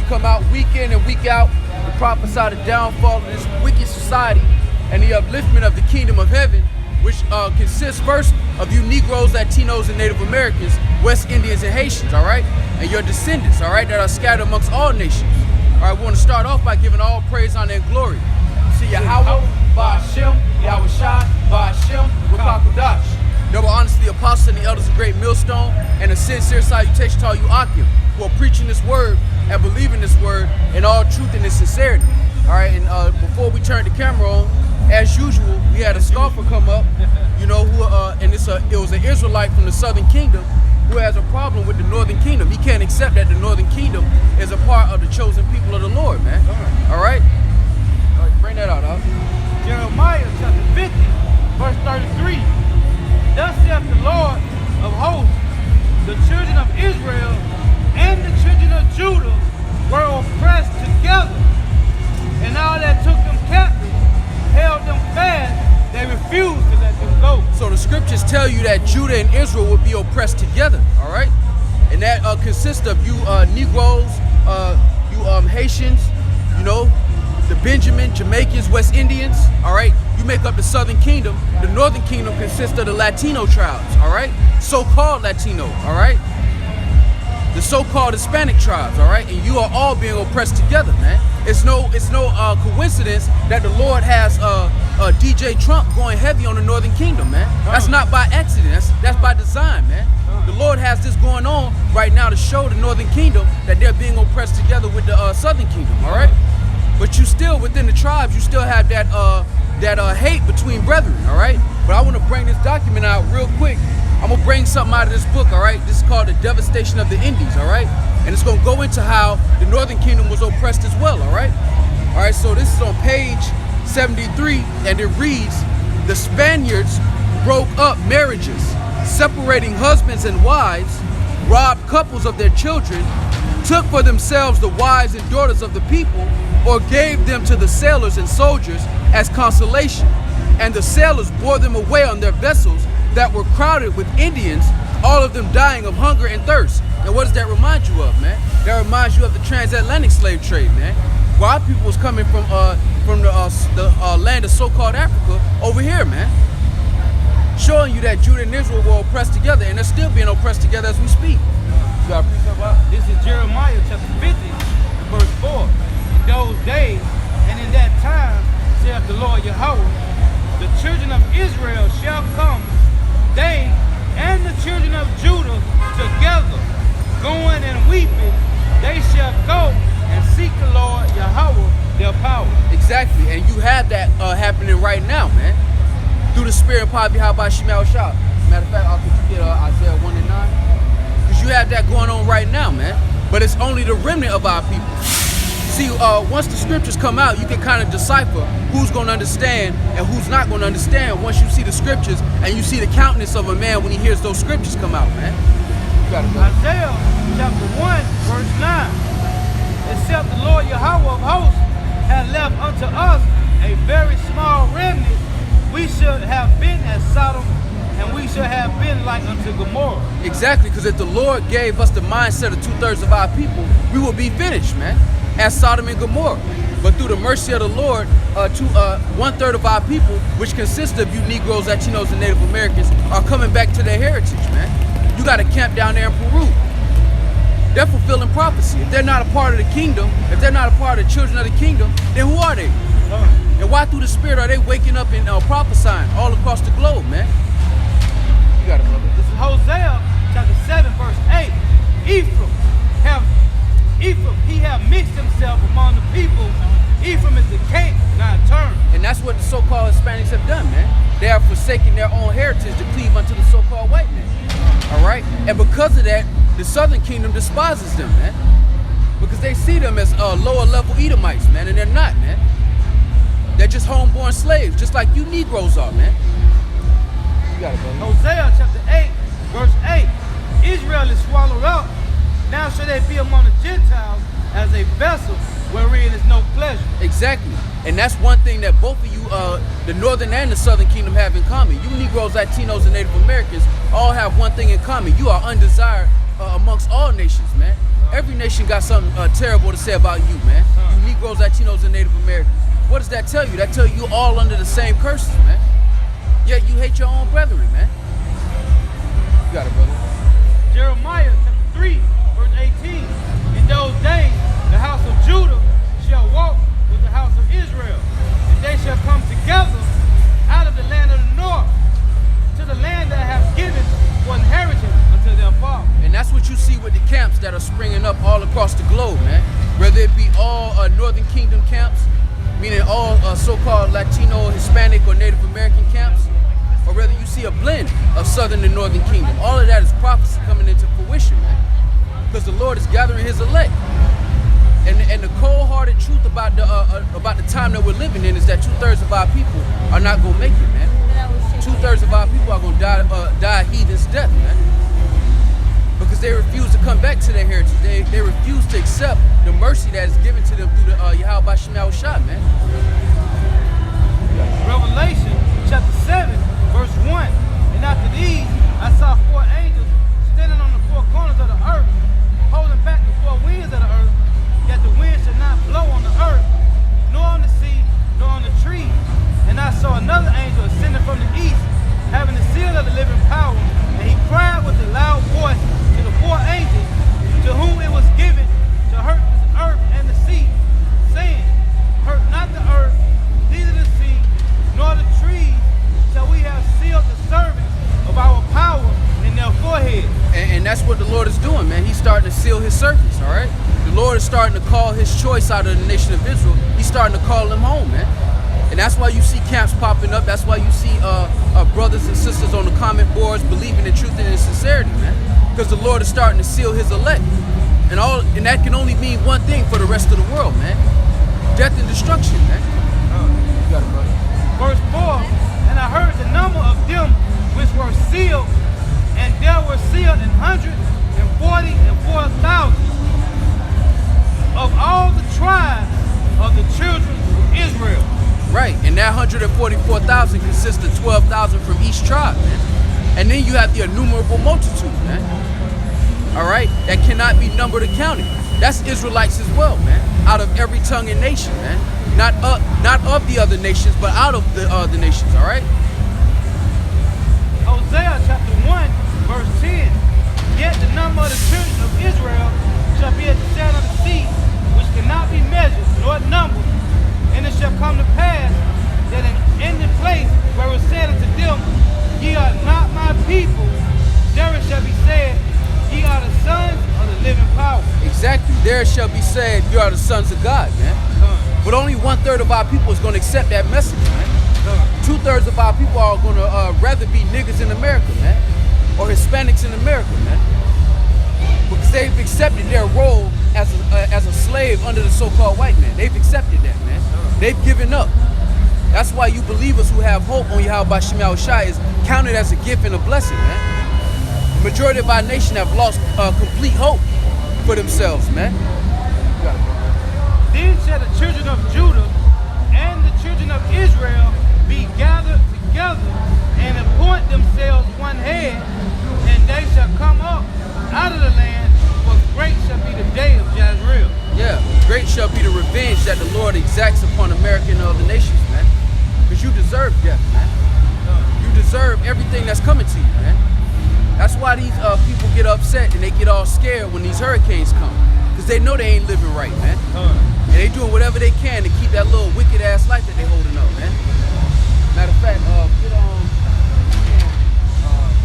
come out week in and week out to prophesy the downfall of this wicked society and the upliftment of the kingdom of heaven, which consists first of you Negroes, Latinos, and Native Americans, West Indians, and Haitians, all right? And your descendants, all right, that are scattered amongst all nations. All right, we want to start off by giving all praise, honor, and glory to Yahweh, Ba'Hashem, Yahweh Shai, Ba'Hashem, Rakakodash. Double honors to the apostles and the elders of Great Millstone, and a sincere salutation to all you Akim who are preaching this word and believing this word in all truth and in sincerity. All right, and before we turn the camera on, as usual, we had a scoffer come up, you know, who and it was an Israelite from the Southern Kingdom who has a problem with the Northern Kingdom. He can't accept that the Northern Kingdom is a part of the chosen people of the Lord, man. All right, bring that out, huh? Jeremiah chapter 50, verse 33. Thus saith the Lord of hosts, the children of Israel and the children of Judah were oppressed together, and all that took them captive held them fast, they refused to let them go. So the scriptures tell you that Judah and Israel would be oppressed together, all right? And that consists of you Negroes, you Haitians, you know, the Benjamin, Jamaicans, West Indians, all right? You make up the Southern Kingdom. The Northern Kingdom consists of the Latino tribes, all right? So-called Latino, all right? The so-called Hispanic tribes, all right? And you are all being oppressed together, man. It's no coincidence that the Lord has DJ Trump going heavy on the Northern Kingdom, man. That's not by accident. That's by design, man. The Lord has this going on right now to show the Northern Kingdom that they're being oppressed together with the Southern Kingdom, all right? But you still, within the tribes, you still have that hate between brethren, all right? But I want to bring this document out real quick. I'm going to bring something out of this book, all right? This is called The Devastation of the Indies, all right? And it's going to go into how the Northern Kingdom was oppressed as well, all right? All right, so this is on page 73, and it reads, the Spaniards broke up marriages, separating husbands and wives, robbed couples of their children, took for themselves the wives and daughters of the people, or gave them to the sailors and soldiers as consolation. And the sailors bore them away on their vessels that were crowded with Indians, all of them dying of hunger and thirst. And what does that remind you of, man? That reminds you of the transatlantic slave trade, man. Where our people was coming from the land of so-called Africa over here, man. Showing you that Judah and Israel were oppressed together, and they're still being oppressed together as we speak. This is Jeremiah chapter 50, verse 4. In those days and in that time, saith the Lord Yahweh, the children of Israel shall come, they and the children of Judah together, going and weeping, they shall go and seek the Lord Yahweh, their power. Exactly, and you have that happening right now, man. Through the spirit and power behind by Shemel Shah. Matter of fact, could you get Isaiah 1 and 9? Because you have that going on right now, man. But it's only the remnant of our people. See, once the scriptures come out, you can kind of decipher who's going to understand and who's not going to understand once you see the scriptures and you see the countenance of a man when he hears those scriptures come out, man. You gotta go. Isaiah chapter 1, verse 9. Except the Lord Yahweh of hosts had left unto us a very small remnant, we should have been as Sodom, and we should have been like unto Gomorrah. Exactly, because if the Lord gave us the mindset of 2/3 of our people, we will be finished, man, as Sodom and Gomorrah. But through the mercy of the Lord, 1/3 of our people, which consists of you Negroes, Latinos, and Native Americans, are coming back to their heritage, man. You got to camp down there in Peru. They're fulfilling prophecy. If they're not a part of the kingdom, if they're not a part of the children of the kingdom, then who are they? And why through the spirit are they waking up and prophesying all across the globe, man? You got it, brother. This is Hosea chapter 7, verse 8. Ephraim, he have mixed himself among the people. Ephraim is the cake, not turned. And that's what the so-called Hispanics have done, man. They have forsaken their own heritage to cleave unto the so-called white man. All right? And because of that, the Southern Kingdom despises them, man. Because they see them as lower level Edomites, man, and they're not, man. They're just homeborn slaves, just like you Negroes are, man. You got it, brother. Hosea chapter 8, verse 8. Israel is swallowed up. Now shall they be among the Gentiles as a vessel wherein is no pleasure. Exactly. And that's one thing that both of you, the Northern and the Southern Kingdom, have in common. You Negroes, Latinos, and Native Americans all have one thing in common. You are undesired amongst all nations, man. Every nation got something terrible to say about you, man. You Negroes, Latinos, and Native Americans. What does that tell you? That tell you all under the same curses, man. Yet you hate your own brethren, man. You got it, brother. Jeremiah chapter 3, verse 18. In those days, the house of Judah shall walk with the house of Israel, and they shall come together out of the land of the north to the land that I have given for inheritance unto their father. And that's what you see with the camps that are springing up all across the globe, man. Whether it be all Northern Kingdom camps, meaning all so-called Latino, Hispanic, or Native American camps, or whether you see a blend of Southern and Northern Kingdom. All of that is prophecy coming into fruition, man. Because the Lord is gathering his elect. And the cold-hearted truth about the time that we're living in is that 2/3 of our people are not going to make it, man. 2/3 of our people are going to die a heathen's death, man. Because they refuse to come back to their heritage. They refuse to accept the mercy that is given to them through the Yahweh Shema Shah, man. Revelation chapter 7, verse 1. And after these, I saw 4 angels standing on the 4 corners of the earth, holding back the 4 winds of the earth, that the wind should not blow on the earth, nor on the sea, nor on the trees. And I saw another angel ascending from the east, having the seal of the living power, and he cried with a loud voice to the 4 angels, to whom it was given to hurt the earth and the sea, saying, hurt not the earth, neither the sea, nor the trees, till we have sealed the servants of our power in their forehead. And that's what the Lord is doing, man. He's starting to seal his servants, all right? The Lord is starting to call his choice out of the nation of Israel. He's starting to call them home, man. And that's why you see camps popping up. That's why you see brothers and sisters on the comment boards believing in truth and in sincerity, man. Because the Lord is starting to seal his elect. And that can only mean one thing for the rest of the world, man. Death and destruction, man. You got it, brother. Verse 4, and I heard the number of them which were sealed, and there were sealed 144,000 of all the tribes of the children of Israel. Right, and that 144,000 consists of 12,000 from each tribe, man. And then you have the innumerable multitude, man. All right, that cannot be numbered or counted. That's Israelites as well, man. Out of every tongue and nation, man. Not of the other nations, but out of the other nations, all right? Hosea chapter 1, verse 10. Yet the number of the children of Israel shall be as the sand of the sea, which cannot be measured nor numbered. And it shall come to pass that in the place where it was said unto them, ye are not my people, there it shall be said, ye are the sons of the living power. Exactly. There it shall be said, you are the sons of God, man. But only 1/3 of our people is going to accept that message, man. 2/3 of our people are going to rather be niggas in America, man, or Hispanics in America, man, because they've accepted their role as a slave under the so-called white man. They've accepted that, man. They've given up. That's why you believers who have hope on Yahweh Shema Shai is counted as a gift and a blessing, man. The majority of our nation have lost complete hope for themselves, man. Then shall the children of Judah and the children of Israel be gathered together and appoint themselves one head, and they shall come up out of the land, for great shall be the day of Jezreel. Yeah, great shall be the revenge that the Lord exacts upon America and other nations, man. Because you deserve death, man. You deserve everything that's coming to you, man. That's why these people get upset and they get all scared when these hurricanes come. Because they know they ain't living right, man. And they doing whatever they can to keep that little wicked ass life that they holding up, man. Matter of fact, put on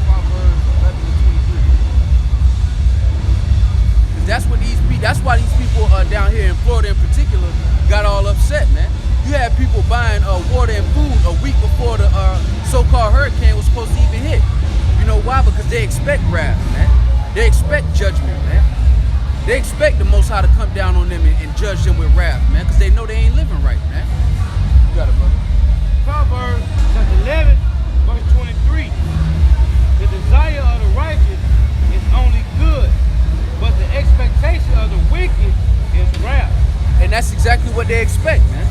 Proverbs 11:23. Because that's why these people down here in Florida in particular got all upset, man. You had people buying water and food a week before the so-called hurricane was supposed to even hit. You know why? Because they expect wrath, man. They expect judgment, man. They expect the Most High to come down on them and judge them with wrath, man, because they know they ain't living right, man. You got it, brother. Proverbs chapter 11, verse 23. The desire of the righteous is only good, but the expectation of the wicked is wrath. And that's exactly what they expect, man.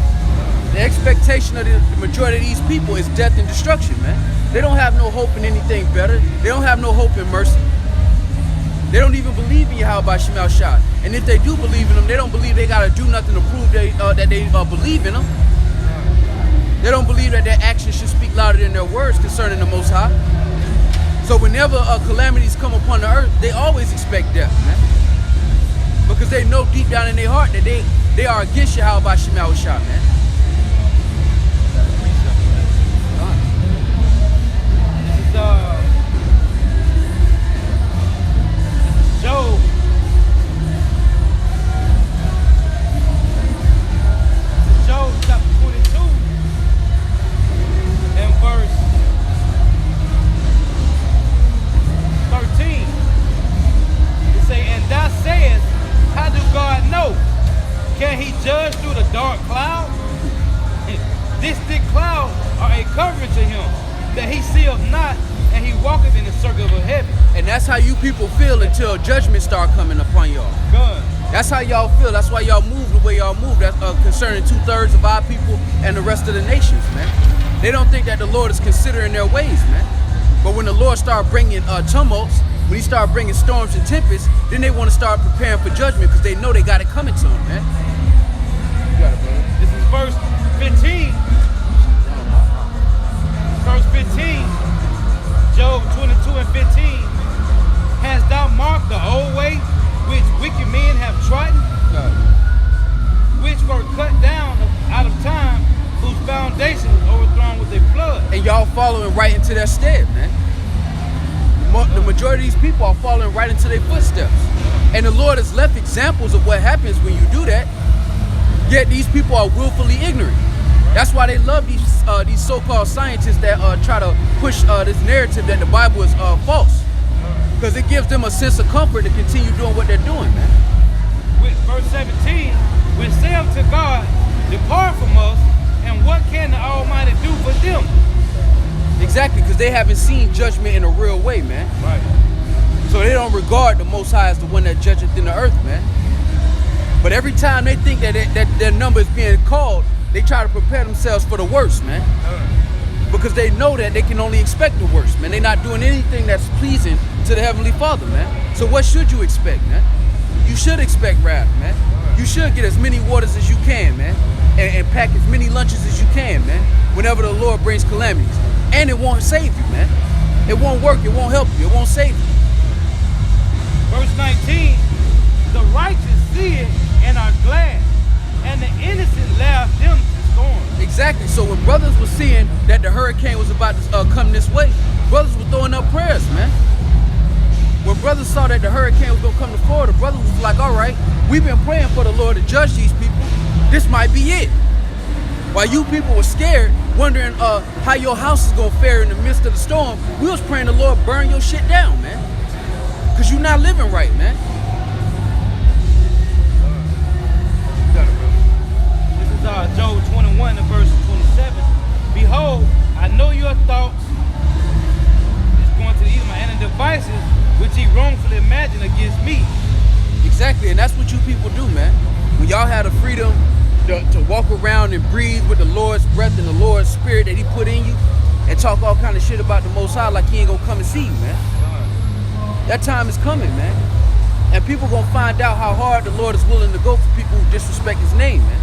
The expectation of the majority of these people is death and destruction, man. They don't have no hope in anything better. They don't have no hope in mercy. They don't even believe in Yahweh Shemel Shah. And if they do believe in him, they don't believe they got to do nothing to prove that they believe in him. They don't believe that their actions should speak louder than their words concerning the Most High. So whenever calamities come upon the earth, they always expect death, man. Because they know deep down in their heart that they are against Yahweh Shemel Shah, man. Job. Job chapter 22 and verse 13. It say, and thou sayest, how do God know? Can he judge through the dark cloud? This thick cloud are a covering to him, that he seeth not, and he walketh in the circle of heaven. And that's how you people feel until judgment start coming upon y'all. Good. That's how y'all feel. That's why y'all move the way y'all move. That's concerning 2/3 of our people and the rest of the nations, man. They don't think that the Lord is considering their ways, man. But when the Lord start bringing tumults, when he start bringing storms and tempests, then they want to start preparing for judgment because they know they got it coming to them, man. You got it, brother. This is verse 15. Verse 15. Job 22 and 15. Hast thou marked the old way which wicked men have trodden, which were cut down out of time, whose foundation was overthrown with a flood? And y'all following right into their stead, man. The majority of these people are following right into their footsteps. And the Lord has left examples of what happens when you do that, yet these people are willfully ignorant. That's why they love these so-called scientists that try to push this narrative that the Bible is false. Because it gives them a sense of comfort to continue doing what they're doing, man. With verse 17, we say unto God, depart from us, and what can the Almighty do for them? Exactly, because they haven't seen judgment in a real way, man. Right. So they don't regard the Most High as the one that judgeth in the earth, man. But every time they think that their number is being called, they try to prepare themselves for the worst, man. Because they know that they can only expect the worst, man. They're not doing anything that's pleasing to the Heavenly Father, man. So what should you expect, man? You should expect wrath, man. You should get as many waters as you can, man. And pack as many lunches as you can, man. Whenever the Lord brings calamities. And it won't save you, man. It won't work, it won't help you, it won't save you. Verse 19, the righteous see it and are glad, and the innocent laugh them to scorn. Exactly. So when brothers were seeing that the hurricane was about to come this way, brothers were throwing up prayers, man. When brothers saw that the hurricane was going to come to Florida, brothers was like, all right, we've been praying for the Lord to judge these people. This might be it. While you people were scared, wondering how your house is going to fare in the midst of the storm, we was praying the Lord burn your shit down, man. Because you're not living right, man. This is Job 21 and verse 27. Behold, I know your thoughts. It's going to the Edomite, and the devices which he wrongfully imagined against me. Exactly, and that's what you people do, man. When y'all had the freedom to walk around and breathe with the Lord's breath and the Lord's spirit that he put in you and talk all kind of shit about the Most High like he ain't gonna come and see you, man. That time is coming, man. And people gonna find out how hard the Lord is willing to go for people who disrespect his name, man.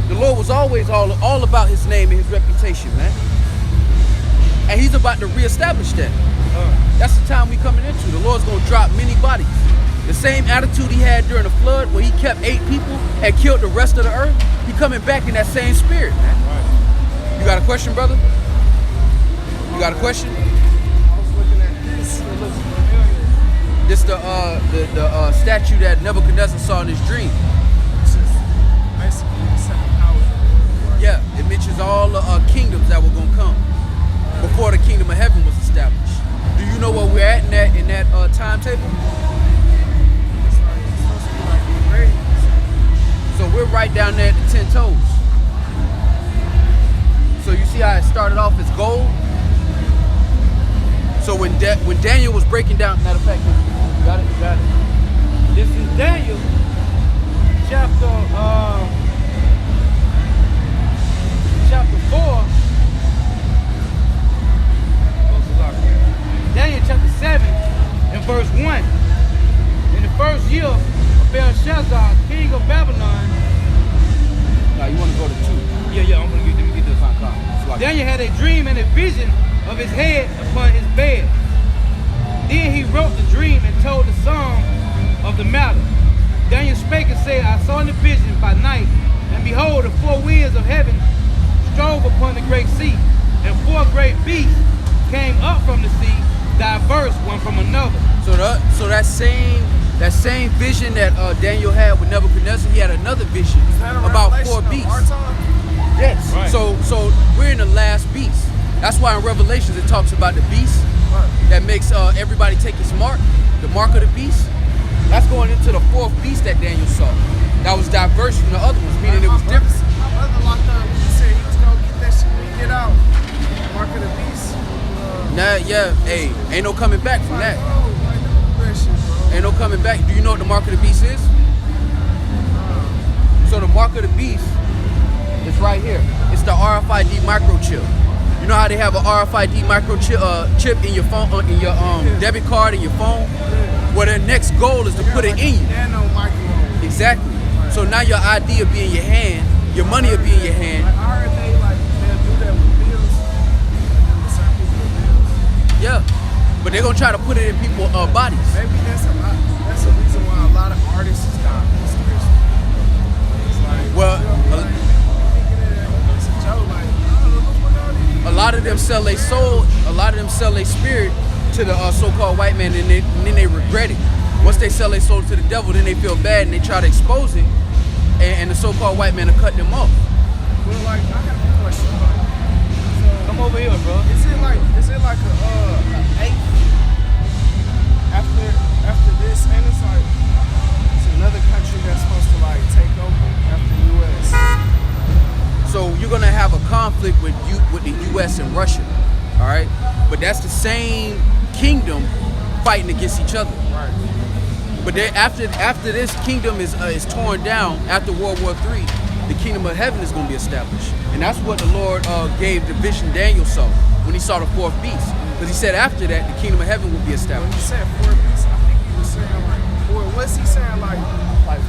The Lord was always all about his name and his reputation, man. And he's about to reestablish that. That's the time we coming into. The Lord's gonna drop many bodies. The same attitude he had during the flood where he kept 8 people and killed the rest of the earth, he coming back in that same spirit, man. Right. You got a question, brother? You got a question? I was looking at this. It looks familiar. This the statue that Nebuchadnezzar saw in his dream. It's just basically the 7 powers of the world. Yeah, it mentions all the kingdoms that were gonna come before the kingdom of heaven was established. Do you know where we're at in that timetable? So we're right down there at the 10 toes. So you see how it started off as gold? So when Daniel was breaking down, matter of fact, you got it? This is Daniel chapter 4. Daniel chapter 7 and verse 1. first year of Belshazzar, king of Babylon. Now you want to go to 2. Yeah, I'm gonna get this on call. Daniel had a dream and a vision of his head upon his bed. Then he wrote the dream and told the song of the matter. Daniel spake and said, I saw in the vision by night, and behold, the 4 winds of heaven strove upon the great sea, and 4 great beasts came up from the sea, diverse one from another. So that same vision that Daniel had with Nebuchadnezzar, he had another vision about 4 beasts. Yes. Right. So we're in the last beast. That's why in Revelations it talks about the beast that makes everybody take his mark, the mark of the beast. That's going into the 4th beast that Daniel saw. That was diverse from the other ones, meaning it was different. My brother locked up. He said he was gonna get that shit when he get out. Mark of the beast. Nah, yeah, hey, ain't no coming back from that. Oh, like, that shit, bro. Ain't no coming back. Do you know what the mark of the beast is? So the mark of the beast is right here. It's the RFID microchip. You know how they have a RFID microchip chip in your phone, in your debit card in your phone? Well, their next goal is to put it in you. Nano micro. Exactly. So now your ID will be in your hand, your money will be in your hand. Like, I heard they'll do that with bills. With certain people's bills. Yeah. But they're gonna try to put it in people's bodies. Maybe that's a lot. That's the reason why a lot of artists is dying. It's like, Well, it's a joke. Like, I don't know what's going on. a lot of them sell their soul, a lot of them sell their spirit to the so-called white man, and then they regret it. Once they sell their soul to the devil, then they feel bad and they try to expose it, and the so-called white man will cut them off. Well, like, I got a question. So, Come over here, bro. is it like a eighth after this, and it's like it's another country that's supposed to like take over after the U.S. So you're gonna have a conflict with the U.S. and Russia, all right? But that's the same kingdom fighting against each other. Right. But after this kingdom is torn down, after World War III, the kingdom of heaven is going to be established. And that's what the Lord gave the vision Daniel saw when he saw the 4th beast. Because he said after that, the kingdom of heaven will be When established. he said 4 beasts, I think he was saying like, or what's he saying like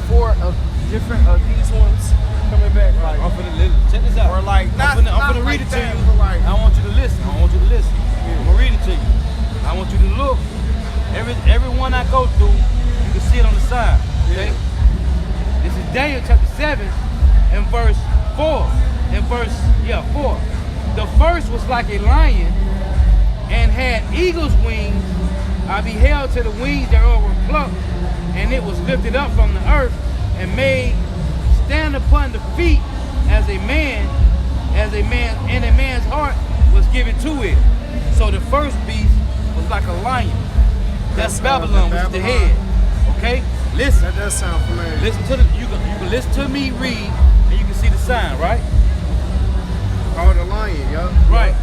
4 of different of these ones coming back like, I'm finna listen. Check this out. or like I'm finna read like it to that, you. but like, I want you to listen. I'm gonna read it to you. I want you to look. Every one I go through, you can see it on the side. Okay? This is Daniel chapter 7 and verse 4. And verse 4. The first was like a lion and had eagle's wings. I beheld till the wings thereof were plucked, and it was lifted up from the earth and made stand upon the feet as a man, and a man's heart was given to it. So the first beast was like a lion. That's Babylon, which is the head. Okay? Listen. that does sound familiar. Listen to you can listen to me read, and you can see the sign, right? Oh, the lion, yo. Right.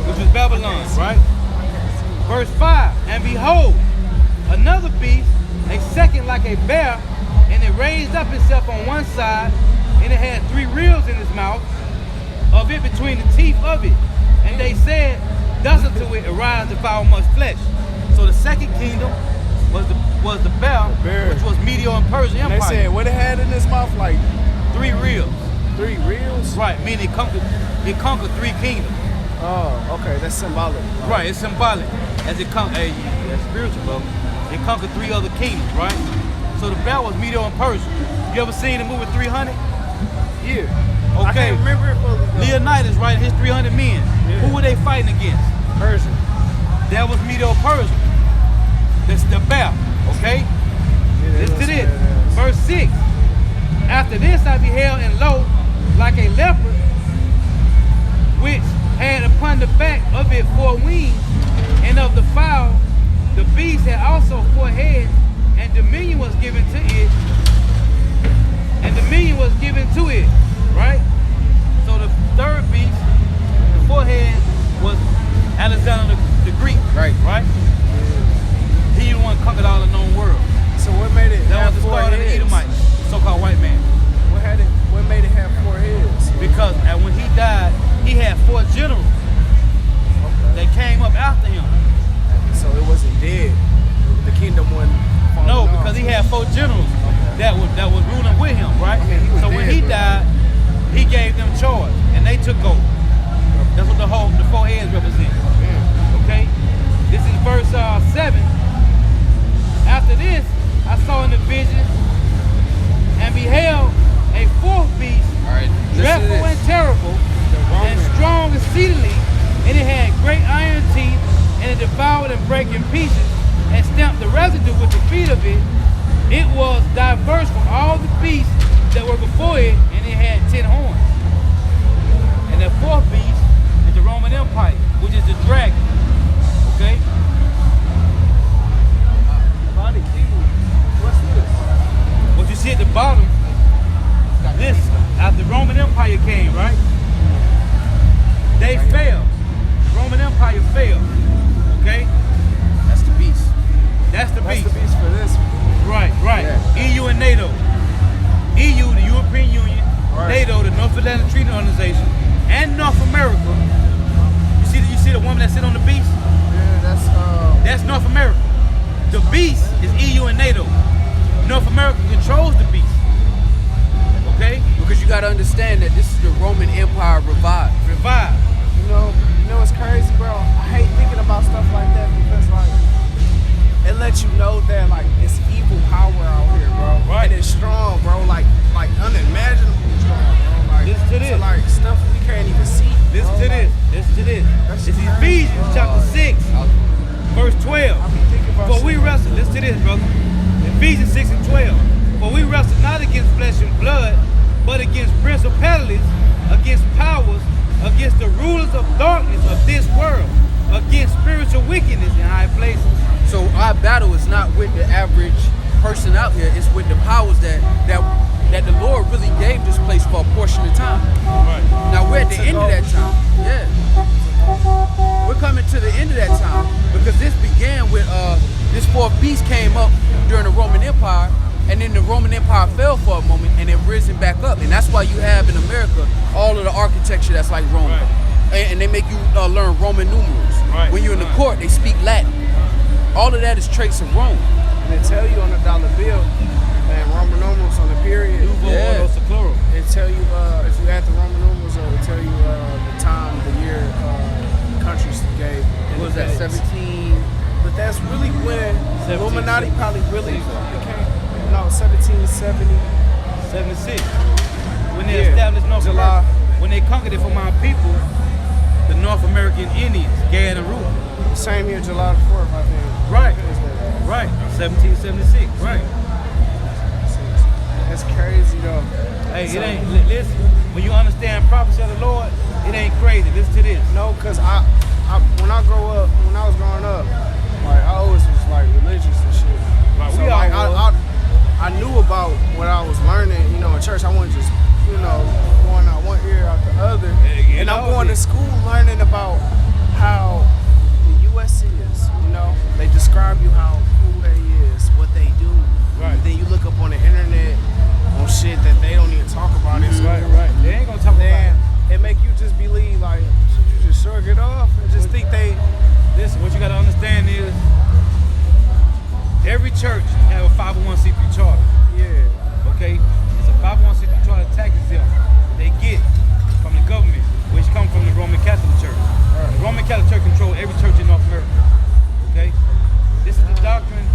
Which is Babylon, right? Verse 5. And behold, another beast, a second like a bear, and it raised up itself on one side, and it had 3 reels in its mouth, of it between the teeth of it. And they said, thus unto it, arise, devour much flesh. So the second kingdom was the bear, which was Medio and Persian And Empire. they said what it had in its mouth, like 3 reals. 3 reels. Right, meaning it conquered 3 kingdoms. Oh, okay, that's symbolic. Right, it's symbolic. As it conquered, that's spiritual, bro. It conquered 3 other kingdoms, right? So the bear was Medio and Persian. You ever seen the movie 300? Yeah. Okay. I can't remember it fully. Leonidas, right? His 300 men. Yeah. Who were they fighting against? Persian. That was Medio Persian. That's the bear, okay? Yeah, Listen to this. Verse 6. After this I beheld, and lo, like a leopard, which had upon the back of it 4 wings, and of the fowl, the beast had also 4 heads, and dominion was given to it. Right? So the third beast, the 4 heads, was Alexander the Greek. Right. Right? He the one conquered all the known world. So what made it That have was the 4 start of the heads? Edomites, so-called white man. What made it have 4 heads? Because when he died, he had 4 generals. Okay. They came up after him. So it wasn't dead. The kingdom wasn't falling No, off. because he 4 generals that was ruling with him, right? I mean, he was so when dead, he but- died, he gave them charge, and they took over. That's what the 4 heads represent. Okay? This is verse 7. After this, I saw in the vision and beheld a 4th beast, All right, listen to dreadful this. and terrible, and strong exceedingly, and it had great iron teeth, and it devoured and brake in pieces, and stamped the residue with the feet of it. It was diverse from all the beasts that were before it, and it had 10 horns. And the 4th beast is the Roman Empire, which is the dragon. Okay? Body king. What's this? What you see at the bottom, this, after the Roman Empire came, right? They fell. The Roman Empire fell. Okay? That's the beast. That's the That's beast. the beast for this. Right, right. Yeah. EU and NATO. EU, the European Union. Right. NATO, the North Atlantic Treaty Organization, and North America. You see the woman that sit on the beast? Yeah, That's North America. The beast is EU and NATO. North America controls the beast. Okay? Because you got to understand that this is the Roman Empire revived. Revive. you know what's crazy, bro? I hate thinking about stuff like that because like it lets you know that like it's evil power out here, bro. Right. And it's strong, bro. Like unimaginably strong, bro. Like Listen to this. to, like stuff we can't even see. Listen bro. to Like, this. Listen to this. That's It's crazy, Ephesians bro. chapter 6, verse 12. I be thinking about For we shit like wrestle, listen to this, brother. Ephesians 6 and 12. For we wrestle not against flesh and blood, but against principalities, against powers, against the rulers of darkness of this world, against spiritual wickedness in high places. So our battle is not with the average person out here. It's with the powers that the Lord really gave this place for a portion of time. Right. Now we're at the end of that time. Yeah. We're coming to the end of that time because this began with this 4th beast came up during the Roman Empire, and then the Roman Empire fell for a moment and it risen back up. And that's why you have in America all of the architecture that's like Roman. Right. And they make you learn Roman numerals. Right. When you're in the court, they speak Latin. All of that is traits of Rome. And they tell you on the dollar bill, man, Roman numerals on the period. Nuvo Yeah. Ordo Seclorum. It tell you if you add the Roman numerals, it'll tell you the time, the year, the countries gave. What was that, independence. 17? But that's really when 17, Illuminati probably really 17. became. No, 1770. 76. When they Yeah. established North July. America, when they conquered it from our people, the North American Indians, Gad and Reuben. Same year, July the 4th, I think. Right. Independence Day. Right. 1776. Right. That's crazy though. Hey, So- it ain't. Listen, when you understand prophecy of the Lord, it ain't crazy. Listen to this. No, cause when I was growing up, like I always was like religious and shit. Right, So we all like was. I knew about what I was learning, in church. I wasn't just, going out one ear out the other. Yeah, And I'm all going did. to school learning about how the U.S. is. They describe you how cool they is, what they do. Right. And then you look up on the internet on shit that they don't even talk about in school. Right. They ain't gonna talk Then about it make you just believe like, should you just shrug it off and just think they? it. Listen, what you gotta understand is every church have a 501c3 charter. Yeah. Okay? It's a 501c3 charter tax exempt they get from the government, which come from the Roman Catholic Church. The Roman Catholic Church controls every church in North America. Okay? This is the doctrine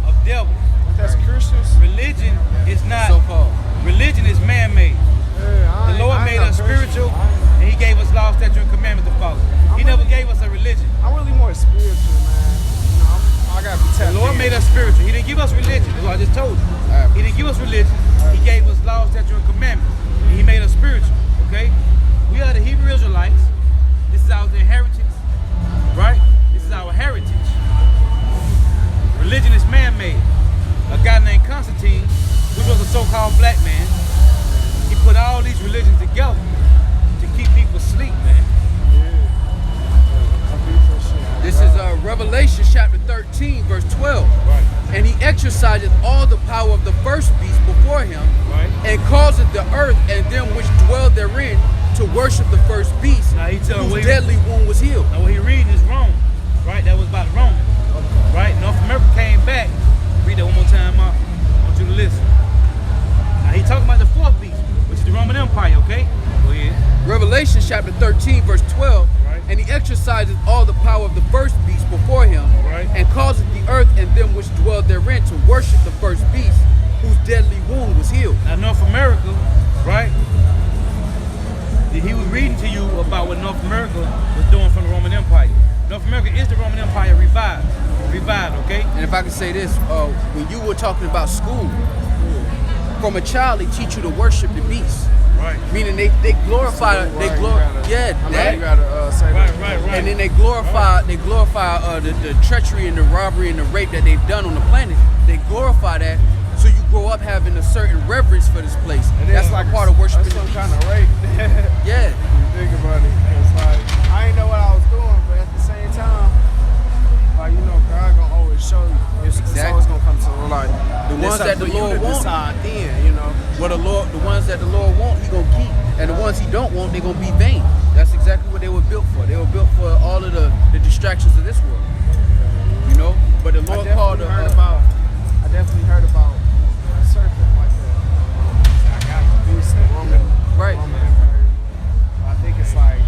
of devils. That's Christians. Religion is not. So-called. Religion is man-made. Yeah, The Lord made us spiritual, and He gave us law, statute, and commandments to follow. He never gave us a religion. I'm really more spiritual, man. I gotta be The tapped Lord in. made us spiritual. He didn't give us religion. That's what I just told you. Alright. He didn't give us religion. He gave us law, statute, and commandments. And He made us spiritual. Okay? We are the Hebrew Israelites. This is our inheritance. Right? This is our heritage. Religion is man-made. A guy named Constantine, which was a so-called black man, he put all these religions together to keep people asleep, man. This is Revelation chapter 13, verse 12. Right. And he exerciseth all the power of the first beast before him, Right. and causeth the earth and them which dwell therein to worship the first beast, Now he telling whose what he- deadly wound was healed. Now what he reading is Rome, right? That was about Rome, right? North America came back. Read that one more time, Mark. exercises all the power of the first beast before him, Right. and causeth the earth and them which dwell therein to worship the first beast, whose deadly wound was healed. Now North America, right? He was reading to you about what North America was doing from the Roman Empire. North America is the Roman Empire revived, okay? And if I could say this, when you were talking about school, from a child they teach you to worship the beast. Right. Meaning they glorify, Right, they you glorify, gotta- yeah, I mean, that. you gotta say that. Right. And then they glorify the treachery and the robbery and the rape that they've done on the planet. They glorify that, so you grow up having a certain reverence for this place. And That's then, like part of worshiping that's the some beast. kind of rape. Yeah, Think about it. It's like I ain't know what I was doing, but at the same time, like God gonna always show you. It's Exactly. always gonna come to the light. The ones that the Lord want. decide then, well the ones that the Lord want, He gonna keep, and the ones He don't want, they gonna be vain. That's exactly what they were built for. They were built for all of the distractions of this world. But the Lord called I definitely heard about a serpent like that. I got the beast, the Roman, Right. Roman Empire. I think it's like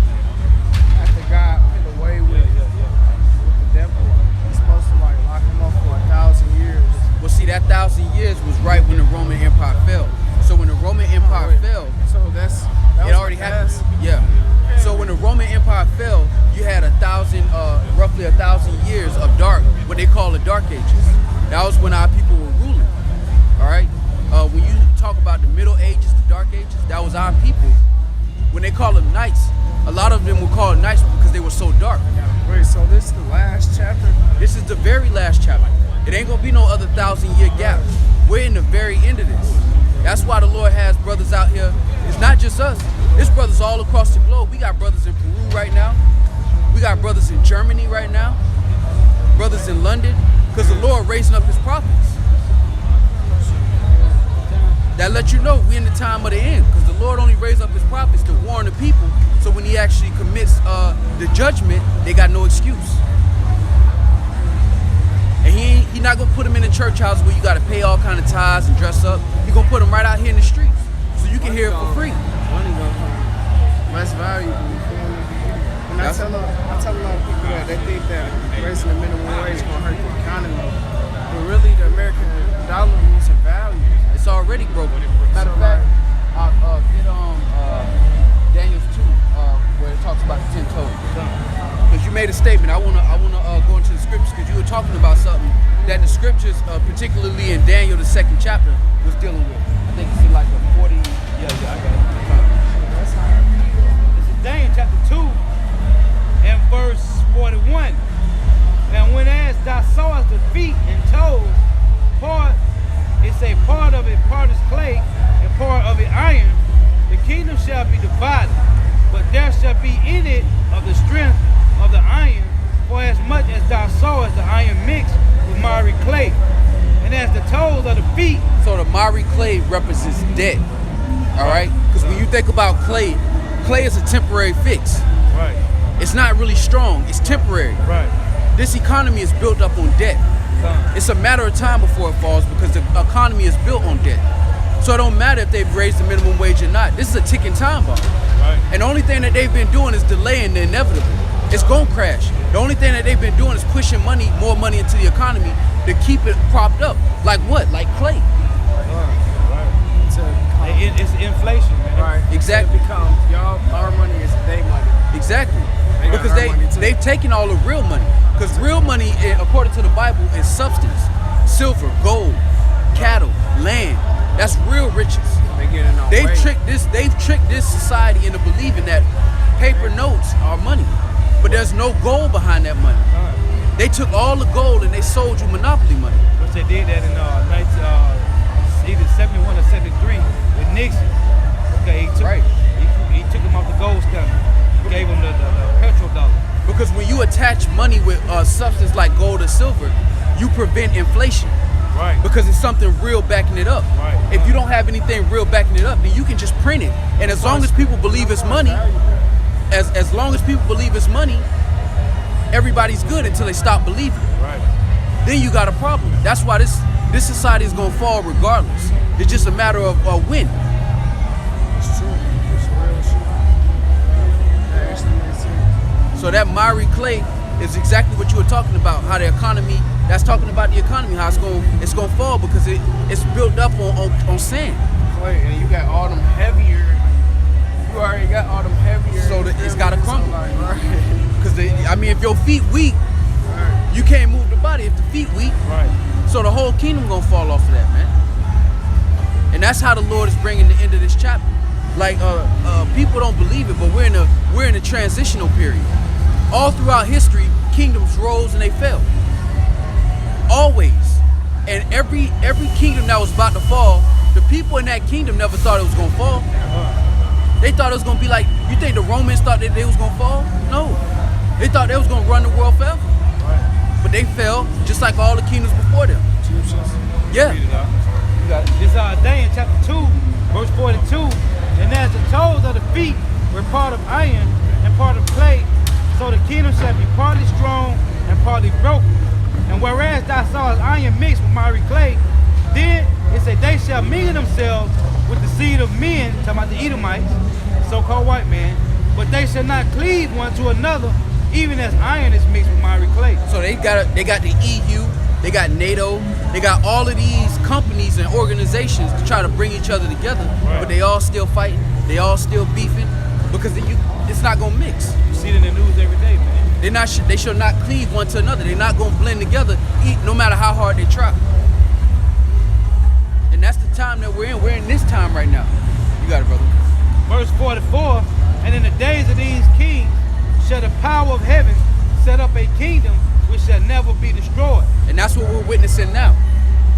after God put away with the devil, he's supposed to like lock him up for 1,000 years. Well, see, that 1,000 years was right when the Roman Empire fell. So when the Roman Empire fell, So that it already happened. Yeah. So when the Roman Empire fell, you had roughly 1,000 years of dark, what they call the Dark Ages. That was when our people were ruling. All right. When you talk about the Middle Ages, the Dark Ages, that was our people. When they call them knights, a lot of them were called knights because they were so dark. Wait, so this is the last chapter? This is the very last chapter. It ain't gonna be no other 1,000-year gap. We're in the very end of this. That's why the Lord has brothers out here. It's not just us. There's brothers all across the globe. We got brothers in Peru right now. We got brothers in Germany right now. Brothers in London. Because the Lord raising up His prophets. That lets you know we're in the time of the end. Because the Lord only raised up His prophets to warn the people. So when He actually commits the judgment, they got no excuse. And He not gonna put them in the church house where you gotta pay all kind of tithes and dress up. He gonna put them right out here in the streets, so you can hear it for free. Money gonna come less valuable. You feel me? And I tell a lot of people that they think that raising the minimum wage gonna hurt the economy, but really the American dollar losing value. It's already broken. Matter of fact, I'll get Daniel's 2, where it talks about the 10 toes. Because you made a statement. I wanna go into the scriptures because you were talking about something that the scriptures, particularly in Daniel, the 2nd chapter, was dealing with. I think it's in like the 40. Yeah, I got it. This is Daniel chapter 2 and verse 41. Now when as thou sawest the feet and toes, part of it, part is clay, and part of it iron, the kingdom shall be divided, but there shall be in it of the strength of the iron, for as much as thou sawest the iron mixed with miry clay, and as the toes of the feet. So the miry clay represents debt. All right? Because when you think about clay is a temporary fix. Right. It's not really strong. It's temporary. Right. This economy is built up on debt. It's a matter of time before it falls because the economy is built on debt. So it don't matter if they've raised the minimum wage or not. This is a ticking time bomb. Right. And the only thing that they've been doing is delaying the inevitable. It's gonna crash. The only thing that they've been doing is pushing more money into the economy to keep it propped up. Like what? Like clay. It's inflation, man. Right. Exactly. It becomes our money is their money. Exactly. They got Because our money too. they've taken all the real money. Because real money, according to the Bible, is substance. Silver, gold, cattle, land. That's real riches. They get in our way. They've tricked this society into believing that paper notes are money. But there's no gold behind that money. They took all the gold and they sold you monopoly money. Which they did that in either 71 or 73 with Nixon. Okay, he took him off the gold standard. He gave him the petrodollar. Because when you attach money with substance like gold or silver, you prevent inflation. Right. Because it's something real backing it up. Right. If you don't have anything real backing it up, then you can just print it. And as long as people believe it's money, as long as people believe it's money, everybody's good until they stop believing. Right. Then you got a problem. That's why this society is gonna fall regardless. It's just a matter of when. It's true. It's real shit. That actually makes sense. So that miry clay is exactly what you were talking about. How the economy, that's talking about the economy, how it's gonna fall because it's built up on sand. Clay, and you got all them heavier. You already got all them heavier. So it's gotta crumble. Like, right. Because I mean, if your feet weak, Right. you can't move the body. If the feet weak, Right. so the whole kingdom gonna fall off of that, man. And that's how the Lord is bringing the end of this chapter. Like people don't believe it, but we're in a transitional period. All throughout history, kingdoms rose and they fell. Always. And every kingdom that was about to fall, the people in that kingdom never thought it was gonna fall. They thought it was gonna be like, you think the Romans thought that they was gonna fall? No. They thought they was gonna run the world forever. Right. But they fell just like all the kingdoms before them. Egyptians. Yeah. Read it out. You got it. This is Daniel chapter 2, verse 42. And as the toes of the feet were part of iron and part of clay, so the kingdom shall be partly strong and partly broken. And whereas thou sawest iron mixed with miry clay, then it said they shall mingle themselves with the seed of men, talking about the Edomites, so-called white man, but they shall not cleave one to another, even as iron is mixed with miry clay. So they got the EU, they got NATO, they got all of these companies and organizations to try to bring each other together, Right. but they all still fighting, they all still beefing, because it's not gonna mix. You see it in the news every day, man. They shall not cleave one to another. They're not gonna blend together, no matter how hard they try. And that's the time that we're in. We're in this time right now. You got it, brother. Verse 44, and in the days of these kings shall the power of heaven set up a kingdom which shall never be destroyed. And that's what we're witnessing now.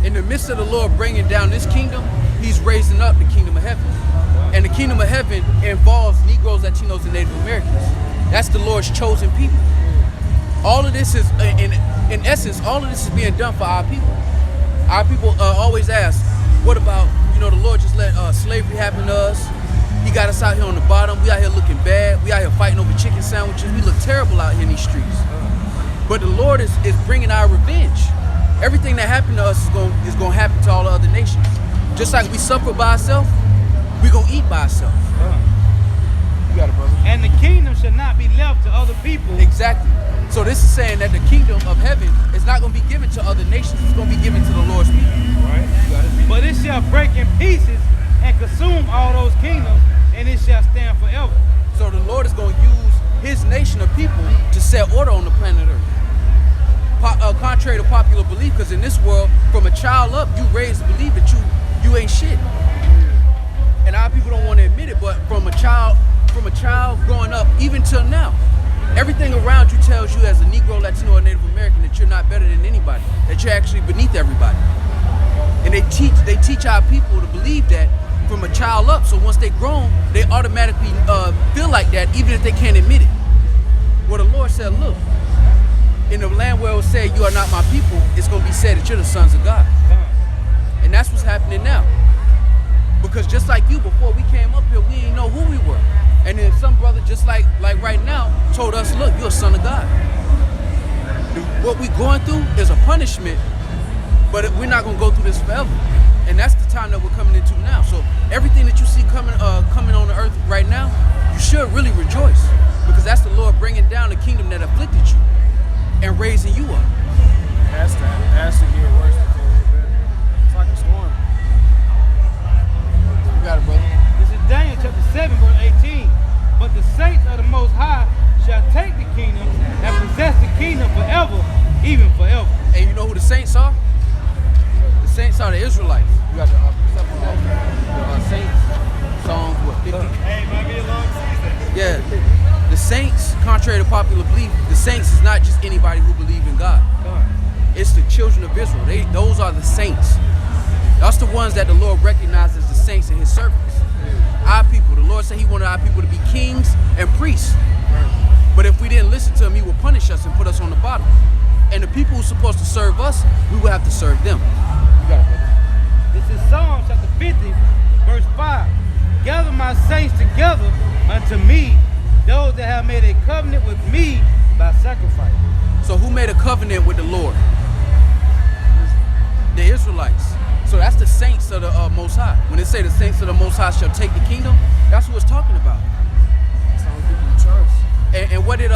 In the midst of the Lord bringing down this kingdom, he's raising up the kingdom of heaven. And the kingdom of heaven involves Negroes, Latinos, and Native Americans. That's the Lord's chosen people. All of this is, in essence, all of this is being done for our people. Our people always ask, what about, the Lord just let slavery happen to us. He got us out here on the bottom. We out here looking bad. We out here fighting over chicken sandwiches. We look terrible out here in these streets. But the Lord is bringing our revenge. Everything that happened to us is going to happen to all the other nations. Just like we suffer by ourselves, we're going to eat by ourselves. You got it, brother. And the kingdom shall not be left to other people. Exactly. So this is saying that the kingdom of heaven is not going to be given to other nations. It's going to be given to the Lord's people. Right. But it shall break in pieces and consume all those kingdoms, and it shall stand forever. So the Lord is going to use his nation of people to set order on the planet Earth. Contrary to popular belief, because in this world, from a child up, you raised to believe that you ain't shit. And our people don't want to admit it, but from a child growing up, even till now, everything around you tells you as a Negro, Latino, or Native American that you're not better than anybody, that you're actually beneath everybody. And they teach our people to believe that from a child up, so once they're grown, they automatically feel like that, even if they can't admit it. Well, the Lord said, look, in the land where it was said, you are not my people, it's going to be said that you're the sons of God. And that's what's happening now. Because just like you, before we came up here, we didn't know who we were. And then some brother, just like right now, told us, look, you're a son of God. What we're going through is a punishment, but we're not going to go through this forever. And that's the time that we're coming into now. So everything that you see coming on the earth right now, you should really rejoice. Because that's the Lord bringing down the kingdom that afflicted you and raising you up. Has to get worse before it get better. It's like a storm. You got it, brother. This is Daniel chapter 7, verse 18. But the saints of the Most High shall take the kingdom and possess the kingdom forever, even forever. And you know who the saints are? The saints are the Israelites. You got the saints, Psalms, what, 50? Hey, might be a long season. Yeah. The saints, contrary to popular belief, the saints is not just anybody who believe in God. It's the children of Israel. Those are the saints. That's the ones that the Lord recognizes as the saints and his servants. Our people, the Lord said he wanted our people to be kings and priests. But if we didn't listen to him, he would punish us and put us on the bottom. And the people who are supposed to serve us, we will have to serve them. You got it, brother. This is Psalm chapter 50, verse 5. Gather my saints together unto me, those that have made a covenant with me by sacrifice. So who made a covenant with the Lord? The Israelites. So that's the saints of the Most High. When they say the saints of the Most High shall take the kingdom, that's what it's talking about. Some people trust. and what did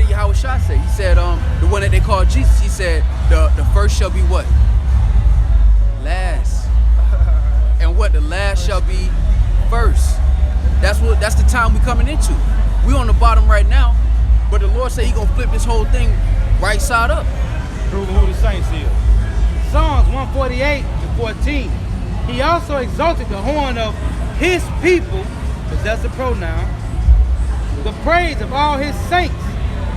Yahweh Shah say? He said the one that they call Jesus. He said the first shall be what? Last. And what? The last shall be first. That's the time we coming into. We on the bottom right now, but the Lord said He gonna flip this whole thing right side up. Prove who the saints is. Psalms 148-14. He also exalted the horn of His people, because that's a pronoun, the praise of all His saints,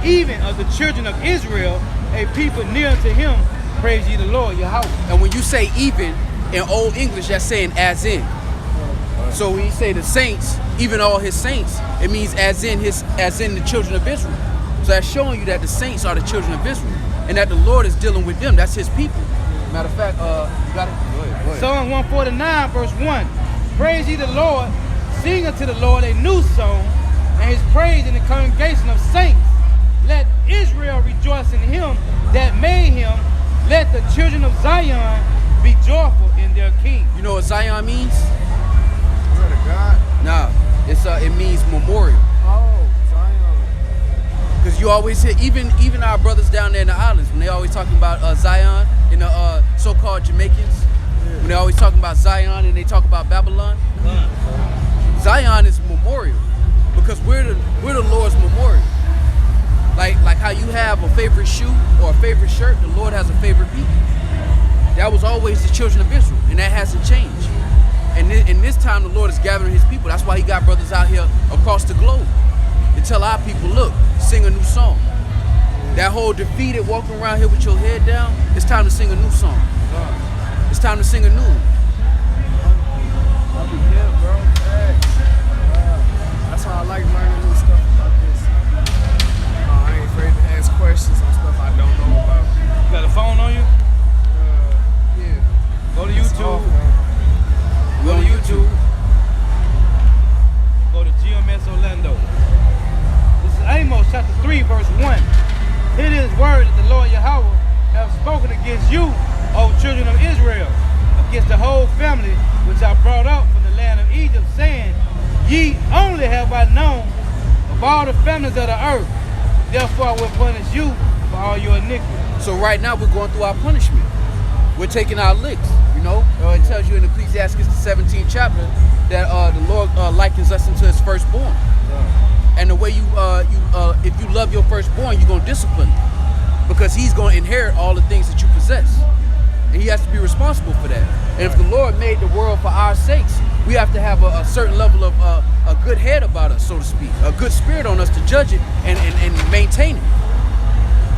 even of the children of Israel, a people near to Him. Praise ye the Lord, Yahweh. And when you say even in Old English, that's saying as in. So when you say the saints, even all His saints, it means as in the children of Israel. So that's showing you that the saints are the children of Israel, and that the Lord is dealing with them. That's His people. Matter of fact, you got it. Go ahead. Psalm 149, verse 1. Praise ye the Lord, sing unto the Lord a new song, and His praise in the congregation of saints. Let Israel rejoice in Him that made him. Let the children of Zion be joyful in their King. You know what Zion means? Is that a God? Nah, it means memorial. Oh, Zion. Because you always hear, even our brothers down there in the islands, when they always talking about Zion, in the so-called Jamaicans, when they always talking about Zion and they talk about Babylon, Zion is memorial, because we're the Lord's memorial. Like how you have a favorite shoe or a favorite shirt, the Lord has a favorite people. That was always the children of Israel, and that hasn't changed. And in this time, the Lord is gathering His people. That's why He got brothers out here across the globe to tell our people, look, sing a new song. That whole defeated walking around here with your head down, it's time to sing a new song. It's time to sing a new one. I'll be here, bro. That's why I like learning new stuff about this. I ain't afraid to ask questions on stuff I don't know about. You got a phone on you? Yeah. Go to It's YouTube. off, man. Go to YouTube. Go to GMS Orlando. This is Amos chapter 3, verse 1. Hear this word that the Lord Yahweh have spoken against you, O children of Israel, against the whole family which I brought up from the land of Egypt, saying, Ye only have I known of all the families of the earth. Therefore I will punish you for all your iniquity. So right now we're going through our punishment. We're taking our licks, you know. It tells you in Ecclesiastes the 17th chapter that the Lord likens us into His firstborn. And the way if you love your firstborn, you're gonna discipline him, because he's gonna inherit all the things that you possess, and he has to be responsible for that. And if the Lord made the world for our sakes, we have to have a certain level of a good head about us, so to speak, a good spirit on us to judge it and maintain it.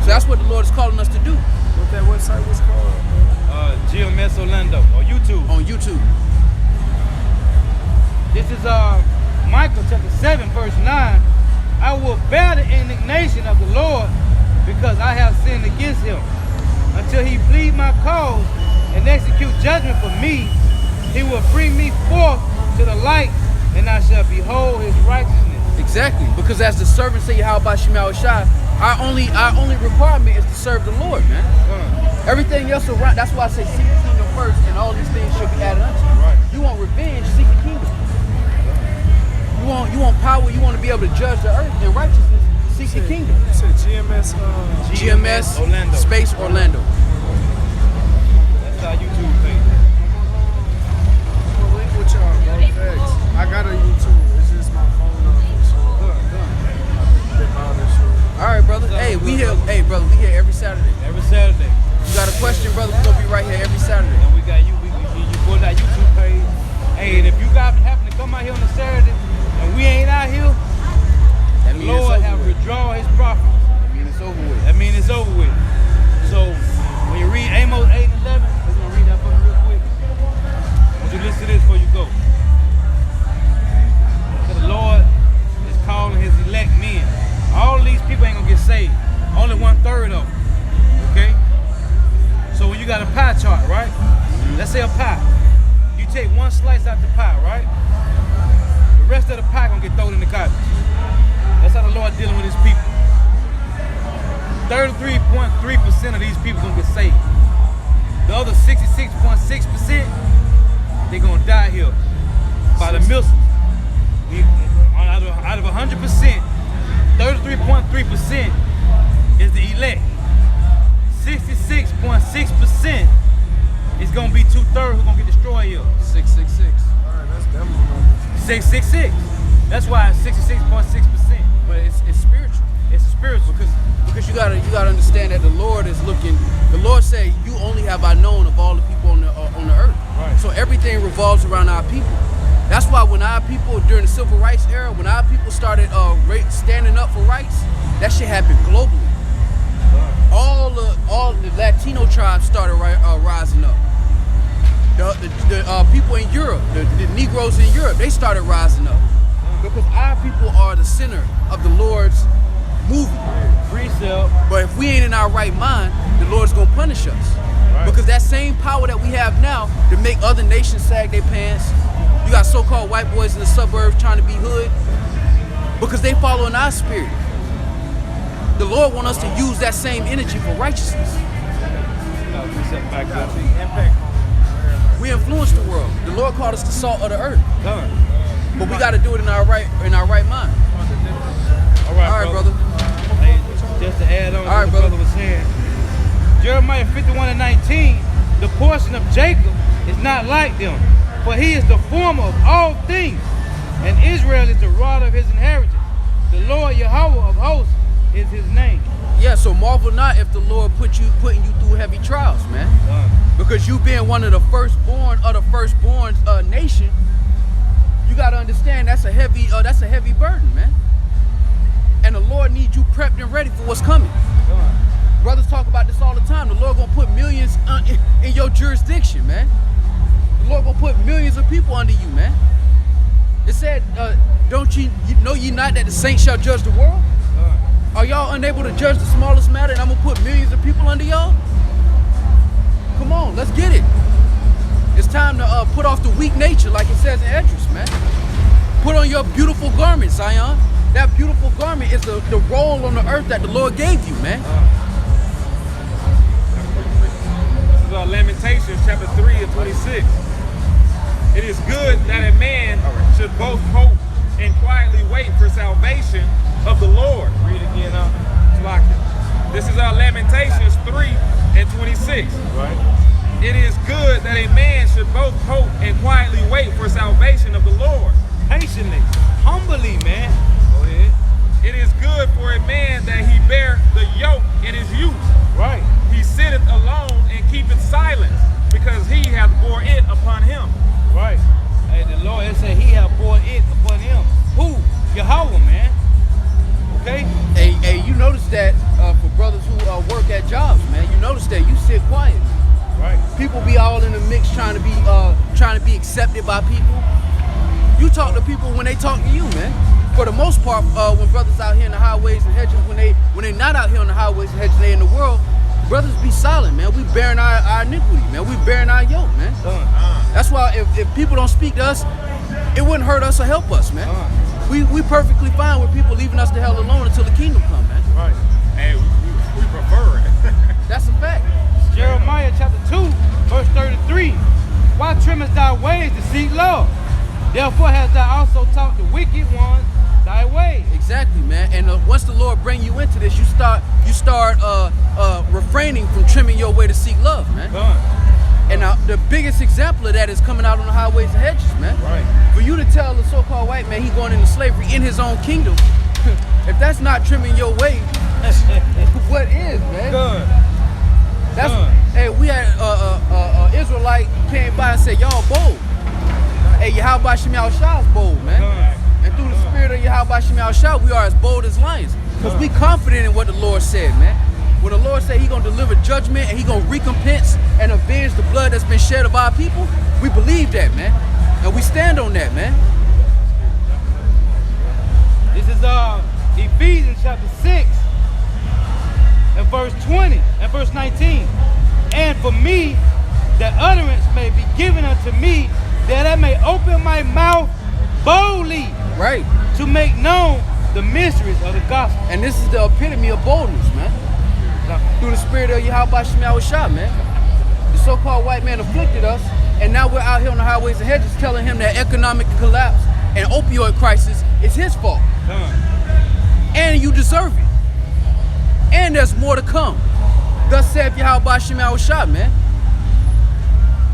So that's what the Lord is calling us to do. What that website was called? GMS Orlando or YouTube. On YouTube. This is Micah chapter 7, verse 9. I will bear the indignation of the Lord, because I have sinned against Him. Until He plead my cause and execute judgment for me, He will bring me forth to the light, and I shall behold His righteousness. Exactly, because as the servant say, how about Shema Shai, our only requirement is to serve the Lord, man. Everything else around, that's why I say seek the kingdom first, and all these things should be added unto you. Right. You want revenge, seek the kingdom. You want power, you want to be able to judge the earth in righteousness, seek the kingdom. You said GMS. GMS Orlando. Space Orlando. That's our YouTube page. I'm gonna link with y'all, bro. Thanks. I got a YouTube. It's just my phone number. So All right, brother. Hey, we here. Hey, brother, we here every Saturday. Every Saturday. You got a question, brother? We gonna be right here every Saturday. And we got you. You go to that YouTube page. Hey, and if you guys happen to come out here on a Saturday and we ain't out here, That the means Lord it's have over with. withdrawn His prophets. That means it's over with. That means it's over with. So when you read Amos 8 and 11, we're gonna read that for me real quick. I want you to listen to this before you go. So the Lord is calling His elect men. All of these people ain't gonna get saved. Only 1/3 of them. Okay? So when you got a pie chart, right? Let's say a pie. You take one slice out the pie, right? The rest of the pie gonna get thrown in the garbage. That's how the Lord dealing with His people. 33.3% of these people gonna get saved. The other 66.6%, they gonna die here by the millions. Out of 100%, 33.3% is the elect. 66.6% is gonna be 2/3 who gonna get destroyed here. 666. All right, that's them numbers. 666. That's why it's 66.6%. But it's spiritual. It's spiritual. Because you gotta understand that the Lord is looking. The Lord said, "You only have I known of all the people on the earth." Right. So everything revolves around our people. That's why when our people during the civil rights era, when our people started standing up for rights, that shit happened globally. All the Latino tribes started rising up. The people in Europe, the Negroes in Europe, they started rising up because our people are the center of the Lord's movie. Precept. But if we ain't in our right mind, the Lord's gonna punish us. Right. Because that same power that we have now to make other nations sag their pants, you got so-called white boys in the suburbs trying to be hood because they following our spirit. The Lord wants us to use that same energy for righteousness. Precept back up. We influence the world. The Lord called us the salt of the earth, Done. but we got to do it in our right mind. All right, All right, brother. Hey, just to add on to All right, what the brother. brother was saying, Jeremiah 51:19, the portion of Jacob is not like them, for he is the former of all things, and Israel is the rod of his inheritance. The Lord Yahweh of hosts is his name. Yeah, so marvel not if the Lord putting you through heavy trials, man. Done. Because you being one of the firstborn nation, you gotta understand that's a heavy burden, man. And the Lord needs you prepped and ready for what's coming. Done. Brothers talk about this all the time. The Lord gonna put millions in your jurisdiction, man. The Lord gonna put millions of people under you, man. It said, don't you know ye not that the saints shall judge the world? Done. Are y'all unable to judge the smallest matter and I'm gonna put millions of people under y'all? Come on, let's get it. It's time to put off the weak nature like it says in Esdras, man. Put on your beautiful garment, Zion. That beautiful garment is the role on the earth that the Lord gave you, man. This is Lamentations chapter 3:26. It is good that a man should both hope and quietly wait for salvation of the Lord. Read it again now. This is Lamentations 3:26. Right. It is good that a man should both hope and quietly wait for salvation of the Lord. Patiently, humbly, man. Go ahead. It is good for a man that he bear the yoke in his youth. Right. He sitteth alone and keepeth silence, because he hath bore it upon him. Right. Hey, the Lord has said he have brought it upon him. Who? Yahweh, man. Okay? Hey, you notice that for brothers who work at jobs, man, you notice that you sit quietly. Right. People be all in the mix trying to be accepted by people. You talk to people when they talk to you, man. For the most part, when brothers out here in the highways and hedges, when they not out here on the highways and hedges, they in the world, brothers be silent, man. We bearing our iniquity, man. We bearing our yoke, man. That's why if people don't speak to us, it wouldn't hurt us or help us, man. We perfectly fine with people leaving us the hell alone until the kingdom come, man. Right. Hey, we prefer it. That's a fact. Jeremiah chapter 2, verse 33. Why trimmest thy ways to seek love? Therefore hast thou also taught the wicked ones thy ways. Exactly, man. And once the Lord bring you into this, you start refraining from trimming your way to seek love, man. And now the biggest example of that is coming out on the highways and hedges, man. Right. For you to tell the so-called white man he going into slavery in his own kingdom, if that's not trimming your way, what is, man? Good. That's hey, we had Israelite came by and said, y'all bold. Hey, Yahweh Shem Shah's bold, man. And through the spirit of Yahweh Shem Shah, we are as bold as lions. Because we confident in what the Lord said, man. When the Lord said he gonna deliver judgment and he gonna recompense and avenge the blood that's been shed of our people, we believe that, man. And we stand on that, man. This is Ephesians chapter 6 and verse 20 and verse 19. And for me, that utterance may be given unto me, that I may open my mouth boldly, Right. to make known the mysteries of the gospel. And this is the epitome of boldness, man. Through the spirit of Yahweh Shem Shah, man. The so-called white man afflicted us, and now we're out here on the highways and hedges telling him that economic collapse and opioid crisis is his fault. And you deserve it. And there's more to come. Thus saith Yahweh Shem Shah, man.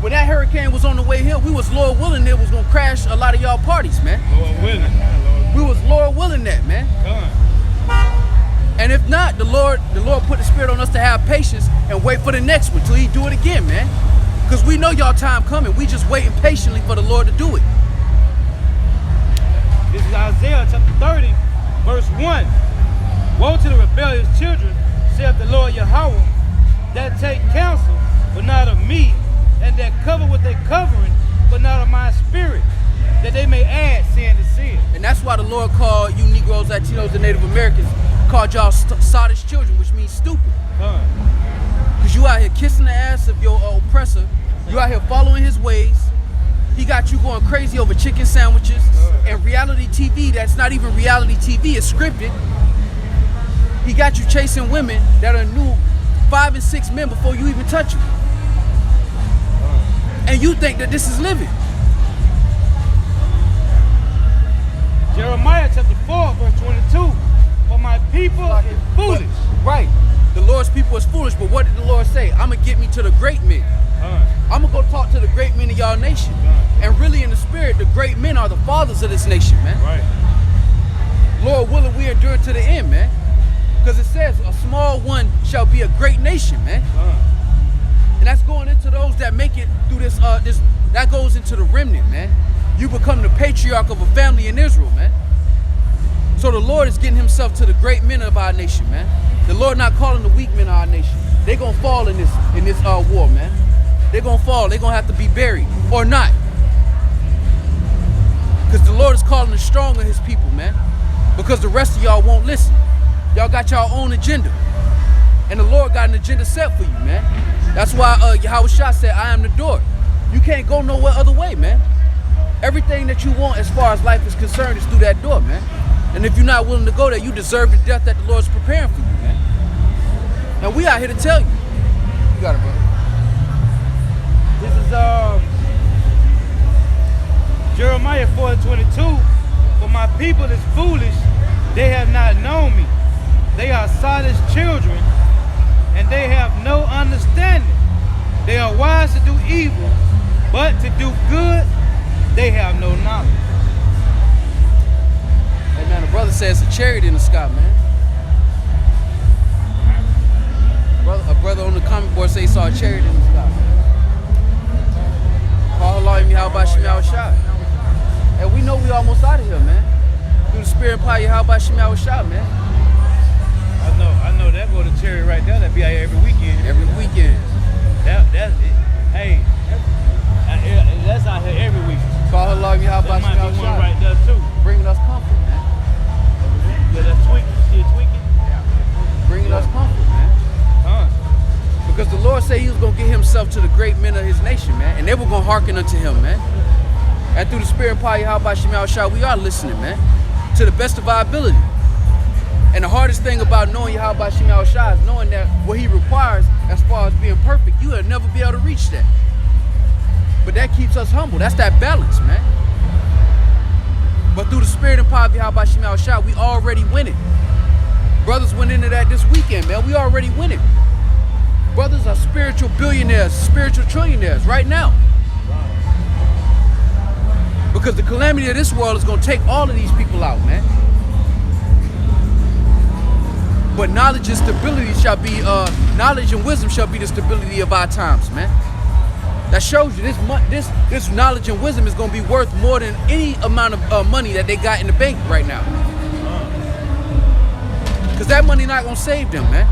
When that hurricane was on the way here, we was Lord willing it was gonna crash a lot of y'all parties, man. Lord willing. We was Lord willing that, man. Done. And if not, the Lord put the spirit on us to have patience and wait for the next one till he do it again, man. Because we know y'all time coming. We just waiting patiently for the Lord to do it. This is Isaiah chapter 30, verse 1. Woe to the rebellious children, saith the Lord Yahweh, that take counsel, but not of me, and that cover with their covering, but not of my spirit, that they may add sin to sin. And that's why the Lord called you Negroes, Latinos, and Native Americans, called y'all sottish children, which means stupid. Because you out here kissing the ass of your oppressor. You out here following his ways. He got you going crazy over chicken sandwiches and reality TV that's not even reality TV, it's scripted. He got you chasing women that are new 5 and 6 men before you even touch them. And you think that this is living. Jeremiah chapter 4, verse 22. For my people is foolish. Right. The Lord's people is foolish, but what did the Lord say? I'm going to get me to the great men. I'm going to go talk to the great men of y'all nation. And really in the spirit, the great men are the fathers of this nation, man. Right. Lord willing, we endure to the end, man. Because it says a small one shall be a great nation, man. And that's going into those that make it through this, that goes into the remnant, man. You become the patriarch of a family in Israel, man. So the Lord is getting himself to the great men of our nation, man. The Lord not calling the weak men of our nation. They're going to fall in this war, man. They're going to fall. They're going to have to be buried or not. Because the Lord is calling the strong of his people, man. Because the rest of y'all won't listen. Y'all got y'all own agenda. And the Lord got an agenda set for you, man. That's why Yahweh Shah said, I am the door. You can't go nowhere other way, man. Everything that you want as far as life is concerned is through that door, man. And if you're not willing to go there, you deserve the death that the Lord's preparing for you, man. And we out here to tell you. You got it, brother. This is Jeremiah 4:22. For my people is foolish, they have not known me. They are sottish children, and they have no understanding. They are wise to do evil, but to do good, they have no knowledge. Hey man, the brother says it's a chariot in the sky, man. A brother on the comment board say he saw a chariot in the sky. Call Allah Yahweh Shem Shah. And we know we almost out of here, man. Through the spirit and power Yahweh Shem Shah, man. I know that go to chariot right there. That be out here every weekend. Every weekend. Hey, that's out here every week. Call Allah Yahweh That might Shem be one Shah. right there too. Bringing us comfort, man. Yeah, that's tweaking. See it tweaking? Bringing us comfort, man. Because the Lord said he was going to get himself to the great men of his nation, man. And they were going to hearken unto him, man. And through the spirit and power Yahweh Shem Shah, we are listening, man. To the best of our ability. And the hardest thing about knowing Yahweh Shem Shah is knowing that what he requires as far as being perfect, you will never be able to reach that. But that keeps us humble. That's that balance, man. But through the spirit and power of Yahweh Shem Shah, we already winning. Brothers went into that this weekend, man. We already winning. Brothers are spiritual billionaires, spiritual trillionaires right now. Because the calamity of this world is going to take all of these people out, man. But knowledge and stability shall be, knowledge and wisdom shall be the stability of our times, man. That shows you this knowledge and wisdom is going to be worth more than any amount of money that they got in the bank right now. Because that money not going to save them, man.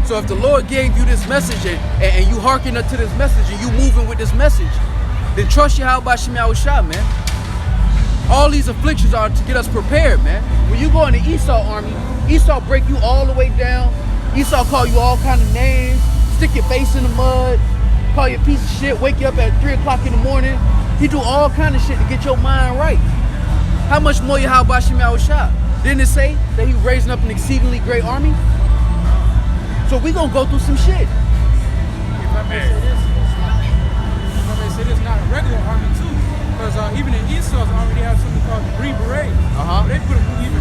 So if the Lord gave you this message and you hearken up to this message and you moving with this message, then trust Yahweh Shem Shah, man. All these afflictions are to get us prepared, man. When you go in the Esau army, Esau break you all the way down. Esau call you all kind of names, stick your face in the mud, call you a piece of shit, wake you up at 3 o'clock in the morning. He do all kind of shit to get your mind right. How much more Yahweh Shem Shah? Didn't it say that he raising up an exceedingly great army? So we gonna go through some shit. If I may say this, not a regular army too, because even in Esau's army they have something called the Green Beret. They put even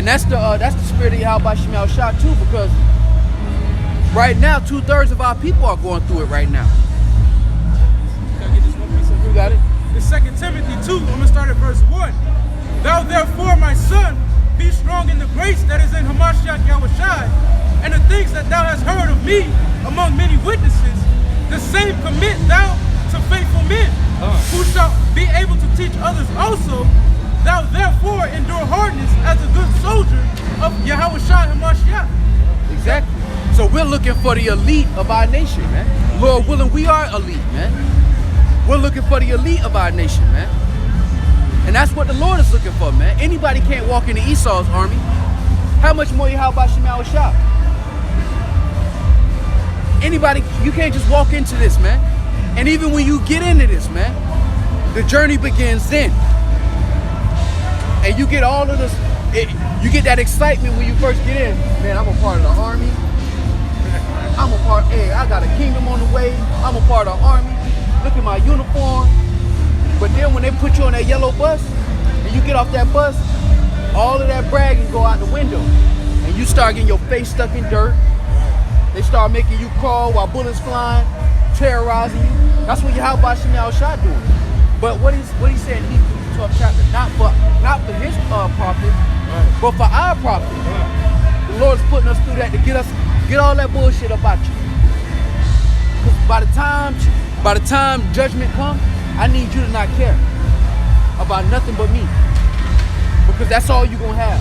And that's the spirit of Yahweh Shemel Shah too, because right now 2/3 of our people are going through it right now. Can I get this one piece of You got it? It's 2 Timothy 2, I'm going to start at verse 1. Thou therefore, my son, be strong in the grace that is in Hamashiach Yahushai, and the things that thou hast heard of me among many witnesses, the same commit thou to faithful men, who shall be able to teach others also. Thou therefore endure hardness as a good soldier of Yahushai Hamashiach. Exactly. So we're looking for the elite of our nation, man. Lord willing, we are elite, man. We're looking for the elite of our nation, man. And that's what the Lord is looking for, man. Anybody can't walk into Esau's army. How much more Yahweh Shemel Shah? Anybody, you can't just walk into this, man. And even when you get into this, man, the journey begins then. And you get all of this, you get that excitement when you first get in. Man, I'm a part of the army. Hey, I got a kingdom on the way. I'm a part of the army. Look at my uniform. But then when they put you on that yellow bus, and you get off that bus, all of that bragging go out the window. And you start getting your face stuck in dirt. They start making you crawl while bullets flying, terrorizing you. That's what Yahweh Shemel Shah doing. But what he said in Hebrews 12 chapter, not for his prophet, but for our prophet. The Lord's putting us through that to get all that bullshit about you. Because by the time judgment comes, I need you to not care about nothing but me. Because that's all you're gonna have.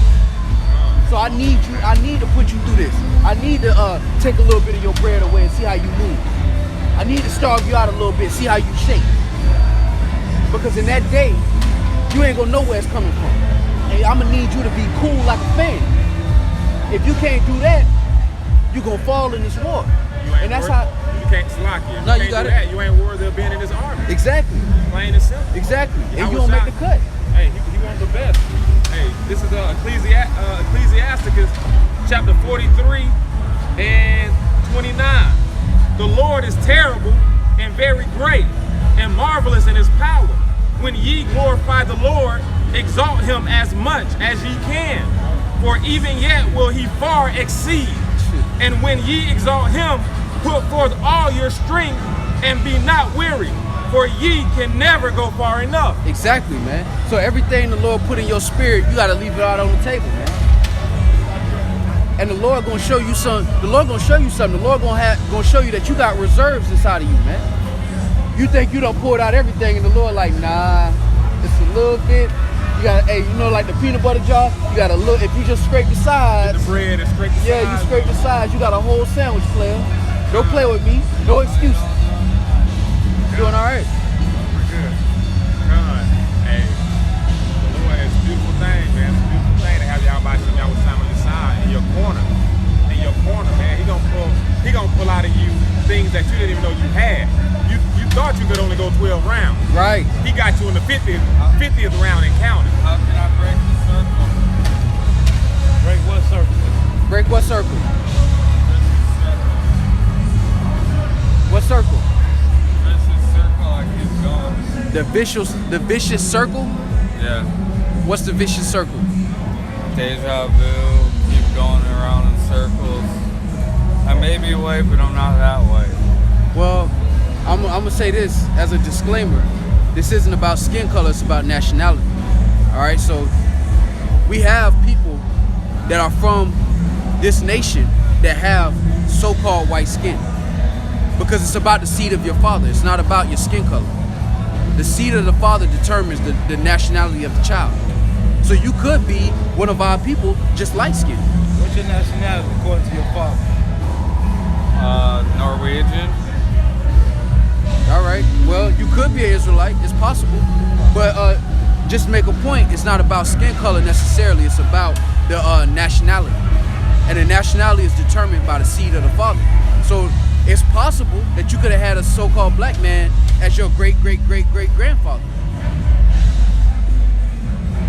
So I need to put you through this. I need to take a little bit of your bread away and see how you move. I need to starve you out a little bit, see how you shake. Because in that day, you ain't gonna know where it's coming from. And I'm gonna need you to be cool like a fan. If you can't do that, you're gonna fall in this war. And that's how you can't slack it. No, you can't got do it. that. You ain't worthy of being in this army. Exactly. Plain and simple. Exactly. And Yahweh you don't make the cut. Hey, he wants the best. Hey, this is Ecclesiasticus chapter 43 and 29. The Lord is terrible and very great and marvelous in his power. When ye glorify the Lord, exalt him as much as ye can. For even yet will he far exceed. And when ye exalt him, put forth all your strength and be not weary. For ye can never go far enough. Exactly, man. So everything the Lord put in your spirit, you gotta leave it out on the table, man. And the Lord gonna show you something. The Lord gonna show you something. The Lord gonna show you that you got reserves inside of you, man. You think you done poured out everything, and the Lord like, nah, it's a little bit. You gotta, hey, you know, like the peanut butter jar, you gotta look. If you just scrape the sides, Get the bread and scrape the sides. yeah, you scrape the sides. You got a whole sandwich, player. Don't play with me. No excuses. Doing all right. We're good. God, hey, the Lord is a beautiful thing, man. It's a beautiful thing to have y'all by y'all with time on your side, in your corner. In your corner, man. He gonna pull out of you things that you didn't even know you had. You thought you could only go 12 rounds. Right. He got you in the 50th round and counted. How can I break the circle? Break what circle? Break what circle? What circle? Vicious circle, I keep going. The vicious circle? Yeah. What's the vicious circle? Deja vu, keep going around in circles. I may be away, but I'm not that way. Well, I'm gonna say this as a disclaimer. This isn't about skin color, it's about nationality. All right, so we have people that are from this nation that have so-called white skin. Because it's about the seed of your father. It's not about your skin color. The seed of the father determines the nationality of the child. So you could be one of our people just light skinned. What's your nationality according to your father? Norwegian. All right. Well, you could be an Israelite. It's possible. But just to make a point, it's not about skin color necessarily. It's about the nationality. And the nationality is determined by the seed of the father. So it's possible that you could have had a so-called black man as your great-great-great-great-grandfather.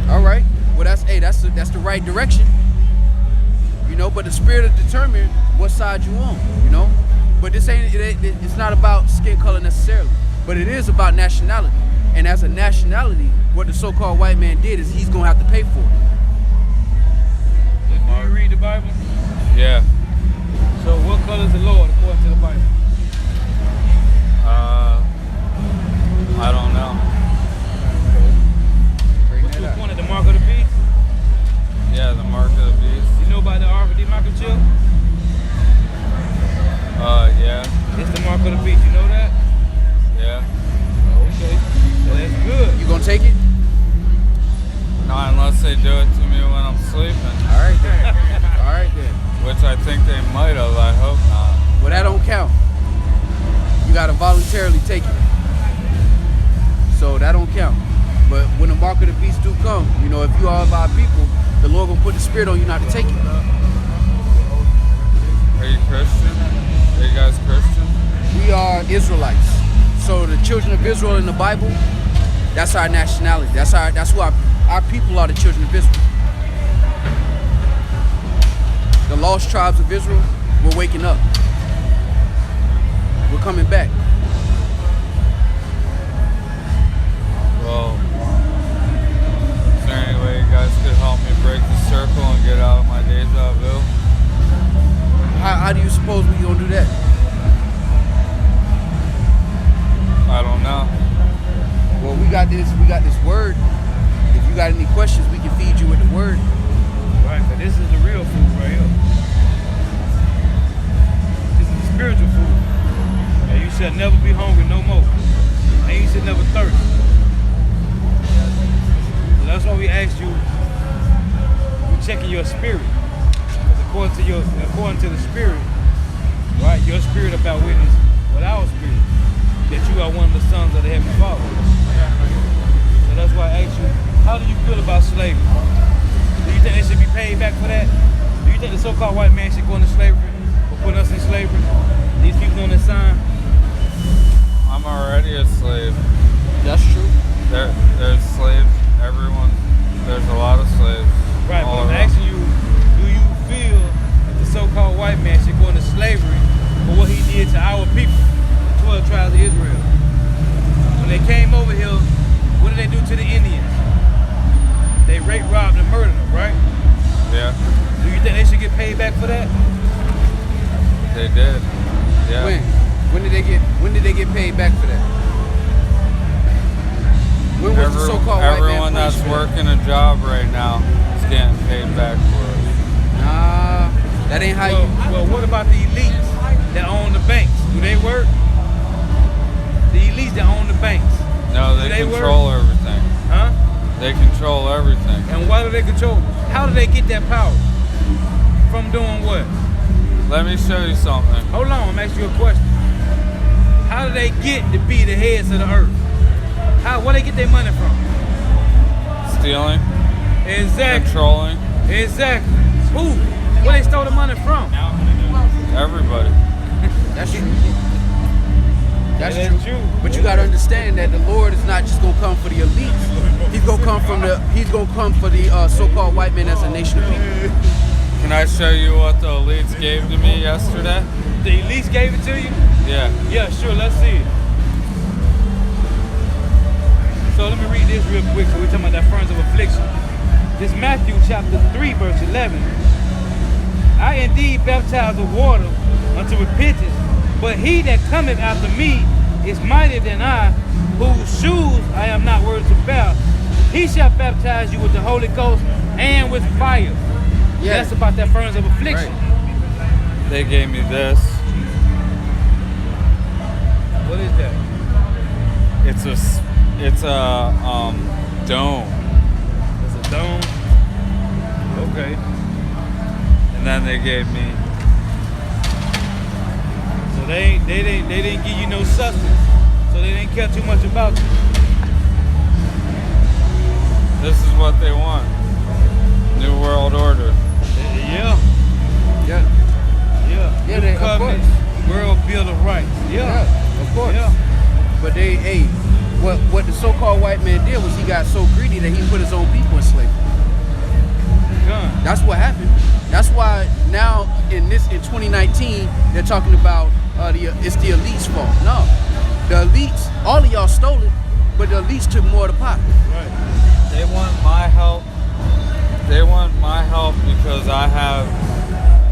All right. Well, that's the right direction. You know, but the spirit will determine what side you on, you know? But it's not about skin color necessarily, but it is about nationality. And as a nationality, what the so-called white man did is he's gonna have to pay for it. read the Bible? Yeah. So what color is the Lord according to the Bible? I don't know. What's the point of the mark of the beast? Yeah, the mark of the beast. You know about the Ark of the microchip? Yeah. It's the mark of the beast. You know that? Yeah. Okay. So that's good. You gonna take it? Not unless they do it to me when I'm sleeping, All right then. All right then. which I think they might have. I hope not. Well, that don't count. You gotta voluntarily take it. So that don't count. But when the mark of the beast do come, you know, if you are of our people, the Lord gonna put the spirit on you not to take it. Are you Christian? Are you guys Christian? We are Israelites. So the children of Israel in the Bible, that's our nationality. That's who our people are, the children of Israel. The lost tribes of Israel, we're waking up. We're coming back. Well, is there any way you guys could help me break the circle and get out of my deja vu? How do you suppose we gonna do that? I don't know. Well, we got this word. If you got any questions, we can feed you with the word. Right, so this is the real food right here. This is the spiritual food. And you shall never be hungry no more. And you should never thirst. So that's why we asked you, we checking your spirit. Because according to the spirit, right, your spirit about witness with our spirit, that you are one of the sons of the Heavenly Father. So that's why I asked you, how do you feel about slavery? Do you think they should be paid back for that? Do you think the so-called white man should go into slavery for putting us in slavery? These people on this sign? I'm already a slave. That's true. There's slaves. Everyone. There's a lot of slaves. Right, all but I'm around. asking you, do you feel that the so-called white man should go into slavery for what he did to our people, the 12 tribes of Israel? When they came over here, what did they do to the Indians? They raped, robbed, and murdered them, right? Yeah, Do you think they should get paid back for that? they did. Yeah. When did they get paid back for that? When was the so-called white man Everyone that's punished for that? working a job right now is getting paid back for it. Nah, that ain't how Well, what about the elites that own the banks? Do they work? The elites that own the banks, No, they they control everything. huh? They control everything. And why do they control? How do they get that power? From doing what? Let me show you something. Hold on, I'm asking you a question. How do they get to be the heads of the earth? Where they get their money from? Stealing, Exactly. controlling, Exactly. Who? Where they stole the money from? everybody. That's true. That's Yeah, true. that's true. But you gotta understand that the Lord is not just gonna come for the elites. He's gonna come for the so-called white man as a nation of people. Can I show you what the elites gave to me yesterday? The elites gave it to you? Yeah. Yeah, sure, let's see it. So let me read this real quick. So we're talking about that furnace of affliction. This Matthew chapter 3, verse 11. I indeed baptize with water unto repentance, but he that cometh after me is mightier than I, whose shoes I am not worthy to bear. He shall baptize you with the Holy Ghost and with fire. Yeah. That's about that furnace of affliction. They gave me this. What is that? It's a dome. It's a dome. Okay. And then they gave me, So they didn't give you no substance. So they didn't care too much about you. this is what they want. New World Order. Yeah. Yeah. Yeah. Yeah, New they- of covenant, World Bill of Rights. Yeah. Of course. Yeah. But what the so-called white man did was he got so greedy that he put his own people in slavery. Gun. That's what happened. That's why now in 2019 they're talking about it's the elites' fault. No, the elites, all of y'all stole it, but the elites took more of the pot. Right. They want my help. they want my help because I have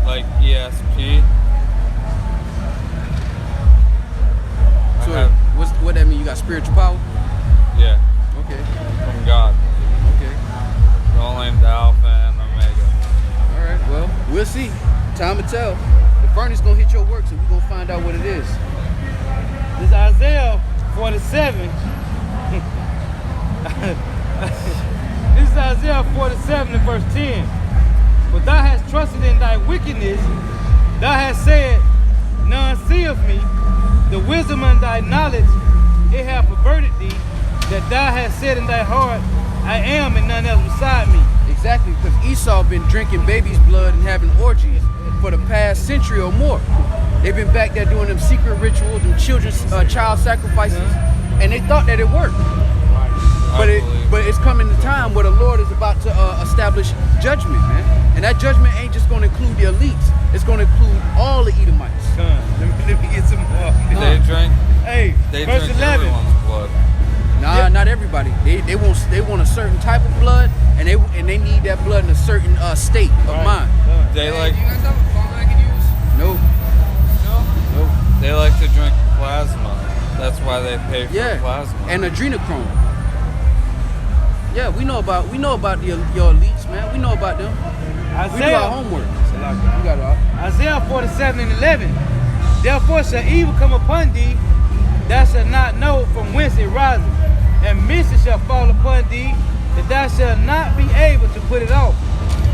like ESP. So what that mean? You got spiritual power? Yeah, Okay. from God. Okay. The only the Alpha and Omega. All right. Well, we'll see. Time will tell. The furnace gonna hit your works, and we're gonna find out what it is. This is Isaiah 47. This is Isaiah 47 and verse 10. For thou hast trusted in thy wickedness, thou hast said, none seeth me. The wisdom and thy knowledge, it hath perverted thee, that thou hast said in thy heart, I am and none else beside me. Exactly, because Esau been drinking baby's blood and having orgies for the past century or more. They've been back there doing them secret rituals, them children's child sacrifices, and they thought that it worked. But it's coming the time where the Lord is about to establish judgment, man. And that judgment ain't just going to include the elites. It's going to include all the Edomites. Let me get some more. They drink. Hey, They verse drink 11. everyone's blood. Nah, not everybody. They want a certain type of blood, and they need that blood in a certain state of mind. They like Do you guys have a phone I can use? No, no. they like to drink plasma. That's why they pay for Yeah, plasma. and adrenochrome. Yeah, we know about your elites, man. We know about them. We do our homework. We got it all. Isaiah 47 and 11. Therefore shall evil come upon thee, thou shalt not know from whence it riseth, and mischief shall fall upon thee, that thou shalt not be able to put it off.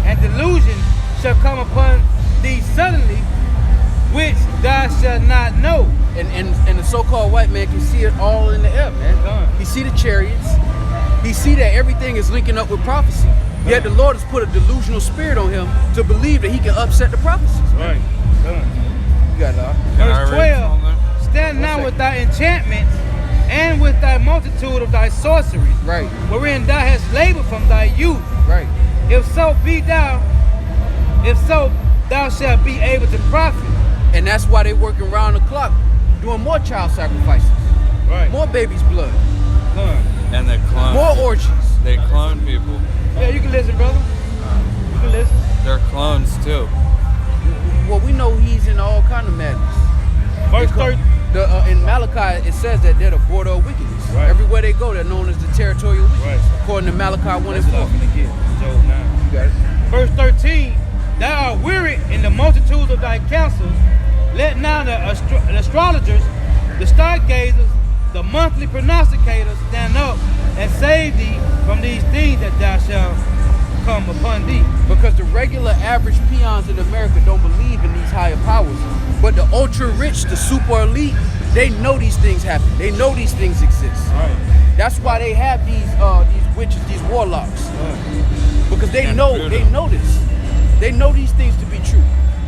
And delusion shall come upon thee suddenly, which thou shalt not know. And the so-called white man can see it all in the air, man. He see the chariots. He see that everything is linking up with prophecy. Yet the Lord has put a delusional spirit on him to believe that he can upset the prophecies. Right. You got it all. Verse 12. Stand now with thy enchantments and with thy multitude of thy sorceries, Right, wherein thou hast labored from thy youth. right. If so thou shalt be able to profit. And that's why they working round the clock, doing more child sacrifices, Right. more babies' blood, And they clone. more orgies. They clone people. Yeah, you can listen, brother. You can listen. They're clones too. Well, we know he's in all kind of madness. Verse 13. In Malachi, it says that they're the border of wickedness. Right. Everywhere they go, they're known as the territorial wickedness, Right. according to Malachi 1 and That's 4. what I'm finna get. Job 9. You got it. Verse 13. Thou art weary in the multitude of thy counsels. Let now the astrologers, the stargazers, the monthly prognosticators stand up and save thee from these things that thou shalt come upon thee. Because the regular average peons in America don't believe in these higher powers. But the ultra rich, the super elite, they know these things happen. They know these things exist. Right. That's why they have these witches, these warlocks. Because they And know voodoo. this. They know these things to be true.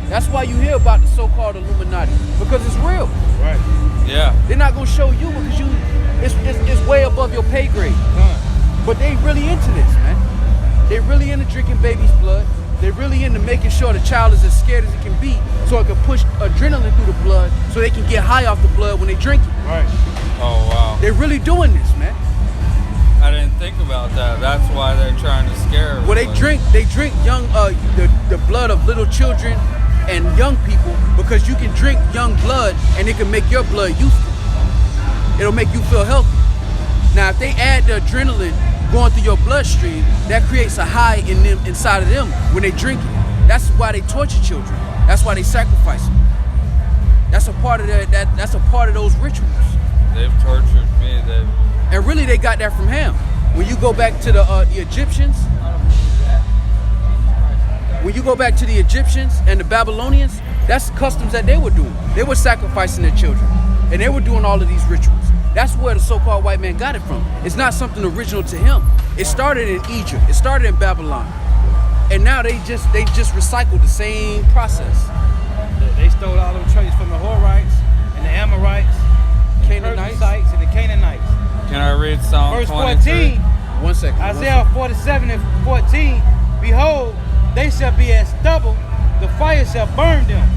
That's why you hear about the so-called Illuminati. Because it's real. Right. Yeah. They're not gonna show you because it's way above your pay grade. But they really into this, man. They really into drinking baby's blood. They're really into making sure the child is as scared as it can be, so it can push adrenaline through the blood, so they can get high off the blood when they drink it. Right. Oh wow. They're really doing this, man. I didn't think about that. That's why they're trying to scare. Well, they drink young the blood of little children and young people, because you can drink young blood and it can make your blood useful. It'll make you feel healthy. Now, if they add the adrenaline going through your bloodstream, that creates a high in them, inside of them when they drink it. That's why they torture children. That's why they sacrifice them. That's a part of that's a part of those rituals. They've tortured me. And really, they got that from Ham. When you go back to the Egyptians, and the Babylonians, that's customs that they were doing. They were sacrificing their children, and they were doing all of these rituals. That's where the so-called white man got it from. It's not something original to him. It started in Egypt. It started in Babylon, and now they just recycled the same process. They stole all them traits from the Horites and the Amorites, Canaanites. Perizzites, and the Canaanites. Can I read Psalm Verse 23? 14. 1 second. Isaiah 47 and 14. Behold, they shall be as stubble, the fire shall burn them.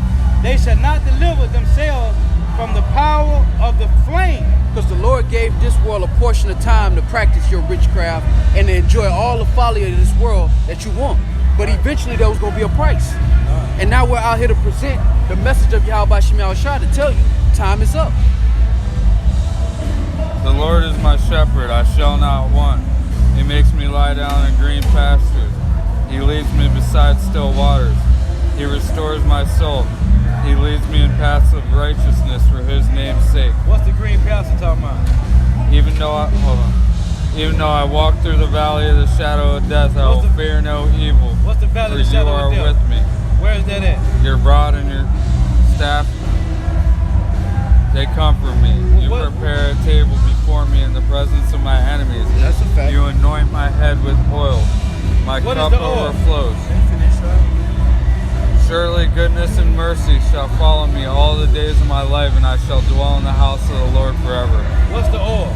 They shall not deliver themselves from the power of the flame. Because the Lord gave this world a portion of time to practice your witchcraft and to enjoy all the folly of this world that you want. But eventually there was going to be a price. And now we're out here to present the message of Yahweh Shem Yahushua to tell you time is up. The Lord is my shepherd, I shall not want. He makes me lie down in green pastures. He leads me beside still waters. He restores my soul. He leads me in paths of righteousness for his name's sake. What's the green pasture talking about? Even though I walk through the valley of the shadow of death, I will fear no evil. What's the valley of the shadow of death? For you are with me. Where is that at? Your rod and your staff, they comfort me. You prepare a table before me in the presence of my enemies. That's a fact. You anoint my head with oil. My cup overflows. Surely goodness and mercy shall follow me all the days of my life, and I shall dwell in the house of the Lord forever. What's the oil?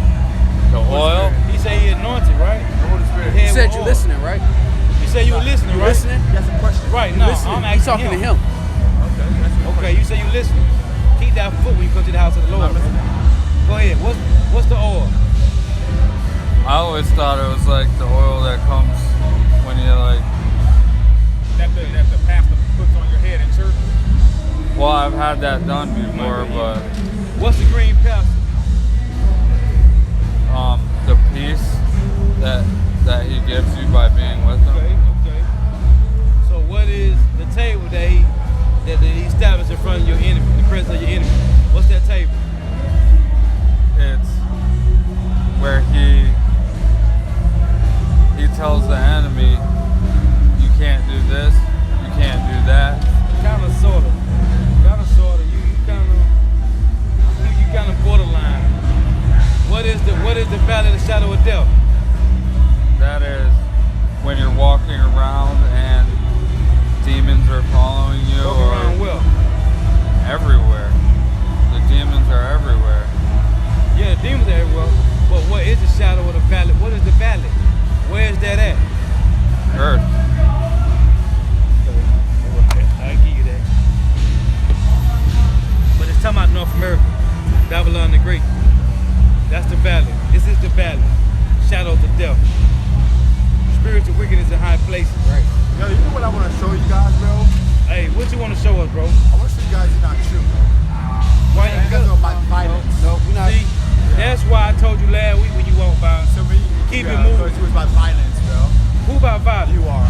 The oil? He said he anointed, right? The Holy Spirit. You said you're listening, right? You said you were listening, You right? listening? That's a question. Right, no, Listening. I'm He's asking talking to him. Okay, that's your Okay, you say you listening. Keep that foot when you come to the house of the Lord. I'm listening. Go ahead. What's the oil? I always thought it was like the oil that comes when you That the pastor puts on your head in church. well, I've had that done before, but What's the green pasture? the peace that he gives you by being with him. Okay. So what is the table that he established in front of your enemy, in the presence of your enemy? What's that table? It's where he tells the enemy, you can't do this, you can't do that. Kind of, sort of. You kind of borderline. What is the valley of the shadow of death? That is when you're walking around and demons are following you, Walking around or well. everywhere. The demons are everywhere. Yeah, the demons are everywhere. But what is the shadow of the valley? What is the valley? Where is that at? Earth. I give you that. But it's talking about North America, Babylon the Great. That's the valley. This is the valley. Shadows of death. Spiritual wickedness in high places. Right. Yo, you know what I want to show you guys, bro? Hey, what you want to show us, bro? I want to show you guys you're not true. Why you Because of my violence. No, we're not. See, that's why I told you last week when you walked by. So me, Keep it moving. Because it was my violence, bro. Who about violence? You are.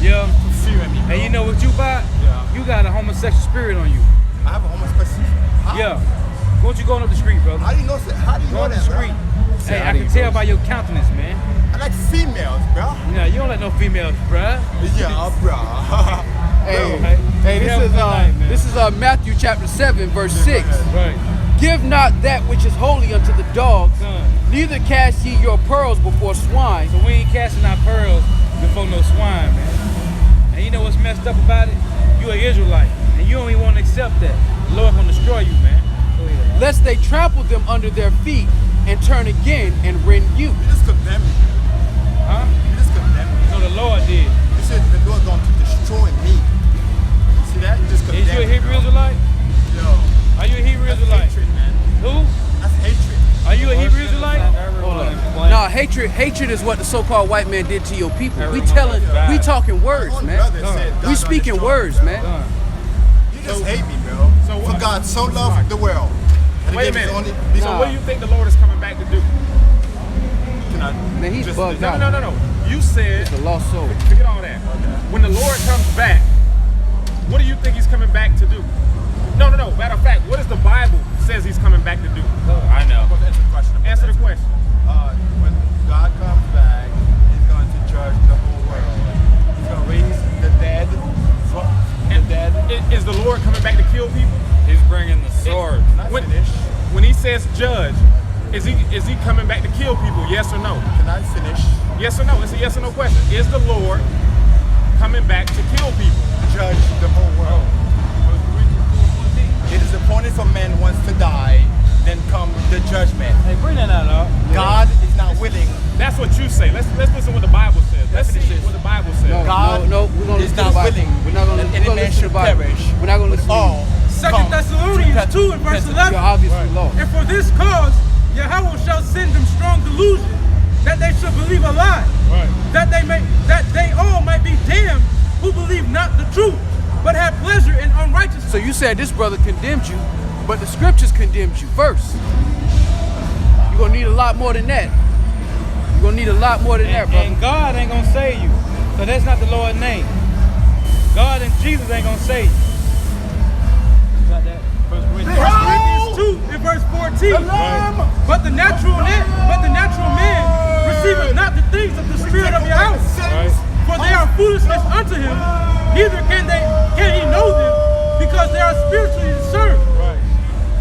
Yeah. Fearing me, bro. And you know what you about? Yeah. You got a homosexual spirit on you. I have a homosexual. How? Yeah. Won't you going up the street, brother? How do you know that? How do you Go know up the that, bro? street. Hey, I can tell by your countenance, man. I like females, bro. Nah, you don't like no females, bruh. Yeah, bro. Hey, this is Matthew chapter 7, verse 6. Right. Give not that which is holy unto the dogs, Son. neither cast ye your pearls before swine. So we ain't casting our pearls before no swine, man. And you know what's messed up about it? You an Israelite, and you don't even want to accept that. The Lord gonna destroy you, man. Go ahead. Lest they trample them under their feet and turn again and rend you. You just condemn me. Huh? You just condemn me. No, the Lord did. You said the Lord going to destroy me. See that? You just condemn Is you a me, Hebrew bro. Israelite? Yo. Are you a Hebrew That's Israelite? hatred, man. Who? That's hatred. Are you a Hebrew Israelite? Nah, hatred is what the so-called white man did to your people. We Everyone we talking words, My own man. brother said God We gonna speaking destroy words, me, bro. man. You just hate me, bro. So For what? God so loved the world. And he Wait a gave his minute. only- So what do you think the Lord is coming back to do? Can I Man, he's just- bugged No, out. no. You said, The lost soul. forget all that. When the Lord comes back, what do you think he's coming back to do? No. Matter of fact, what does the Bible says he's coming back to do? I know. I'm going to answer the question. Answer the question. When God comes back, he's going to judge the whole world. He's going to raise the dead. Is the Lord coming back to kill people? He's bringing the sword. Can I When, finish? when he says judge, is he coming back to kill people? Yes or no? Can I finish? Yes or no? It's a yes or no question. Is the Lord coming back to kill people? Judge the whole world. It is appointed for man once to die, then come the judgment. Hey, bring that out, dog. God is not willing. That's what you say. Let's listen to what the Bible says. Let's see what the Bible says. No, God no, we're gonna is listen to not the Bible. willing We're not gonna that we're any gonna man listen to the should Bible. perish, We're not gonna but listen to all 2 Thessalonians 2 and verse 11. You're obviously lost. And for this cause, Yahweh shall send them strong delusion, that they should believe a lie, that they all might be damned who believe not the truth, but have pleasure in unrighteousness. So you said this brother condemned you, but the scriptures condemned you first. You're gonna need a lot more than that. You're gonna need a lot more than that, brother. And God ain't gonna save you. So that's not the Lord's name. God and Jesus ain't gonna save you. You got that? 1 Corinthians 2 in verse 14. But the natural man receiveth not the things of the Spirit of Yahweh, for they are foolishness unto him. Neither can he know them, because they are spiritually discerned.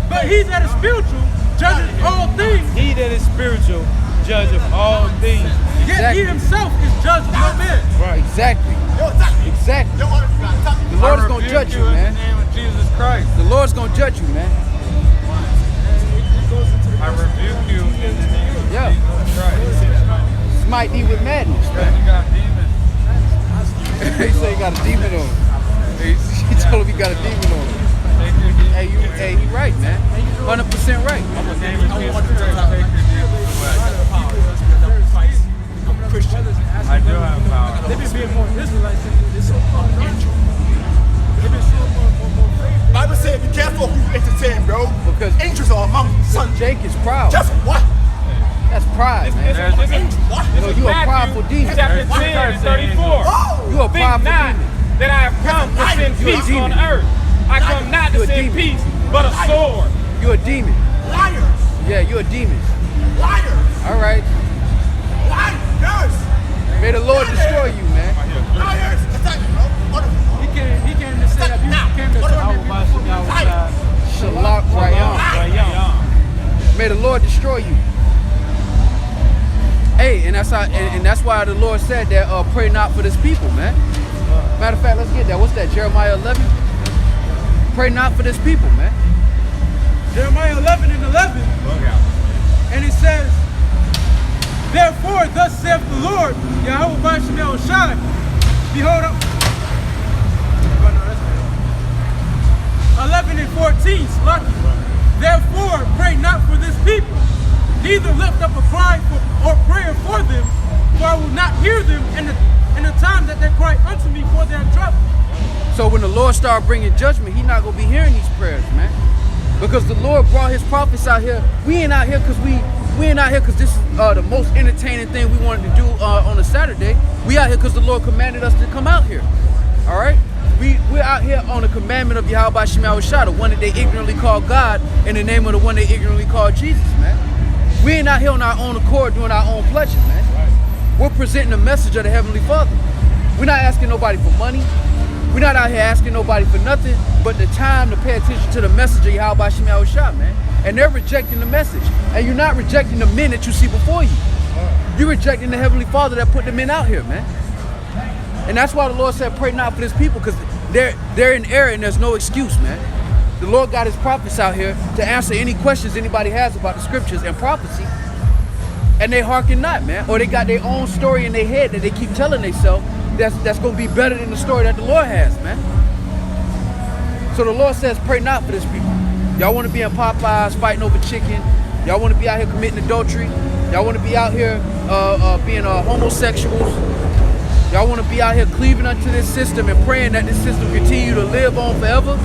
But he that is spiritual judges all things. He that is spiritual judges all things. Yet he himself is judged of no man. Right. Exactly. Exactly. The Lord is gonna judge you, man. In the name of Jesus Christ. The Lord's gonna judge you, man. I rebuke you in the name of Yeah. Jesus Christ. Smite thee with madness, You man. got demons. He said he got a demon on him. He told him he got a demon on him. Hey, you right, man. 100% right. In the name of Jesus Christ, take your demons away. I do have power. They've been being more Israelites than this. Bible said be careful who you entertain, bro. Because angels are among the sons. Jake is proud. Just what? That's pride, man. What? No, you a prideful demon. Chapter 10 and 34. Oh! You a Think prideful not demon. that I have come to send You a peace on demon. earth. I come not You to a send demon. peace, but a sword. You a demon. Liars! Yeah, you a demon. Liars! All right. Liars! May the Lord destroy you, man. Liars! Attack me, bro. He came to say that you came to torment people. Shalak Rayam. May the Lord destroy you. Hey, and that's how, and that's why the Lord said that pray not for this people, man. Matter of fact, let's get that. What's that? Jeremiah 11. Pray not for this people, man. Jeremiah 11 and 11. And it says, therefore, thus saith the Lord, Yahweh by Shemel Shai, behold, 11 and 14, Slaki. Therefore, pray not for this people, neither lift up a cry or prayer for them, for I will not hear them in the time that they cry unto me for their trouble. So when the Lord start bringing judgment, He's not gonna be hearing these prayers, man. Because the Lord brought His prophets out here. We ain't out here because we ain't out here because this is the most entertaining thing we wanted to do on a Saturday. We out here because the Lord commanded us to come out here. All right. We're out here on the commandment of Yahweh Shema Shah, the one that they ignorantly call God, in the name of the one they ignorantly call Jesus, man. We ain't out here on our own accord doing our own pleasure, man. We're presenting the message of the Heavenly Father. We're not asking nobody for money. We're not out here asking nobody for nothing but the time to pay attention to the message of Yahweh Shema Shah, man. And they're rejecting the message. And you're not rejecting the men that you see before you. You're rejecting the Heavenly Father that put the men out here, man. And that's why the Lord said, pray not for this people, because they're in error and there's no excuse, man. The Lord got His prophets out here to answer any questions anybody has about the scriptures and prophecy. And they hearken not, man. Or they got their own story in their head that they keep telling themselves that's going to be better than the story that the Lord has, man. So the Lord says, pray not for this people. Y'all want to be in Popeyes fighting over chicken. Y'all want to be out here committing adultery. Y'all want to be out here being homosexuals. Y'all want to be out here cleaving unto this system and praying that this system continue to live on forever?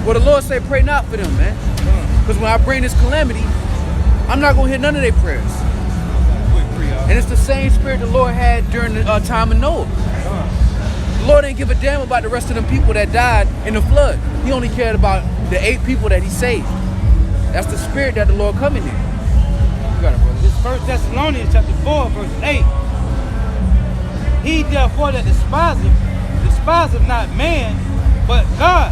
Well, the Lord say, pray not for them, man. Because when I bring this calamity, I'm not going to hear none of their prayers. And it's the same spirit the Lord had during the time of Noah. The Lord didn't give a damn about the rest of them people that died in the flood. He only cared about the 8 people that He saved. That's the spirit that the Lord come in here. You got it, brother. This 1 Thessalonians chapter 4, verse 8. He therefore that despiseth not man, but God,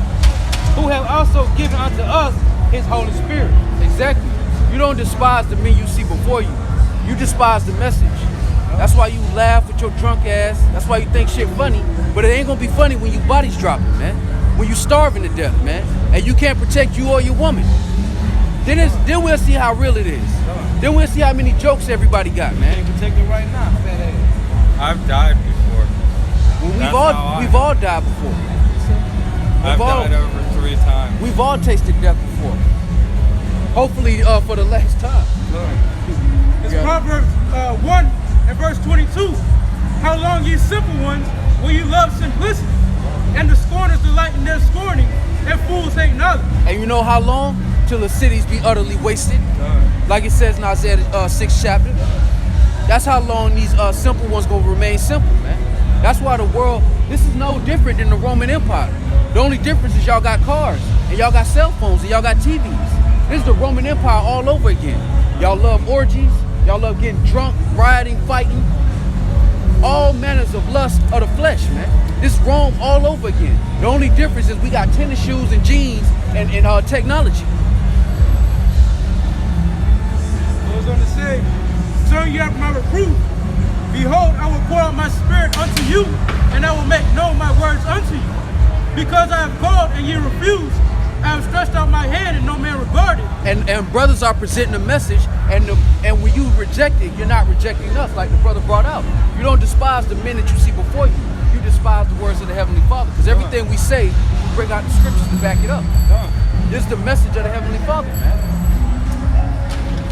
who have also given unto us His Holy Spirit. Exactly. You don't despise the men you see before you. You despise the message. That's why you laugh with your drunk ass. That's why you think shit funny. But it ain't gonna be funny when your body's dropping, man. When you starving to death, man. And you can't protect you or your woman. Then we'll see how real it is. Then we'll see how many jokes everybody got, man. Can't protect it right now, fat ass. I've died before. Well, we've all died before. I've died over 3 times. We've all tasted death before. Hopefully for the last time. It's Proverbs 1 and verse 22. How long, ye simple ones, will you love simplicity? And the scorners delight in their scorning, and fools hate knowledge. And you know how long? Till the cities be utterly wasted. Like it says in Isaiah 6th chapter. That's how long these simple ones gonna remain simple, man. That's why the world, this is no different than the Roman Empire. The only difference is y'all got cars, and y'all got cell phones, and y'all got TVs. This is the Roman Empire all over again. Y'all love orgies, y'all love getting drunk, rioting, fighting. All manners of lust of the flesh, man. This is Rome all over again. The only difference is we got tennis shoes and jeans and technology. Goes on to say, turn ye after my reproof. Behold, I will pour out my spirit unto you, and I will make known my words unto you. Because I have called and ye refused, I have stretched out my hand and no man regarded. And brothers are presenting a message, and when you reject it, you're not rejecting us, like the brother brought out. You don't despise the men that you see before you. You despise the words of the Heavenly Father, because everything we say, we bring out the scriptures to back it up. This is the message of the Heavenly Father, man.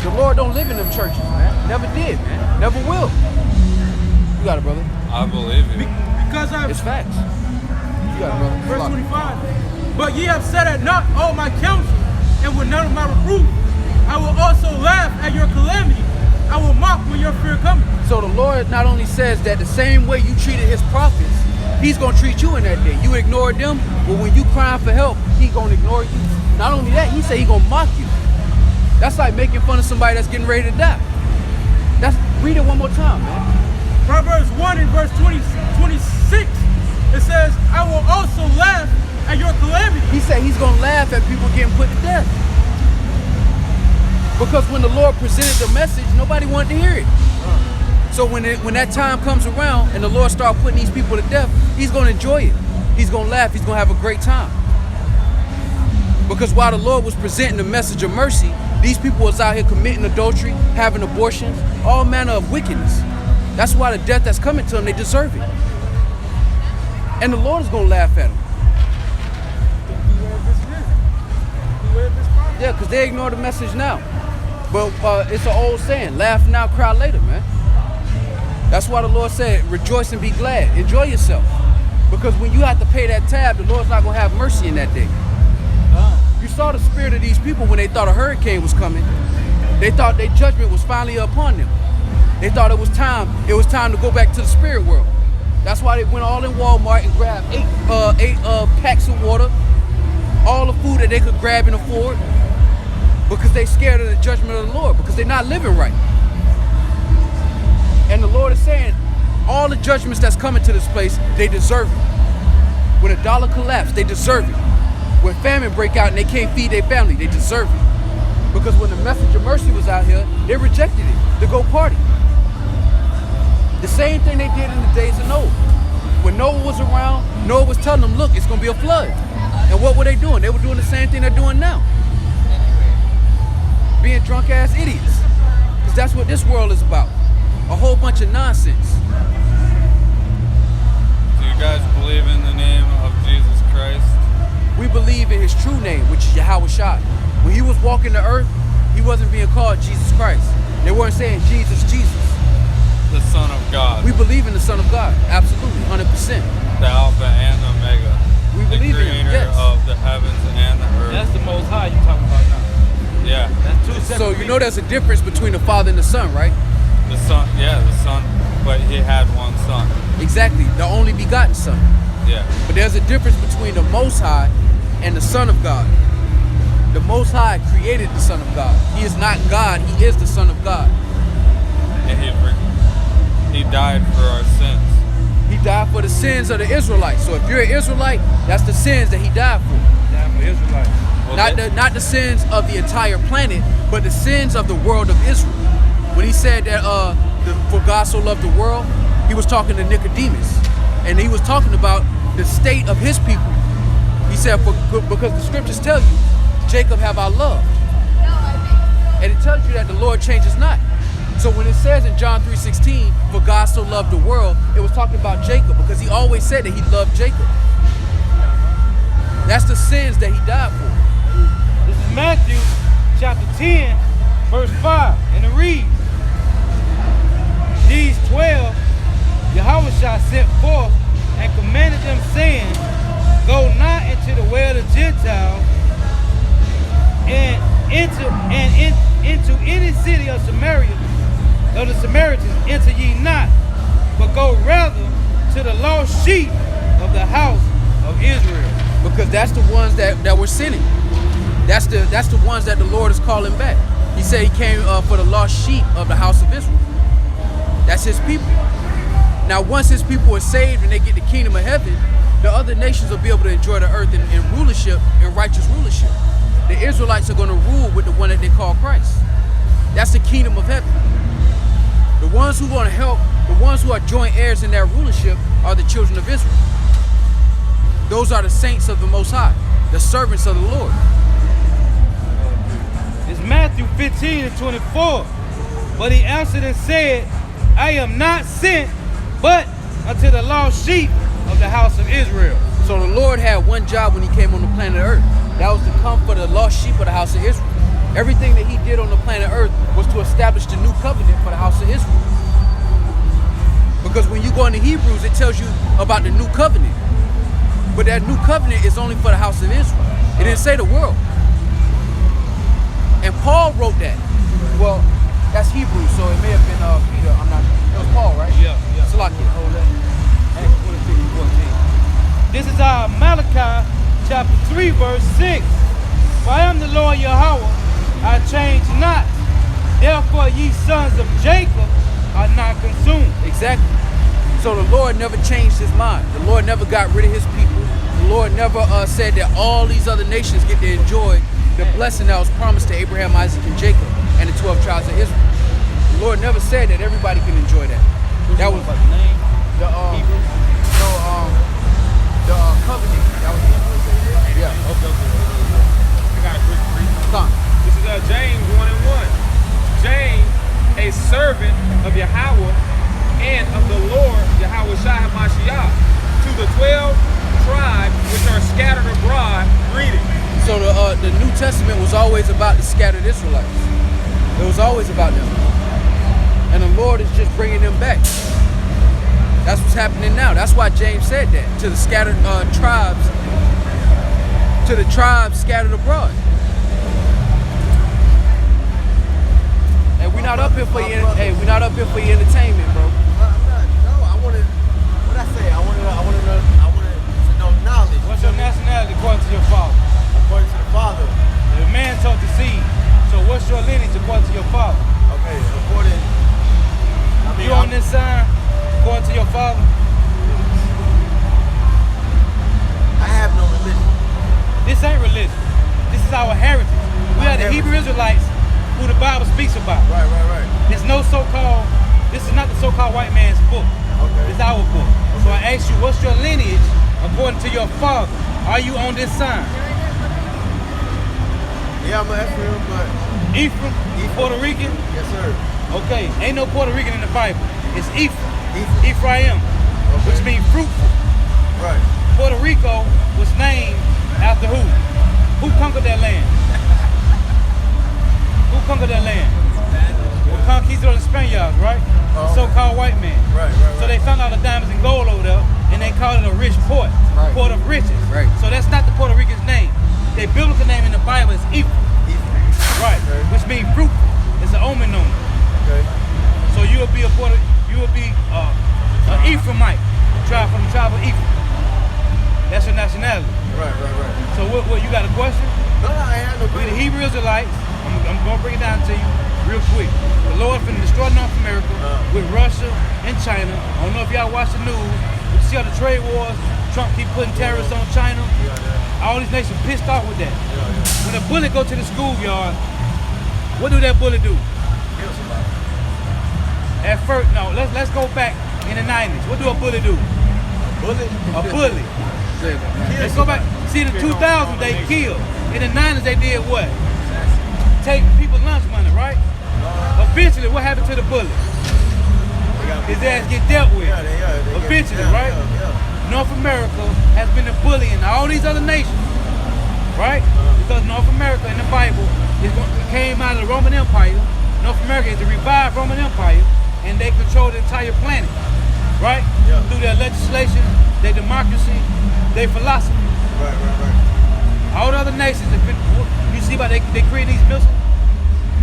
The Lord don't live in them churches, man. Never did, man. Never will. You got it, brother. I believe it. Because I It's facts. You got it, brother. verse 25. But ye have set at naught all my counsel, and with none of my reproof. I will also laugh at your calamity. I will mock when your fear cometh. So the Lord not only says that the same way you treated his prophets, he's going to treat you in that day. You ignored them, but when you crying for help, he going to ignore you. Not only that, he said he going to mock you. That's like making fun of somebody that's getting ready to die. Read it one more time, man. Proverbs 1 and verse 26, it says, I will also laugh at your calamity. He said he's going to laugh at people getting put to death. Because when the Lord presented the message, nobody wanted to hear it. So when that time comes around and the Lord starts putting these people to death, he's going to enjoy it. He's going to laugh. He's going to have a great time. Because while the Lord was presenting the message of mercy, these people was out here committing adultery, having abortions, all manner of wickedness. That's why the death that's coming to them, they deserve it. And the Lord is going to laugh at them. Yeah, because they ignore the message now. But it's an old saying, laugh now, cry later, man. That's why the Lord said, rejoice and be glad. Enjoy yourself. Because when you have to pay that tab, the Lord's not going to have mercy in that day. You saw the spirit of these people when they thought a hurricane was coming. They thought their judgment was finally upon them. They thought it was time to go back to the spirit world. That's why they went all in Walmart and grabbed eight packs of water, all the food that they could grab and afford, because they scared of the judgment of the Lord, because they're not living right. And the Lord is saying, all the judgments that's coming to this place, they deserve it. When a dollar collapsed, they deserve it. When famine break out and they can't feed their family, they deserve it. Because when the message of mercy was out here, they rejected it to go party. The same thing they did in the days of Noah. When Noah was around, Noah was telling them, look, it's going to be a flood. And what were they doing? They were doing the same thing they're doing now. Being drunk-ass idiots. Because that's what this world is about. A whole bunch of nonsense. Do you guys believe in the name of Jesus Christ? We believe in his true name, which is Yahweh Shai. When he was walking the earth, he wasn't being called Jesus Christ. They weren't saying Jesus, Jesus. The Son of God. We believe in the Son of God, absolutely, 100%. The Alpha and the Omega. We believe in him, the creator yes. of the heavens and the earth. That's the Most High you talking about now. Yeah. That's two separate So you know there's a difference between the Father and the Son, right? The Son, yeah, the Son, but he had one Son. Exactly, the only begotten Son. Yeah. But there's a difference between the Most High and the Son of God. The Most High created the Son of God. He is not God, he is the Son of God. And he died for our sins. He died for the sins of the Israelites. So if you're an Israelite, that's the sins that he died for. Down for Israelites. Well, Not the sins of the entire planet, but the sins of the world of Israel. When he said that for God so loved the world, he was talking to Nicodemus. And he was talking about the state of his people. He said, because the scriptures tell you, Jacob have I loved. And it tells you that the Lord changes not. So when it says in John 3:16, for God so loved the world, it was talking about Jacob, because he always said that he loved Jacob. That's the sins that he died for. This is Matthew chapter 10, verse 5, and it reads, These 12 Yahushua sent forth and commanded them, saying, Go not into the way of the Gentiles, and into any city of Samaria, of the Samaritans, enter ye not, but go rather to the lost sheep of the house of Israel. Because that's the ones that were sinning. That's the ones that the Lord is calling back. He said he came for the lost sheep of the house of Israel. That's his people. Now, once his people are saved and they get the kingdom of heaven, the other nations will be able to enjoy the earth in rulership, in righteous rulership. The Israelites are going to rule with the one that they call Christ. That's the kingdom of heaven. The ones who want to help, the ones who are joint heirs in that rulership are the children of Israel. Those are the saints of the Most High, the servants of the Lord. It's Matthew 15 and 24. But he answered and said, I am not sent but unto the lost sheep of the house of Israel. So the Lord had one job when he came on the planet Earth. That was to come for the lost sheep of the house of Israel. Everything that he did on the planet Earth was to establish the new covenant for the house of Israel. Because when you go into Hebrews, it tells you about the new covenant. But that new covenant is only for the house of Israel. It didn't say the world. And Paul wrote that. Well, that's Hebrews, so it may have been Peter. I'm not sure. It was Paul, right? Yeah. Salakia. Acts 26 and 14. This is our Malachi chapter 3, verse 6. For I am the Lord Yahweh, I change not. Therefore ye sons of Jacob are not consumed. Exactly. So the Lord never changed his mind. The Lord never got rid of his people. The Lord never said that all these other nations get to enjoy the blessing that was promised to Abraham, Isaac, and Jacob, and the 12 tribes of Israel. The Lord never said that everybody can enjoy that. That was the name. the covenant. That was Hebrews. Yeah. Okay. I got a quick read. Come. This is James 1 and 1. James, a servant of Yahweh and of the Lord Yahweh Shai HaMashiach, to the 12 tribes which are scattered abroad, greeting. So the New Testament was always about the scattered Israelites. It was always about them. And the Lord is just bringing them back. That's what's happening now. That's why James said that to the scattered tribes, to the tribes scattered abroad. And we're not up here for your, we're not up here for your entertainment, bro. I wanted to know knowledge. What's your nationality according to your father? According to the Father. The man taught the seed. So what's your lineage according to your father? Okay, according. You on this sign according to your father? I have no religion. This ain't religion. This is our heritage. We are the Hebrew Israelites who the Bible speaks about. Right. There's no so-called, this is not the so-called white man's book. Okay. It's our book. So I ask you, what's your lineage according to your father? Are you on this sign? Yeah, I'm an Ephraim, but Ephraim? Puerto Rican? yes, sir. Okay, ain't no Puerto Rican in the Bible. It's Ephraim. Ephraim. Ephraim, which means fruitful. Right. Puerto Rico was named after who? Who conquered that land? Who conquered that land? The conquistadors, the Spaniards, right? The so-called white man. Right. So they found all the diamonds and gold over there, and they called it a rich port. Right. Port of riches. Right. So that's not the Puerto Rican's name. Their biblical name in the Bible is Ephraim. Right. Okay. Which means fruitful. It's an omen on it. Okay. So you'll be an Ephraimite, from the tribe of Ephraim. That's your nationality. Right. So what you got a question? No, I ain't had no We the question. Hebrew Israelites, I'm gonna break it down to you real quick. The Lord finna destroy North America with Russia and China. I don't know if y'all watch the news. You see how the trade wars, Trump keep putting tariffs on China. All these nations pissed off with that. When a bullet go to the schoolyard, what do that bullet do? At first, no, let's go back in the 90s. What do a bullet do? A bullet. Let's go back. See, in the 2000s they killed. In the 90s they did what? Take people's lunch money, right? Eventually, what happened to the bullet? His ass get dealt with. Eventually, right? North America has been a bully in all these other nations right? Because North America in the Bible came out of the Roman Empire. North America is the revived Roman Empire, and they control the entire planet, right? Yeah. Through their legislation, their democracy, their philosophy. Right. All the other nations, you see about they create these missiles.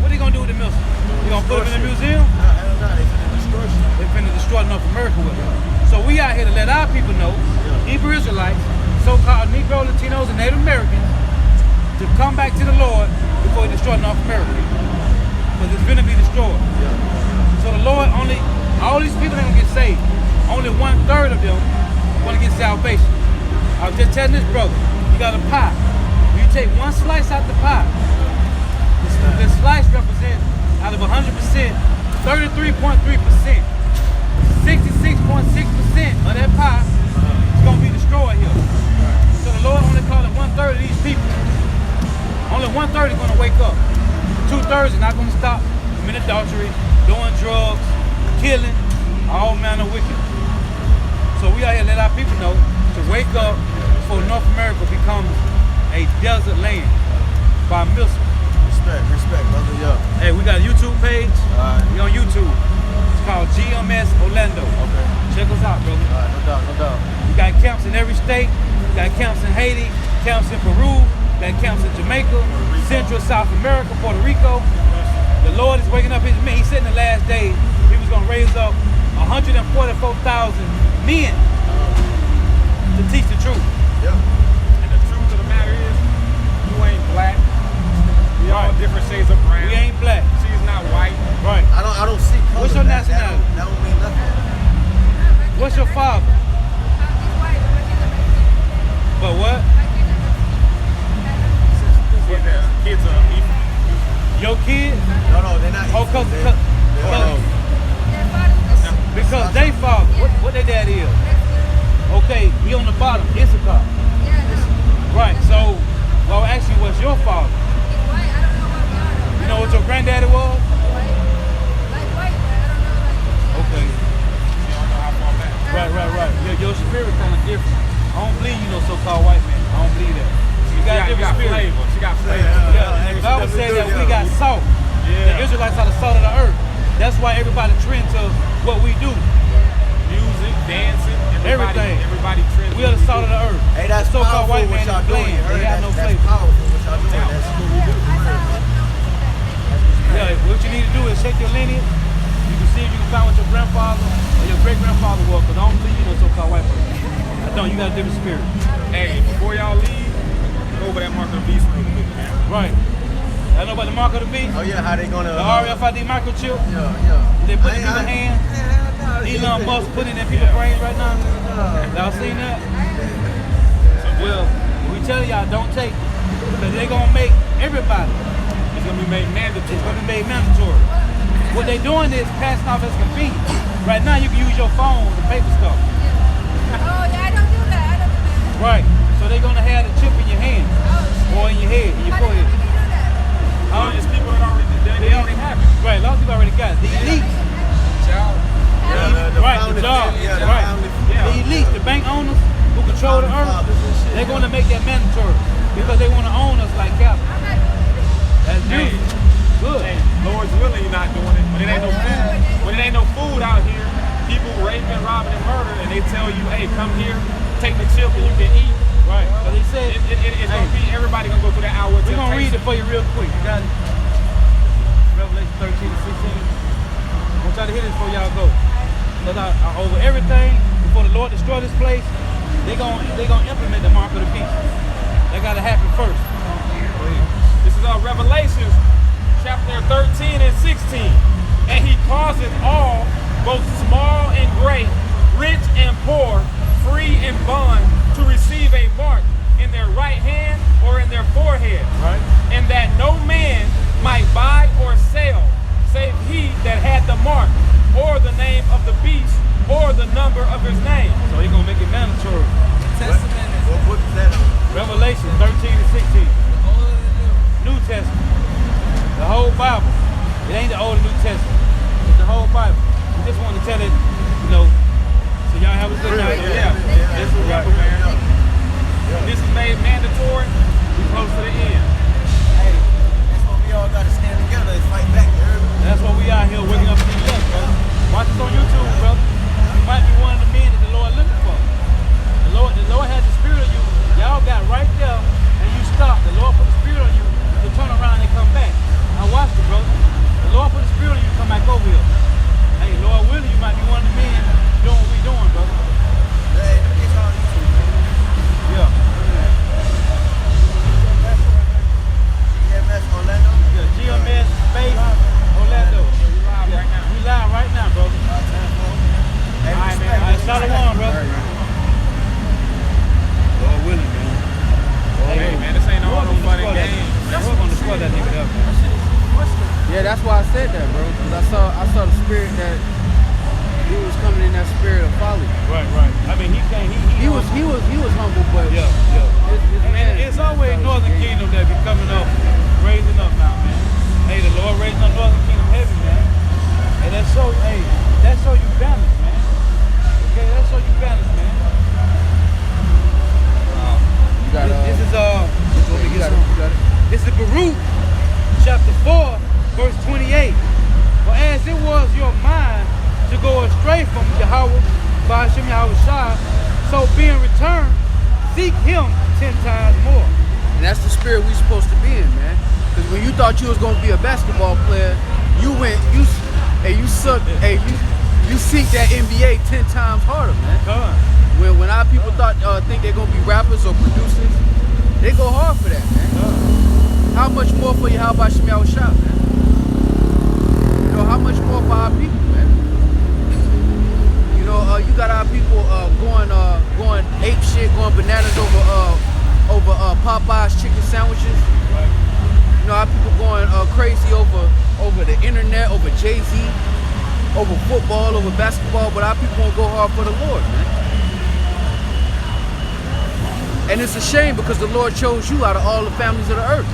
What are they gonna do with the missiles? They gonna put them in a museum? No, hell no, they finna destroy shit. They finna destroy North America with them. So we out here to let our people know, Hebrew Israelites, so-called Negro, Latinos, and Native Americans, to come back to the Lord before he destroy North America. Because it's gonna be destroyed. So the Lord all these people ain't gonna get saved. Only 1/3 of them gonna get salvation. I was just telling this brother, you got a pie. You take one slice out the pie. This slice represents, out of 100%, 33.3%. 66.6% of that pie is gonna be destroyed here. So the Lord only called 1/3 of these people. Only 1/3 is gonna wake up. 2/3 are not gonna stop committing adultery, doing drugs, killing, all manner of wickedness. So we out here let our people know to wake up before North America becomes a desert land by missile. Respect, brother, yeah. Hey, we got a YouTube page. Alright. We on YouTube. It's called GMS Orlando. Okay. Check us out, brother. Alright, no doubt. We got camps in every state. We got camps in Haiti, camps in Peru, we got camps in Jamaica, Central, South America, Puerto Rico. The Lord is waking up his men. He said in the last days he was going to raise up 144,000 men to teach the truth. Yeah. And the truth of the matter is, you ain't black. We all different shades of brown. We ain't black. She's not white. Right. I don't see color. What's your That nationality? don't mean nothing. What's your father? But what? Kids are Ephraim. Your kid? No, they're not. Oh, They're because they father. What their dad is? Okay, he on the bottom. Issachar. Right. So, well, actually, what's your father? You know what your granddaddy was? Okay. Right. Your spirit kind of different. I don't believe you know so-called white man. I don't believe that. You got a different spirit. flavor. She got flavor. Yeah, the Bible says that we got salt. The Israelites are the salt of the earth. That's why everybody trend to what we do. Music, dancing, Everything. Everybody trends. We are the salt of the earth. Hey, that's the so-called powerful white what man y'all is doing. bland. They have no That's flavor. powerful what y'all doing. That's what we do. Yeah, what you need to do is check your lineage. You can see if you can find what your grandfather or your great-grandfather was, because I don't believe you know so-called white person. I don't. You got a different spirit. Hey, before y'all leave, go over that mark of the beast real quick, man. Right. I know about the mark of the beast? Oh yeah, how they gonna? The RFID microchip? Yeah. They put it in people's hands. Elon Musk put it in people's brains right now. Y'all seen that? Well, we tell y'all don't take it. Because they're going to make everybody. It's gonna be made mandatory. It's going to be made mandatory. What they're doing is passing off as convenient. Right now you can use your phone to pay for stuff. Right. So they're going to have the chip in your hand. Or in your head, in your forehead. It's people that already have it. Right, a lot of people already got it. The elite. Right, the job. Right. The elite, the bank owners who control the earth, they're going to make that mandatory because they want to own us like cattle. That's beautiful. Good. Hey, Lord's willing, you're not doing it. When it ain't no food, out here, people raping, robbing, and murdering, and they tell you, hey, come here, take the chip, and you can eat. Right. Because they said it's gonna be everybody gonna go through that hour. We're gonna read it for you real quick. You got it? Revelation 13 and 16. I want y'all to hear this before y'all go. Because over everything, before the Lord destroy this place, they gonna implement the mark of the beast. That gotta happen first. This is Revelations chapter 13 and 16. And he causeth all, both small and great, rich and poor, free and bond, to receive a mark in their right hand or in their forehead. Right. And that no man might buy or sell, save he that had the mark, or the name of the beast, or the number of his name. So he's gonna make it mandatory. What is that on? Revelation 13 and 16. New Testament. The whole Bible. It ain't the Old and New Testament. It's the whole Bible. We just want to tell it, so y'all have a good night. This is made mandatory. We supposed Shalom, brother. Lord willing, man. Hey, man, this ain't all no fun and games. We're gonna destroy that nigga up, man. Yeah, that's why I said that, bro. Because I saw the spirit that he was coming in, that spirit of folly. Right. I mean, He was humble, but Yeah. his And man, it's always Northern Kingdom that be coming up, raising up now, man. Hey, the Lord raising up Northern Kingdom heavy, man. And that's so you balance, man. Okay, that's so you balance, man. You got This is you got it. This is Baruch, chapter 4, verse 28. For as it was your mind to go astray from Yahweh, by Hashem Yahweh Shai, so being returned, seek him 10 times more. And that's the spirit we supposed to be in, man. Because when you thought you was gonna be a basketball player, you seek that NBA 10 times harder, man. When our people think they're gonna be rappers or producers, they go hard for that, man. How much more for you? How about Shemel Shop, man? You know, how much more for our people, man? You know, you got our people going ape shit, going bananas over Popeye's chicken sandwiches. You know, our people going crazy over the internet, over Jay-Z, over football, over basketball, but our people won't go hard for the Lord, man. And it's a shame because the Lord chose you out of all the families of the earth.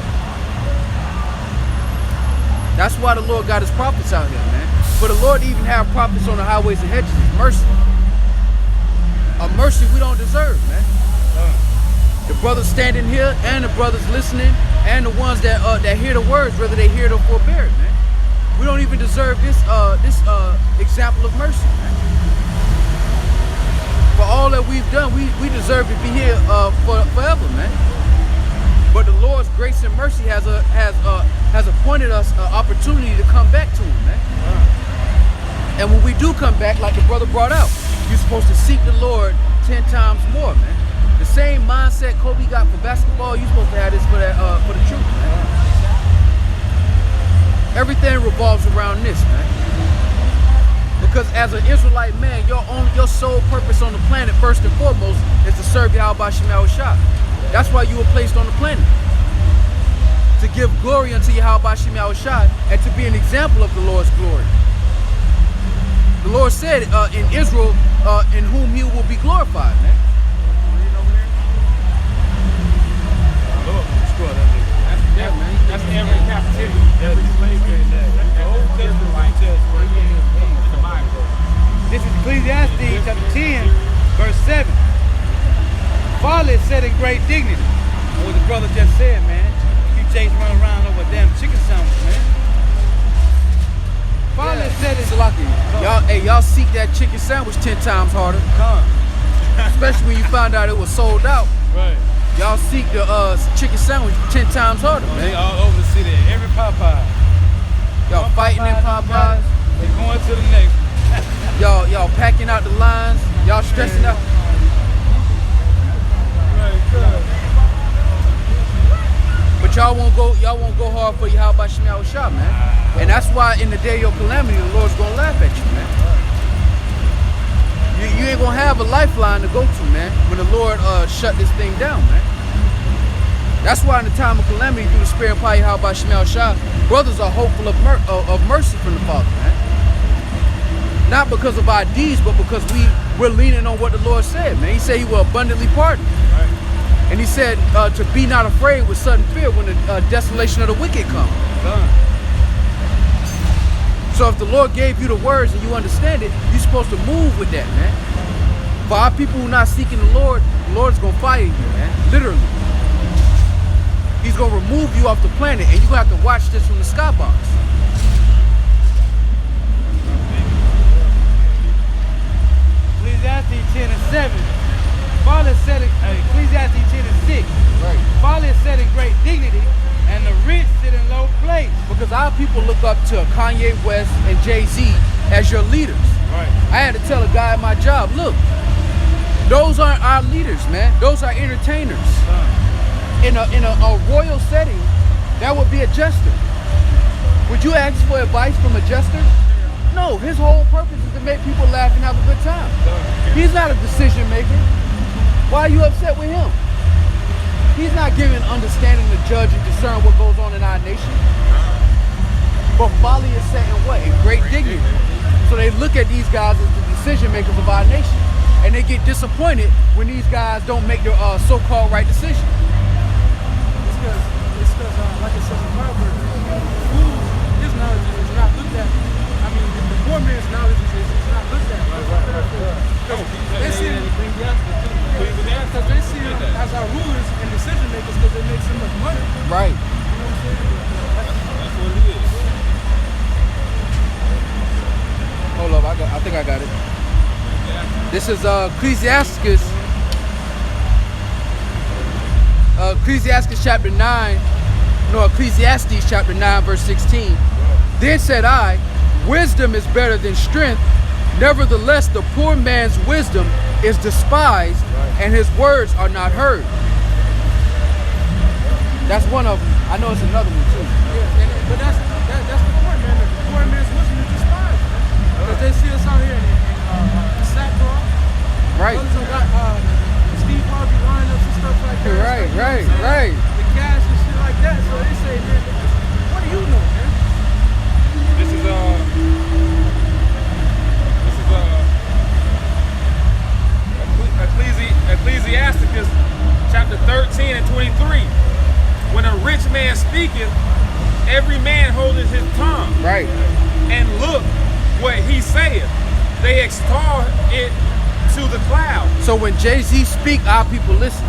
That's why the Lord got his prophets out here, man. For the Lord to even have prophets on the highways and hedges is mercy. A mercy we don't deserve, man. The brothers standing here and the brothers listening and the ones that hear the words, whether they hear it or forbear it, man. We don't even deserve this example of mercy, man. For all that we've done, we deserve to be here forever, man. But the Lord's grace and mercy has appointed us an opportunity to come back to him, man. And when we do come back, like the brother brought out, you're supposed to seek the Lord 10 times more, man. The same mindset Kobe got for basketball, you're supposed to have this for the truth, man. Everything revolves around this, man. Because as an Israelite man, your sole purpose on the planet, first and foremost, is to serve Yahweh Shemel Shah. That's why you were placed on the planet. To give glory unto Yahweh Shemel Shah and to be an example of the Lord's glory. The Lord said in Israel, in whom he will be glorified, man. That's every captivity, every slave trade. This is Ecclesiastes chapter 10, verse 7. Father said in great dignity, what the brother just said, man. You chasing running around over a damn chicken sandwich, man. Father said it. Y'all seek that chicken sandwich 10 times harder. Especially when you found out it was sold out. Right. Y'all seek the chicken sandwich 10 times harder, man. They all over the city, every Popeye. Y'all fighting in Popeyes. They're going to the next. Y'all packing out the lines. Y'all stressing out. But y'all won't go hard for Yahweh Shemel Shah, man. And that's why in the day of your calamity, the Lord's gonna laugh at you, man. You ain't gonna have a lifeline to go to, man, when the Lord shut this thing down, man. That's why in the time of calamity, through the spirit of power, Yahweh Shemel Shah, brothers are hopeful of mercy from the Father, man. Not because of our deeds, but because we're leaning on what the Lord said, man. He said he will abundantly pardon. Right. And he said to be not afraid with sudden fear when the desolation of the wicked comes. So if the Lord gave you the words and you understand it, you're supposed to move with that, man. For our people who are not seeking the Lord's going to fire you, man. Literally. He's going to remove you off the planet, and you're going to have to watch this from the skybox. Ecclesiastes 10 and 7. Father said it, Ecclesiastes 10 and 6. Right. Father said in great dignity, and the rich sit in low place. Because our people look up to Kanye West and Jay-Z as your leaders. Right. I had to tell a guy at my job, look, those aren't our leaders, man. Those are entertainers. In a royal setting, that would be a jester. Would you ask for advice from a jester? No, his whole purpose is to make people laugh and have a good time. He's not a decision maker. Why are you upset with him? He's not giving understanding to judge and discern what goes on in our nation. But folly is set in what? In great dignity. So they look at these guys as the decision makers of our nation. And they get disappointed when these guys don't make their so-called right decision. It's because like it says in Proverbs, fool, his knowledge is not looked at. I mean, the poor man's knowledge is not looked at. They see it because they see them as our rulers and decision makers because they make so much money. Right. You know what I'm saying? That's what it is. Hold up, I think I got it. This is Ecclesiastes. Ecclesiastes chapter 9. No, Ecclesiastes chapter 9, verse 16. Then said I, wisdom is better than strength. Nevertheless, the poor man's wisdom is despised, and his words are not heard. That's one of them. I know it's another one too. Yeah, but that's the point, man. The poor man's wisdom is despised. Because they see us out here in sackcloth. Right. Brothers have got Steve Harvey lineups and stuff like that. Right. The cash and shit like that. So they say, man, what do you know, man? This is Ecclesiasticus chapter 13 and 23. When a rich man speaketh, every man holdeth his tongue. Right. And look what he saith. They extol it to the clouds. So when Jay-Z speak, our people listen.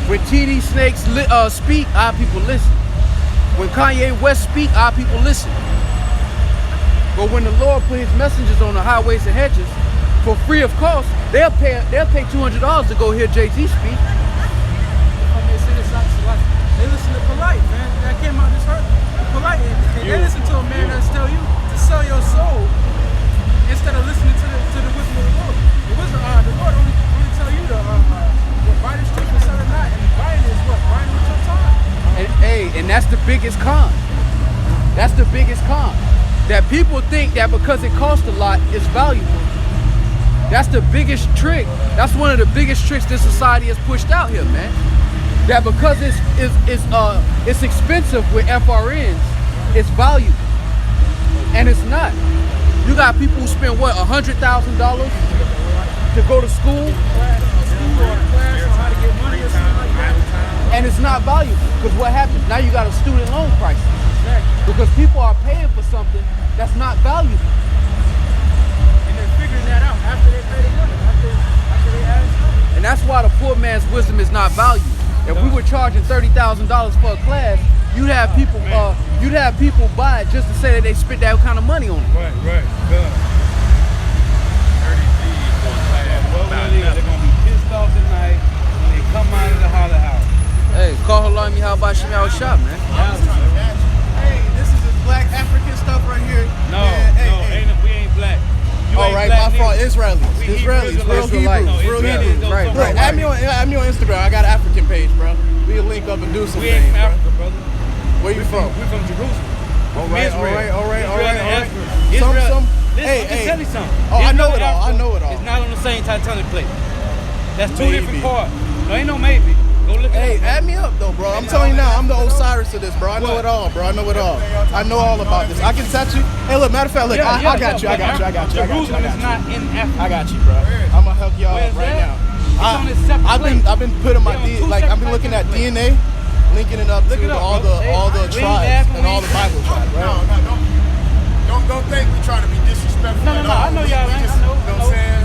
When TD Snakes speak, our people listen. When Kanye West speak, our people listen. But when the Lord put his messengers on the highways and hedges, for free of cost, they'll pay $200 to go hear Jay-Z speak. I mean, they listen to Polite, man. That came out this hurt. Polite, and they listen to a man that's tell you to sell your soul instead of listening to the wisdom of the Lord. The Lord only tell you to buy this truth and sell it not, and buying is what? Buying with your time. And that's the biggest con. That's the biggest con. That people think that because it costs a lot, it's valuable. That's the biggest trick. That's one of the biggest tricks this society has pushed out here, man. That because it's expensive with FRNs, it's valuable. And it's not. You got people who spend what, $100,000 to go to school? And it's not valuable. Because what happens? Now you got a student loan crisis. Because people are paying for something that's not valuable. And they're figuring that out after they pay the money, after they add it. And that's why the poor man's wisdom is not valued. If we were charging $30,000 for a class, you'd have people buy it just to say that they spent that kind of money on it. Right. Good. 30 G's for a class. They're gonna be pissed off tonight when they come out of the holler house. Hey, call Halami, how about Shimmy out shop, man? Hey, this is this black African stuff right here. No, we ain't black. You All ain't right, black my fault. nigga. Israelis, We real Israelites. Hebrews, real Israelis Hebrews. don't Right, talk Look, right. add me on Instagram. I got an African page, bro. We'll link up and do some We ain't things, from bro. Africa, brother. Where you from? We from Jerusalem. All right. Israel. Some. Listen, Hey, I'm just hey. telling you something. Oh, I know Israel it all. and I know it all. It's not on the same Titanic plate. That's two Maybe. different parts. No, ain't no maybe. Go look Hey, it up. add me up though, bro. I'm telling you now, I'm the Osiris of this, bro. I know it all, bro. I know it all. I know all about this. I can touch you. Hey, look, matter of fact, look, I got you. Jerusalem is not in Africa. I got you, bro. I'm gonna help y'all Where's out right that? now. It's on its separate I've been putting my They on two I've been separate looking at plates. DNA, linking it up Look to it up, all bro. the We ain't tribes asking, and all the Bible tribes, right? Don't think we trying to be disrespectful. No, at I all. know We y'all, man. just- I know. You know what I'm saying?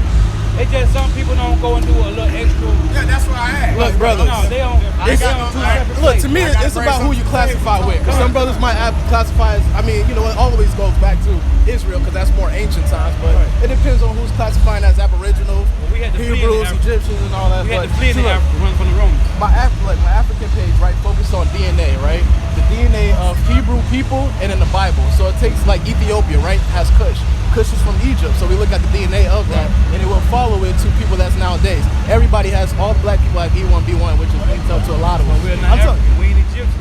It's just some people don't go and do a little extra. Yeah, that's what I asked. Look, brothers. No, they on two separate Look, to plates. me, it's about who you classify with. Because some brothers might classify as, it always goes back to Israel because that's more ancient times. But it depends on who's classifying as Aboriginals, we had to flee in Hebrews, Africa. Egyptians, and all that. We had But to flee in look, Africa, run from the Romans. my African page, right, focused on DNA, right? The DNA of Hebrew people and in the Bible. So it takes like Ethiopia, right, has Kush. Kush is from Egypt, so we look at the DNA of that, and it will follow it to people that's nowadays. Everybody has, all black people have E1, B1, which is linked up to a lot of them. We're I'm not talking. African. We ain't Egyptian.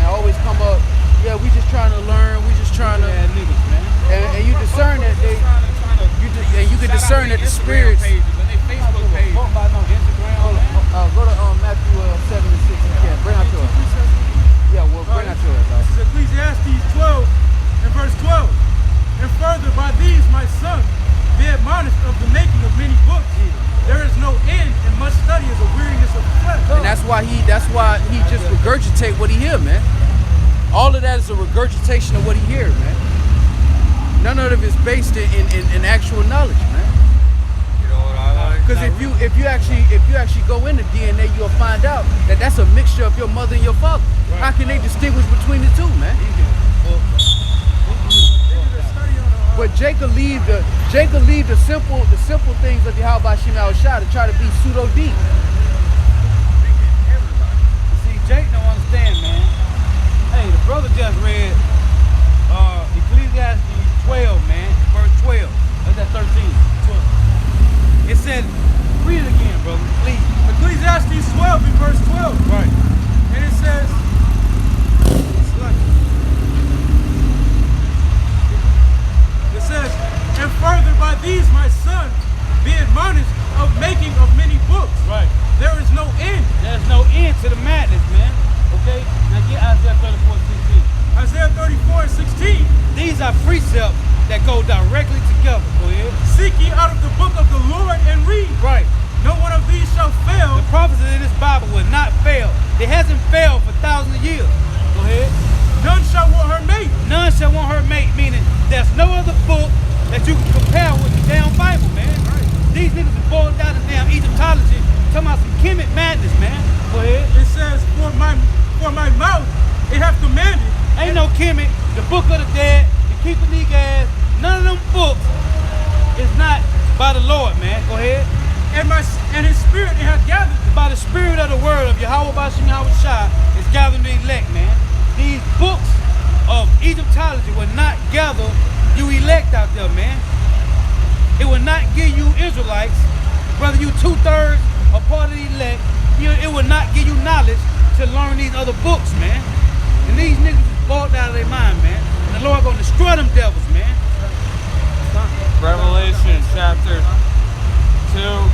man. Always come up, yeah, we just trying to learn, we just trying to, Bad niggas, man. and you discern that they, and you can concerned that the Instagram spirits. pages and they Facebook page. Go to Matthew 7 and 6 if you can. Bring out yours. Yeah, well, bring out yours. This is Ecclesiastes 12 and verse 12. And further, by these, my son, be admonished of the making of many books. There is no end, and much study is a weariness of the flesh. And that's why he just regurgitate what he hear, man. All of that is a regurgitation of what he hear, man. None of it is based in actual knowledge, man. You know what I like? Because if you actually go into DNA, you'll find out that that's a mixture of your mother and your father. Right. How can they distinguish between the two, man? But Jacob leave the simple things of Yahweh Shem Yahushua to try to be pseudo deep. See, Jake don't understand, man. Hey, the brother just read Ecclesiastes 12, man, verse 12. That's that 13. 12. It said, read it again, brother, please. Ecclesiastes 12 and verse 12. Right. And it says, and further, by these, my son, be admonished of making of many books. Right. There is no end. There's no end to the madness, man. Okay? Now get Isaiah 34:16. Isaiah 34 and 16. These are precepts that go directly together. Go ahead. Seek ye out of the book of the Lord and read. Right. No one of these shall fail. The prophecies in this Bible will not fail. It hasn't failed for thousands of years. Go ahead. None shall want her mate. None shall want her mate, meaning there's no other book that you can compare with the damn Bible, man. Right. These niggas are boiled down to damn Egyptology, talking about some Kemet madness, man. Go ahead. It says, for my mouth it hath commanded. Ain't no Kemet, the Book of the Dead, the Keeper Negas, none of them books is not by the Lord, man. Go ahead. And his spirit it hath gathered. By the spirit of the word of Yahweh Bashem Yahushua is gathering the elect, man. These books of Egyptology will not gather you elect out there, man. It will not give you Israelites, whether you 2/3 or part of the elect, it will not give you knowledge to learn these other books, man. And these niggas is boiled out of their mind, man. And the Lord gonna destroy them devils, man. Revelation chapter 2,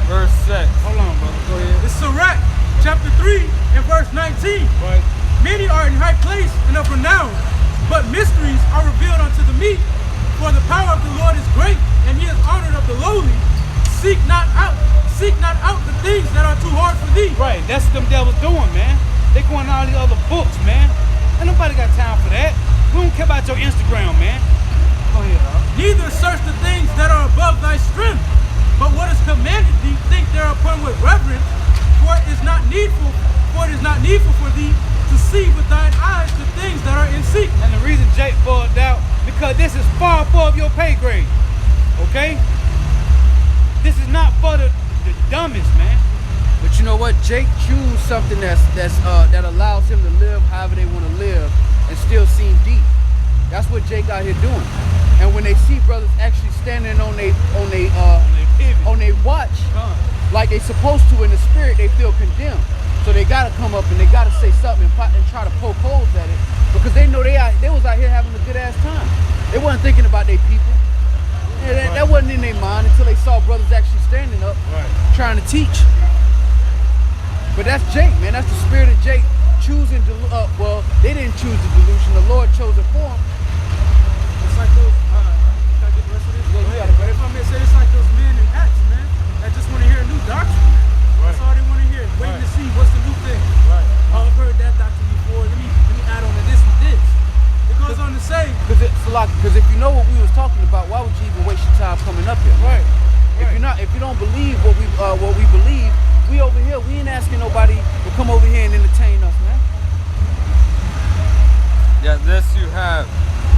verse 6. Hold on, brother. Go ahead. It's Sirach, chapter 3 and verse 19. Right. Many are in high place and of renown, but mysteries are revealed unto the meek. For the power of the Lord is great, and he is honored of the lowly. Seek not out the things that are too hard for thee. Right, that's what them devils doing, man. They going to all these other books, man. Ain't nobody got time for that. We don't care about your Instagram, man. Go ahead, dog. Neither search the things that are above thy strength, but what is commanded thee, think thereupon with reverence. For it is not needful for thee to see with thine eyes the things that are in secret. And the reason Jake boiled out, because this is far above your pay grade. Okay? This is not for the dumbest, man. But you know what? Jake choose something that allows him to live however they want to live and still seem deep. That's what Jake out here doing. And when they see brothers actually standing on they watch, like they supposed to in the spirit, they feel condemned. So they gotta come up and they gotta say something and try to poke holes at it, because they know they was out here having a good ass time. They wasn't thinking about their people. Yeah, that wasn't in their mind until they saw brothers actually standing up, trying to teach. But that's Jake, man. That's the spirit of Jake choosing well, they didn't choose the delusion. The Lord chose it for them. It's like those, can I get the rest of this? Yeah, you got it, But if I may say, it's like those men in Acts, man, that just want to hear a new doctrine. That's all they want to hear. Waiting to see what's the new thing. Right. Oh, I've heard that doctrine before. Let me add on to this and this. It goes on to say, Because if you know what we was talking about, why would you even waste your time coming up here? Right. If you don't believe what we believe, we over here, we ain't asking nobody to come over here and entertain us, man. Yet this you have.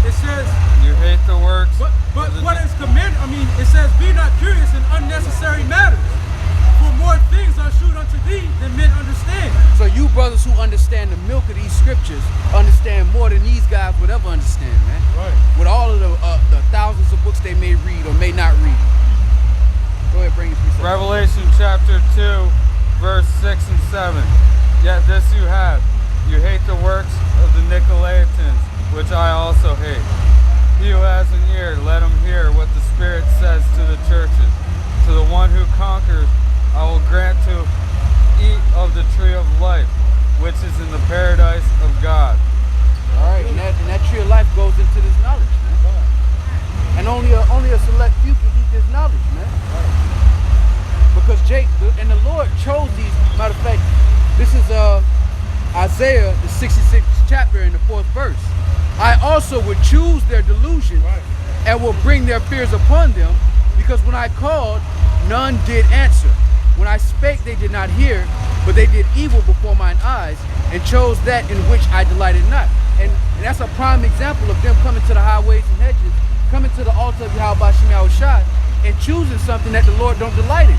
it says, You hate the works. but what is commanded, it says, be not curious in unnecessary matters. For more things are shewed unto thee than men understand. So you brothers who understand the milk of these scriptures understand more than these guys would ever understand, man. Right. With all of the thousands of books they may read or may not read. Go ahead, bring it to Revelation chapter 2, verse 6 and 7. Yet this you have. You hate the works of the Nicolaitans, which I also hate. He who has an ear, let him hear what the Spirit says to the churches. To the one who conquers, I will grant to eat of the tree of life, which is in the paradise of God. All right, and that tree of life goes into this knowledge, man. And only a select few can eat this knowledge, man. Because and the Lord chose these. Matter of fact, this is Isaiah, the 66th chapter in the 4th verse. I also would choose their delusion and will bring their fears upon them, because when I called, none did answer. When I spake, they did not hear, but they did evil before mine eyes, and chose that in which I delighted not. And that's a prime example of them coming to the highways and hedges, coming to the altar of Yahweh Shem Yahushua, and choosing something that the Lord don't delight in.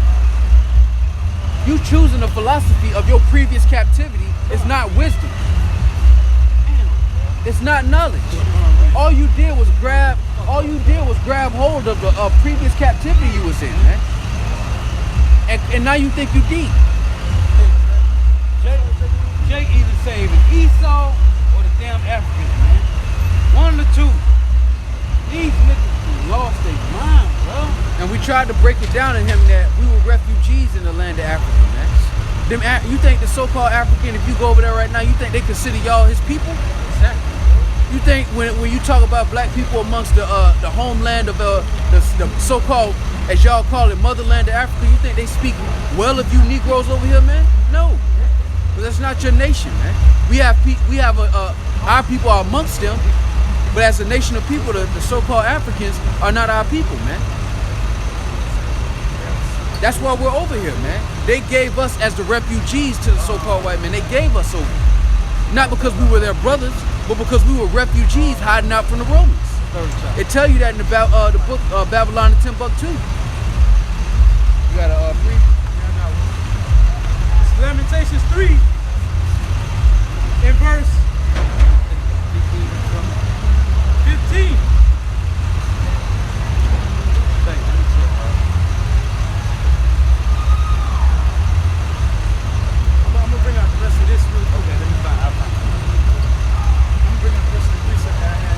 You choosing a philosophy of your previous captivity is not wisdom. It's not knowledge. All you did was grab hold of the previous captivity you was in, man. And now you think you deep. Jake either saving Esau or the damn Africans, man. One of the two. These niggas lost their mind, bro. And we tried to break it down to him that we were refugees in the land of Africa, man. You think the so-called African, if you go over there right now, you think they consider y'all his people? Exactly. You think when you talk about black people amongst the homeland of the so-called, as y'all call it, motherland of Africa, you think they speak well of you Negroes over here, man? No, but that's not your nation, man. We have our people are amongst them, but as a nation of people, the so-called Africans are not our people, man. That's why we're over here, man. They gave us as the refugees to the so-called white men. They gave us over, not because we were their brothers, but because we were refugees hiding out from the Romans. It tell you that in the book Babylon and Timbuktu. You got a brief? It's Lamentations 3 in verse 15. I'm gonna bring out the rest of this real quick. Okay, let me find out. I'm gonna bring out the rest of the precept that I had.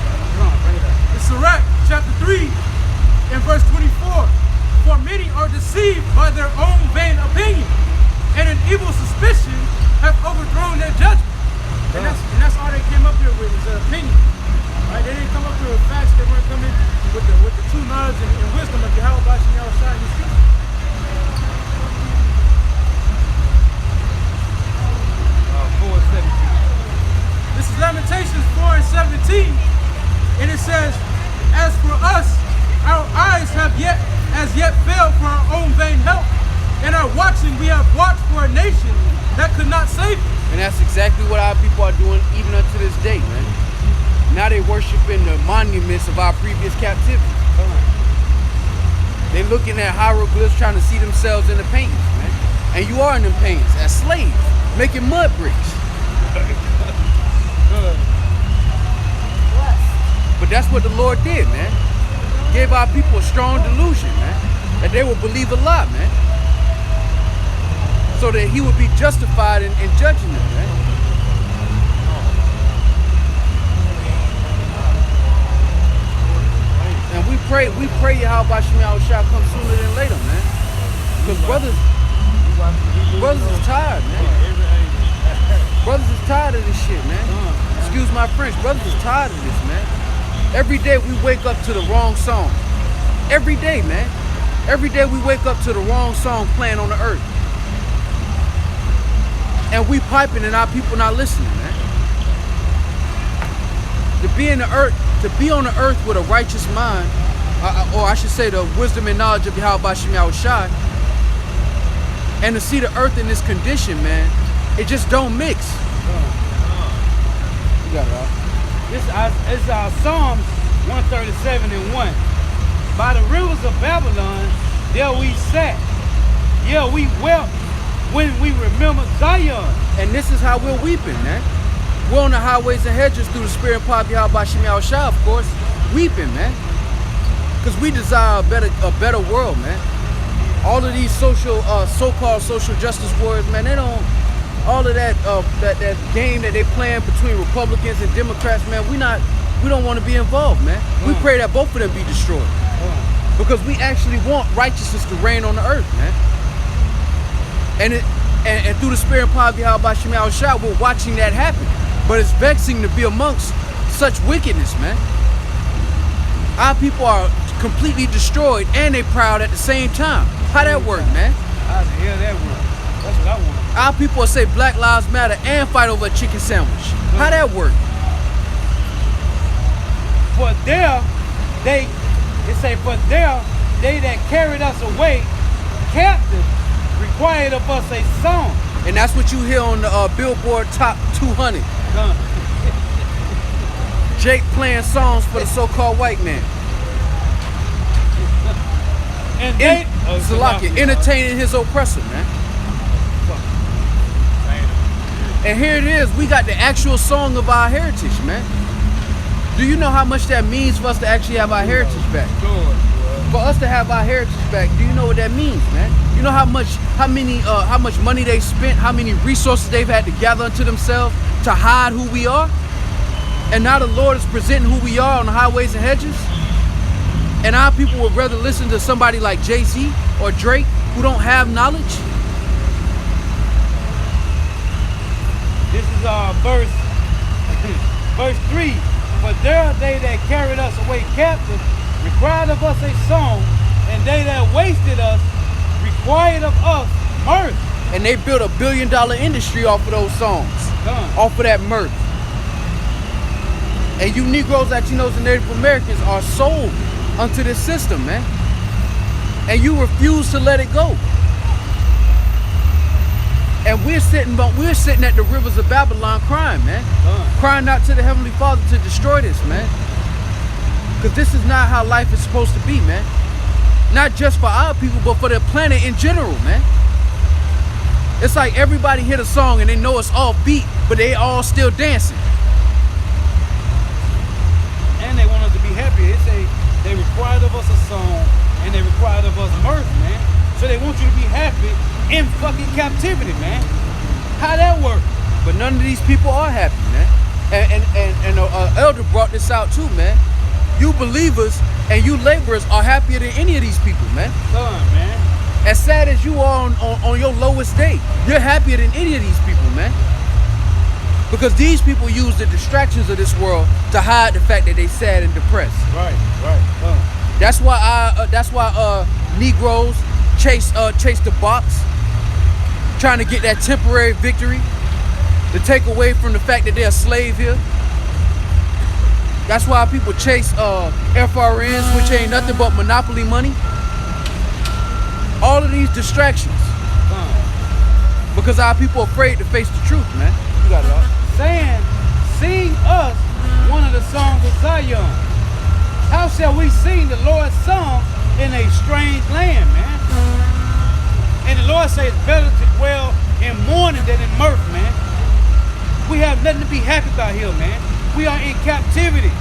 Bring it up. It's Sirach, chapter 3, in verse 24. For many are deceived by their own vain opinion, and an evil suspicion have overthrown their judgment. And that's all they came up here with, is an opinion. Right? They didn't come up here with facts. They weren't coming with the true knowledge and wisdom of Yahweh Shem Yahushua and Yeshua. This is Lamentations 4 and 17, and it says, as for us, our eyes have as yet failed for our own vain help, and our watching we have watched for a nation that could not save us. And that's exactly what our people are doing even unto this day, man. Now they worshiping the monuments of our previous captivity. They looking at hieroglyphs trying to see themselves in the paintings, man. And you are in them paintings as slaves, making mud bricks. But that's what the Lord did, man. Gave our people a strong delusion, man, that they would believe a lie, man, so that he would be justified in judging them, man. And we pray Yahweh Shem Yahushua come sooner than later, man. Because brothers is tired, man. Brothers is tired of this shit, man. Excuse my French. Brothers is tired of this, man. Every day we wake up to the wrong song. Every day, man. Every day we wake up to the wrong song playing on the earth. And we piping and our people not listening, man. To be on the earth with a righteous mind, or I should say the wisdom and knowledge of Yahweh Shem Yahushua, and to see the earth in this condition, man, it just don't mix. You got it all. It's Psalms 137 and 1. By the rivers of Babylon, there we sat. Yeah, we wept when we remember Zion. And this is how we're weeping, man. We're on the highways and hedges through the spirit and power of Yahweh Shem Yahushua, of course, weeping, man. Because we desire a better world, man. All of these so-called social justice warriors, man, they don't. All of that game that they playing between Republicans and Democrats, man, we don't want to be involved, man. We pray that both of them be destroyed. Because we actually want righteousness to reign on the earth, man. And through the spirit and power of Yahweh Shem Shah, we're watching that happen. But it's vexing to be amongst such wickedness, man. Our people are completely destroyed and they proud at the same time. How that work, man? How the hell that work? That's what I want. Our people say Black Lives Matter and fight over a chicken sandwich. How that work? For there, they that carried us away captive required of us a song. And that's what you hear on the Billboard Top 200. Jake playing songs for the so-called white man. And they Salaki, entertaining his oppressor, man. And here it is, we got the actual song of our heritage, man. Do you know how much that means for us to actually have our heritage back? For us to have our heritage back, do you know what that means, man? You know how much money they spent, how many resources they've had to gather unto themselves to hide who we are? And now the Lord is presenting who we are on the highways and hedges? And our people would rather listen to somebody like Jay-Z or Drake who don't have knowledge? This is verse 3. For there they that carried us away captive required of us a song, and they that wasted us required of us mirth. And they built $1 billion industry off of those songs, off of that mirth. And you Negroes, Latinos, and Native Americans are sold unto this system, man. And you refuse to let it go. And we're sitting at the rivers of Babylon crying, man. Crying out to the Heavenly Father to destroy this, man. Because this is not how life is supposed to be, man. Not just for our people, but for the planet in general, man. It's like everybody hear the song and they know it's all beat, but they all still dancing. And they want us to be happy. They say they required of us a song and they required of us mirth, man. So they want you to be happy in fucking captivity, man. How that work? But none of these people are happy, man. And elder brought this out too, man. You believers and you laborers are happier than any of these people, man. Man. As sad as you are on your lowest day, you're happier than any of these people, man. Because these people use the distractions of this world to hide the fact that they sad and depressed. Right. That's why Negroes chase the box, trying to get that temporary victory, to take away from the fact that they're a slave here. That's why people chase FRNs, which ain't nothing but monopoly money. All of these distractions. Because our people are afraid to face the truth, man. You got it all. Saying, sing us one of the songs of Zion. How shall we sing the Lord's song in a strange land, man? And the Lord says it's better to dwell in mourning than in mirth, man. We have nothing to be happy about here, man. We are in captivity.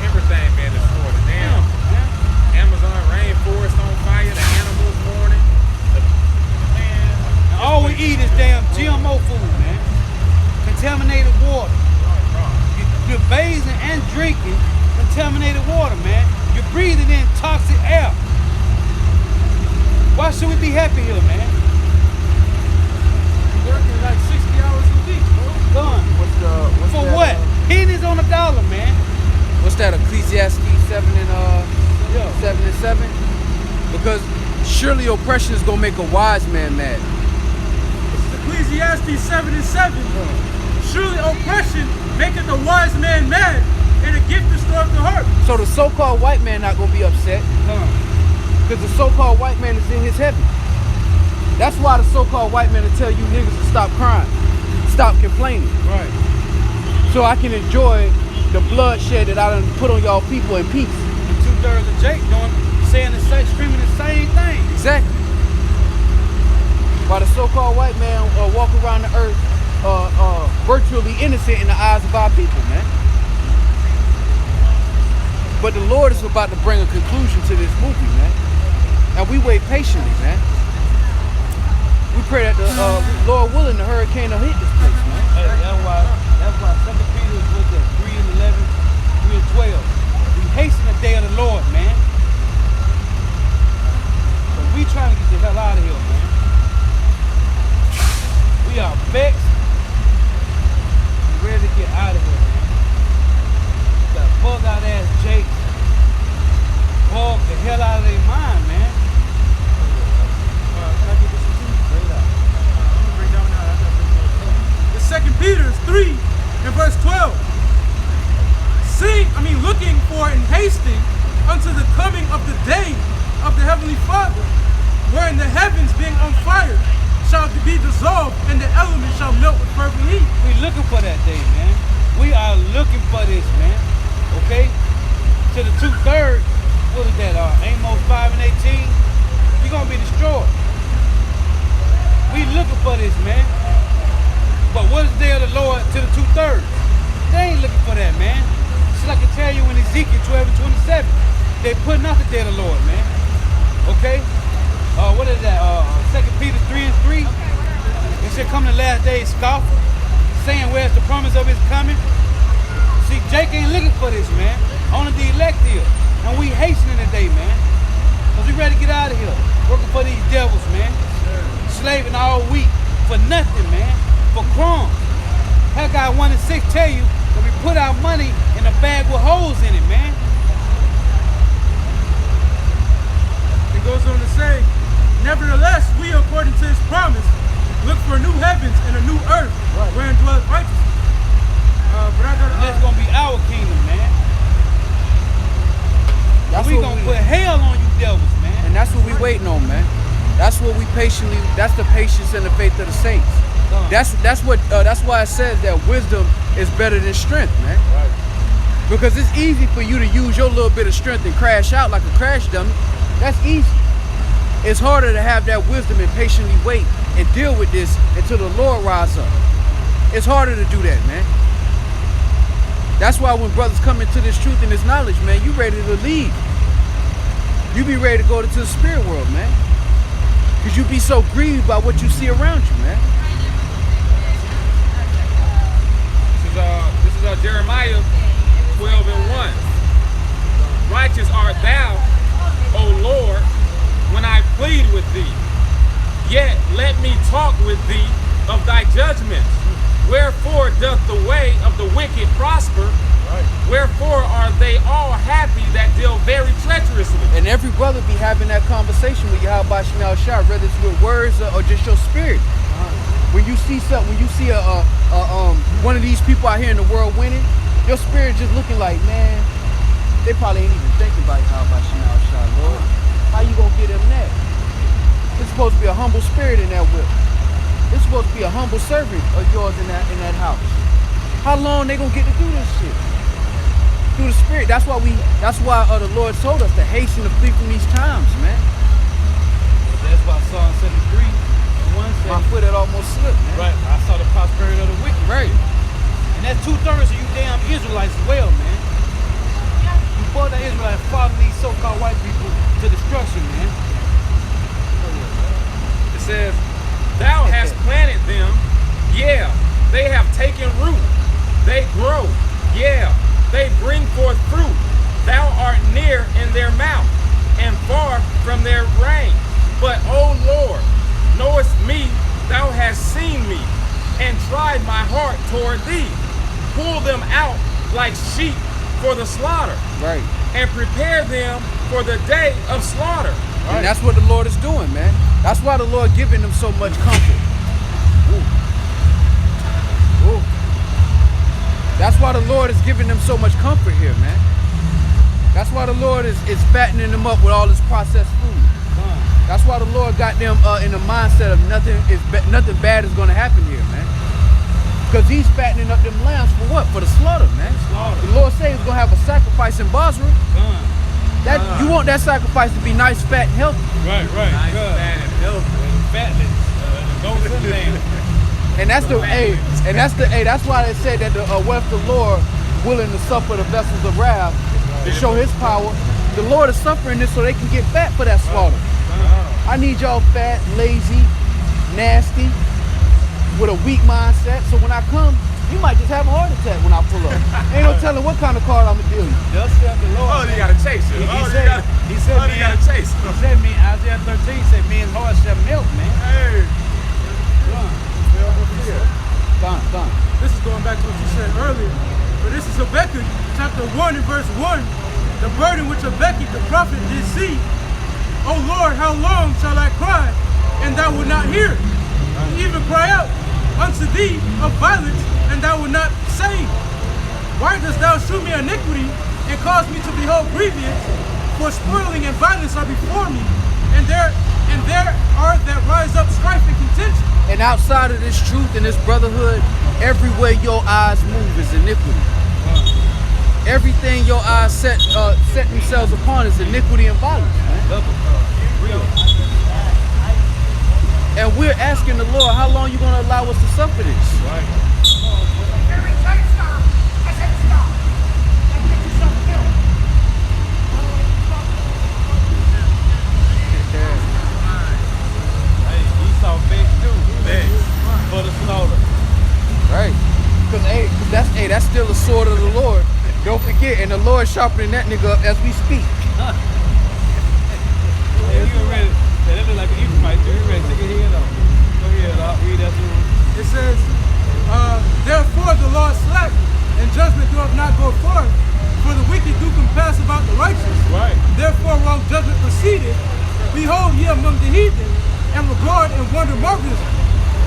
Everything being destroyed. Damn. Amazon rainforest on fire, the animals mourning. And all we eat is damn GMO food, man. Contaminated water. You're bathing and drinking contaminated water, man. You're breathing in toxic air. Why should we be happy here, man? Working like 60 hours a week, bro. Done. For what? Pennies on the dollar, man. What's that, Ecclesiastes 7 and 7? Because surely oppression is gonna make a wise man mad. Ecclesiastes 7 and 7. Surely oppression maketh a wise man mad, and a gift destroyeth the heart. So the so-called white man not gonna be upset. Because the so-called white man is in his heaven. That's why the so-called white man will tell you niggas to stop crying, stop complaining. Right. So I can enjoy the bloodshed that I done put on y'all people in peace. And 2/3 of Jake screaming the same thing. Exactly. While the so-called white man walk around the earth virtually innocent in the eyes of our people, man. But the Lord is about to bring a conclusion to this movie, man. And we wait patiently, man. We pray that the Lord willing, the hurricane will hit this place, man. Hey, that's why 2 Peter was at 3 and 11, 3 and 12. We hasten the day of the Lord, for in hasting unto the coming of the day of the Heavenly Father, wherein the heavens being on fire shall be dissolved, and the elements shall melt with fervent heat. We looking for that day, man. We are looking for this, man. Okay? To the 2/3, what is that? Amos 5 and 18. You're gonna be destroyed. We looking for this, man. But what is the day of the Lord to the 2/3? They ain't looking for that, man. Just like I tell you in Ezekiel 12 and 27, they putting out the day of the Lord, man. Okay? What is that? 2 Peter 3 and 3. It said, come the last days, scoffer, saying, where's the promise of his coming? See, Jake ain't looking for this, man. Only the elect is. And we hastening the day, man. Because we ready to get out of here. Working for these devils, man. Slaving all week for nothing, man. For crumbs. Haggai 1 and 6 tell you that we put our money in a bag with holes in it, man. It goes on to say, nevertheless, we, according to his promise, look for new heavens and a new earth, wherein dwelleth righteousness. And that's going to be our kingdom, man. We going to put hell on you devils, man. And that's what we waiting on, man. That's what we patiently, that's the patience and the faith of the saints. That's why it says that wisdom is better than strength, man. Right. Because it's easy for you to use your little bit of strength and crash out like a crash dummy. That's easy. It's harder to have that wisdom and patiently wait and deal with this until the Lord rise up. It's harder to do that, man. That's why when brothers come into this truth and this knowledge, man, you ready to leave. You be ready to go into the spirit world, man. Because you be so grieved by what you see around you, man. This is Jeremiah 12 and 1. Righteous art thou, O Lord, when I plead with thee. Yet let me talk with thee of thy judgments. Wherefore doth the way of the wicked prosper? Right. Wherefore are they all happy that deal very treacherously? And every brother be having that conversation with Yahweh Shemel Shah, whether it's with words or just your spirit. When you see something, when you see one of these people out here in the world winning, your spirit just looking like, man, they probably ain't even thinking about Yahweh Shemel Shah, Lord. How you gonna get them that? It's supposed to be a humble spirit in that whip. It's supposed to be a humble servant of yours in that house. How long they gonna get to do this shit? Through the spirit. That's why the Lord told us to hasten to flee from these times, man. That's why Psalm 73, 1 said, my foot had almost slipped, man. Right. I saw the prosperity of the wicked. Right. And that's 2/3 of you damn Israelites as well, man. You brought the Israelites following these so-called white people to destruction, man. It says, thou hast planted them, yeah, they have taken root, they grow, yeah, they bring forth fruit. Thou art near in their mouth, and far from their reign. But, O Lord, knowest me, thou hast seen me, and tried my heart toward thee. Pull them out like sheep for the slaughter, Right. and prepare them for the day of slaughter. Right. And that's what the Lord is doing, man. That's why the Lord giving them so much comfort. Ooh. Ooh. That's why the Lord is giving them so much comfort here, man. That's why the Lord is fattening them up with all this processed food. That's why the Lord got them in the mindset of nothing bad is going to happen here, man. Because he's fattening up them lambs for what? For the slaughter, man. The Lord said he's going to have a sacrifice in Basra. You want that sacrifice to be nice, fat, and healthy. Right. Nice, fat, and healthy. Fatness. And that's why they said that what if the Lord willing to suffer the vessels of wrath to show his power. The Lord is suffering this so they can get fat for that slaughter. I need y'all fat, lazy, nasty, with a weak mindset. So when I come, you might just have a heart attack when I pull up. Ain't no telling what kind of card I'm gonna deal with. Thus saith the Lord. Oh, you gotta chase it. He said, you gotta chase it. He said, Isaiah 13 said, men's hearts shall melt, man. Hey. Done. This is going back to what you said earlier. But this is Habakkuk chapter 1 and verse 1. The burden which Habakkuk the prophet did see. O Lord, how long shall I cry, and thou wilt not hear? Even cry out unto thee of violence, and thou wilt not save. Why dost thou shew me iniquity, and cause me to behold grievance, for spoiling and violence are before me, and there are that rise up strife and contention. And outside of this truth and this brotherhood, everywhere your eyes move is iniquity. Everything your eyes set themselves upon is iniquity and violence, man. And we're asking the Lord, how long you gonna allow us to suffer this? Right. Hey, Esau big too. Big. For the slaughter. Right. Cause that's still the sword of the Lord. Don't forget, and the Lord sharpening that nigga up as we speak. Hey, you ready? Hey, that look like an Ephraimite too. You ready to take your head off? Go ahead, I'll read that to him. It says, therefore the law is slack, and judgment doth not go forth, for the wicked do compass about the righteous. Right. Therefore while judgment proceeded, behold ye among the heathen, and regard and wonder marvelously.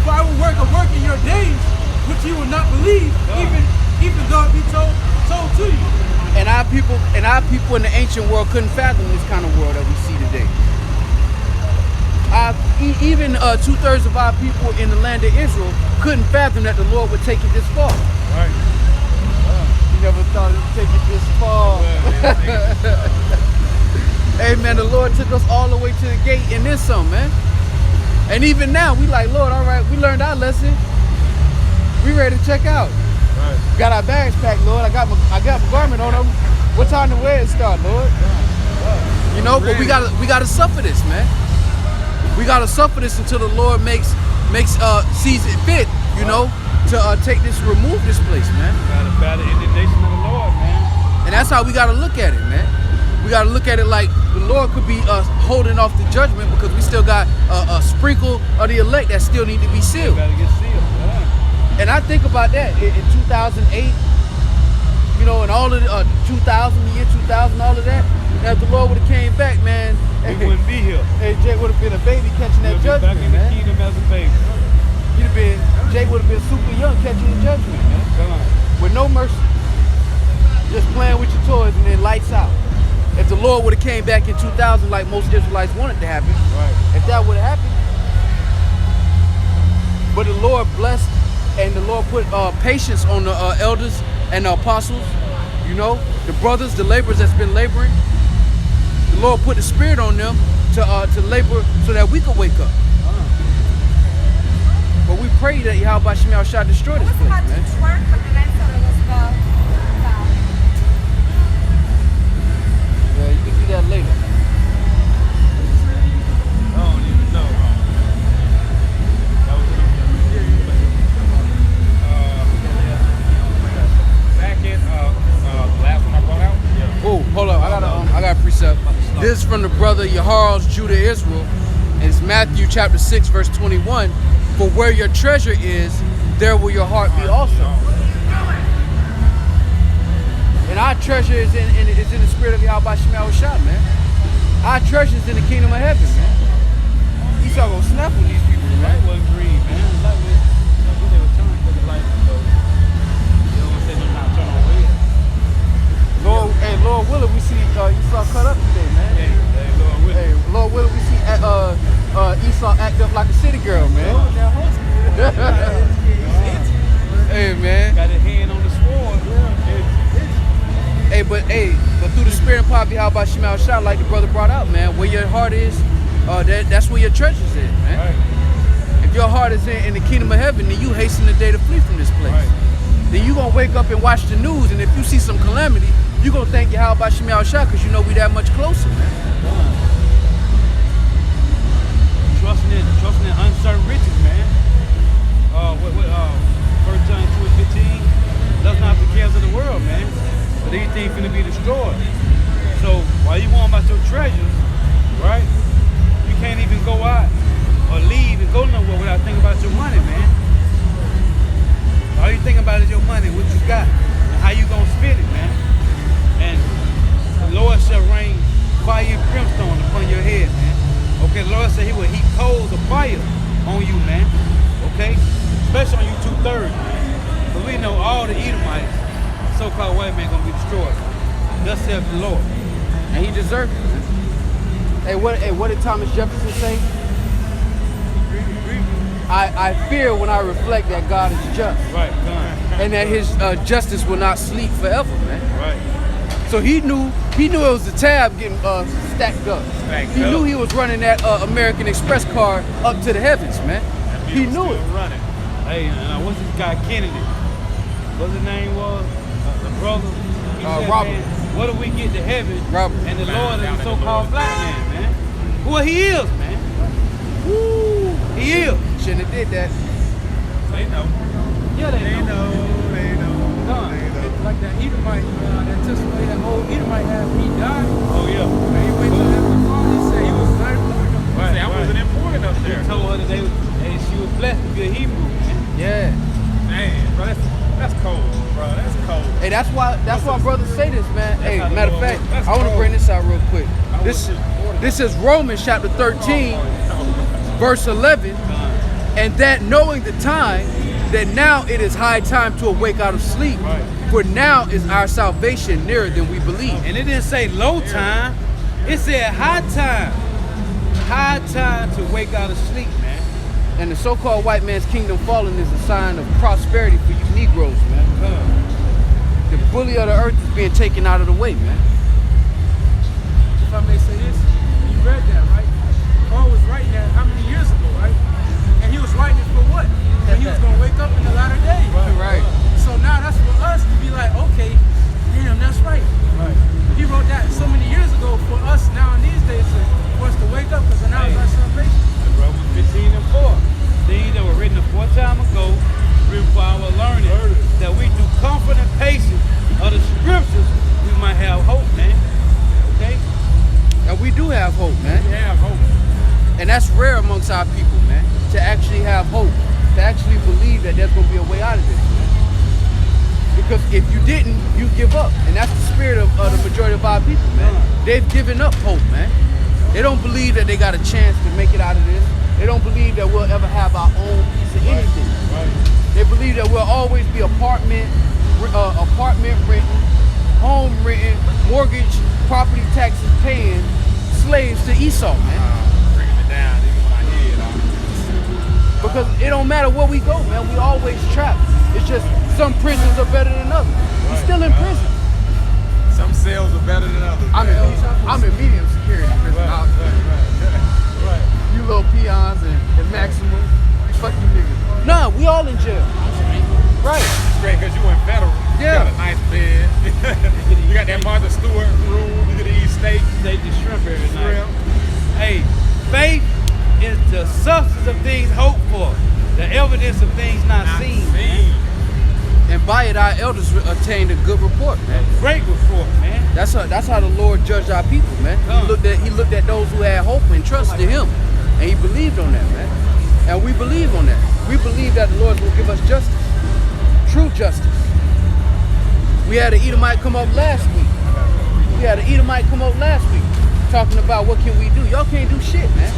For I will work a work in your days, which you will not believe, even though it be told to you. And our people in the ancient world couldn't fathom this kind of world that we see today. Even 2/3 of our people in the land of Israel couldn't fathom that the Lord would take it this far. Right. You never thought it would take it this far. Hey man, the Lord took us all the way to the gate and then some, man. And even now, we like, Lord, all right, we learned our lesson. We ready to check out. Right. Got our bags packed, Lord. I got my garment on them. What time the wedding start, Lord? You know, but we gotta suffer this, man. We gotta suffer this until the Lord sees it fit, you know, to remove this place, man. Gotta battle the indignation of the Lord, man. And that's how we gotta look at it, man. We gotta look at it like the Lord could be holding off the judgment because we still got a sprinkle of the elect that still need to be sealed. Gotta get sealed. Yeah. And I think about that in 2008, you know, and all of the 2000, the year 2000, all of that. And if the Lord would have came back, man, We wouldn't be here. hey, Jay would have been a baby catching that We'll be back judgment, in the man. kingdom as a baby. Jay would have been super young catching the judgment, man. Come on. With no mercy. Just playing with your toys and then lights out. If the Lord would have came back in 2000 like most Israelites wanted to happen, Right. if that would have happened. But the Lord blessed and the Lord put patience on the elders and the apostles, you know, the brothers, the laborers that's been laboring. The Lord put the spirit on them to labor so that we could wake up. But we pray that Yahweh Shemel shall destroy this place, man. Yeah, you can do that later. I don't even know. That was back in the last one I brought out. Oh, hold up! I got a precept. This is from the brother Yahar's Judah Israel, and it's Matthew chapter 6, verse 21. For where your treasure is, there will your heart be also. And our treasure is in the spirit of Yahweh Shemel Shah, man. Our treasure is in the kingdom of heaven, man. Esau gonna snap on these people, Light man. wasn't green, man. Light was, they were turning to the light, so you don't say no not turn on red. Lord willing, we see Esau cut up today, man. Hey, Lord willing. Hey, Lord willing, we see Esau act up like a city girl, man. Hey, man. Got his hand on the sword. But through the spirit and power of Yahweh Shemel Shah, like the brother brought out, man, where your heart is, that's where your treasures is, man. Right. If your heart is in the kingdom of heaven, then you hasten the day to flee from this place. Right. Then you gonna wake up and watch the news, and if you see some calamity, you gonna thank Yahweh Shemel Shah because you know we that much closer, man. Trusting in uncertain riches, man. First John 2:15. Does not the cares of the world, man. But everything finna be destroyed. So while you want about your treasures, right? You can't even go out or leave and go nowhere without thinking about your money, man. All you think about is your money, what you got, and how you gonna spend it, man. And the Lord shall rain fire and brimstone upon your head, man. Okay, the Lord said he will heap coals of fire on you, man. Okay? Especially on you 2/3, man. But we know all the Edomites, so-called white man, gonna be destroyed. Thus saith the Lord. And he deserved it. Man. Hey, what did Thomas Jefferson say? I fear when I reflect that God is just. Right, done. And that his justice will not sleep forever, man. Right. So he knew it was the tab getting stacked up. He knew he was running that American Express card up to the heavens, man. He knew it. Running. Hey, what's this guy Kennedy? What's his name was? The brother? He said, Robert. Man, what if we get to heaven Robert. and the Lord is a so-called black man? Well, he is, man. Woo! He is. Shouldn't have did that. They know. Yeah, they know. They know. Done. It's like that Edomite, that testimony that old Edomite had when he died. Oh, yeah. And he went to heaven. He said he was very important. Right, See, I wasn't important up there. He told her that she was blessed to be a Hebrew, man. Yeah. Man, bro, that's cold, bro. That's cold. Hey, that's why brothers say this, man. Hey, how the matter of Lord fact, works. That's I want to cold. bring this out real quick. This is Romans chapter 13, verse 11. And that knowing the time, that now it is high time to awake out of sleep. Right. For now is our salvation nearer than we believe. And it didn't say low time. It said high time. High time to wake out of sleep, man. And the so-called white man's kingdom falling is a sign of prosperity for you Negroes, man. The bully of the earth is being taken out of the way, man. If I may say this, you read that, right? Paul was writing that how many years ago, right? And he was writing it for what? That he was going to wake up in the latter days. Right. So now that's for us to be like, okay, damn, that's right. Right. He wrote that so many years ago for us now in these days for us to wake up because now it's our salvation. Romans 15 and 4. Things that were written a time ago, written for our learning, that we do comfort and patience of the scriptures, we might have hope, man. Okay? And we do have hope, man. We have hope. And that's rare amongst our people, man, to actually have hope, to actually believe that there's going to be a way out of this, man. Because if you didn't, you give up. And that's the spirit of the majority of our people, man. They've given up hope, man. They don't believe that they got a chance to make it out of this. They don't believe that we'll ever have our own piece of anything. They believe that we'll always be apartment renting, home renting, mortgage, property taxes paying, slaves to Esau, man. Bringing it down, even when I hear it. Because it don't matter where we go, man. We always trapped. It's just some prisons are better than others. We're still in prison. Some cells are better than others. I'm in medium security prison. You little peons and maximum. Fuck you niggas. Nah, we all in jail. Right. Straight because you in federal. Yeah. You got a nice bed. You got that Martha Stewart room. You get to eat steak. They the shrimp every night. Shrimp. Hey, faith is the substance of things hoped for, the evidence of things not seen. And by it, our elders attained a good report, man. Great report, man. That's how the Lord judged our people, man. He looked at those who had hope and trusted Him, and He believed on that, man. And we believe on that. We believe that the Lord will give us justice, true justice. We had an Edomite come up last week. Talking about what can we do. Y'all can't do shit, man.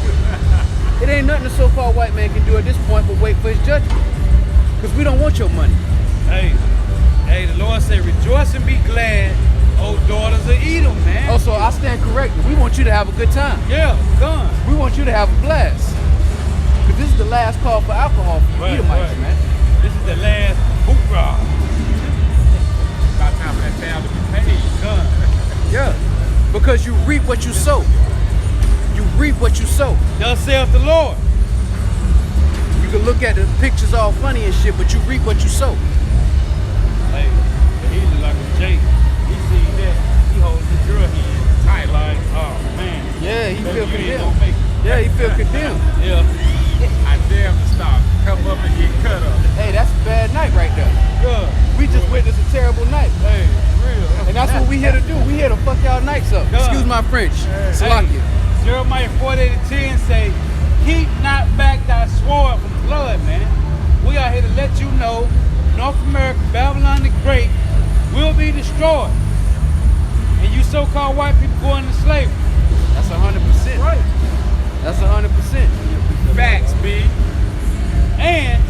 It ain't nothing the so-called white man can do at this point but wait for his judgment. Because we don't want your money. Hey, the Lord said, rejoice and be glad, O daughters of Edom, man. Also, I stand corrected. We want you to have a good time. Yeah, done. We want you to have a blast. Because this is the last call for alcohol for Edomites, man. This is the last hoorah. About time for that tab to be paid. Done. Yeah. Because you reap what you sow. You reap what you sow. Thus saith the Lord. You can look at the pictures all funny and shit, but you reap what you sow. Hey, he look like a Jake. He see that. He holds the girl hand tight like, oh man. Yeah, he feel Maybe you ain't condemned. gonna make it. Yeah, he feel condemned. Yeah. I dare him to stop. Come up and get cut up. Hey, that's a bad night right there. Good. We just witnessed a terrible night. Hey, real. And that's what we here to do. We here to fuck y'all nights up. Good. Excuse my French. Salakia. Jeremiah 48:10 say, keep not back thy sword from blood, man. We are here to let you know North America, Babylon the Great, will be destroyed. And you so-called white people going into slavery. That's 100%. Right. That's 100%. Facts, B. And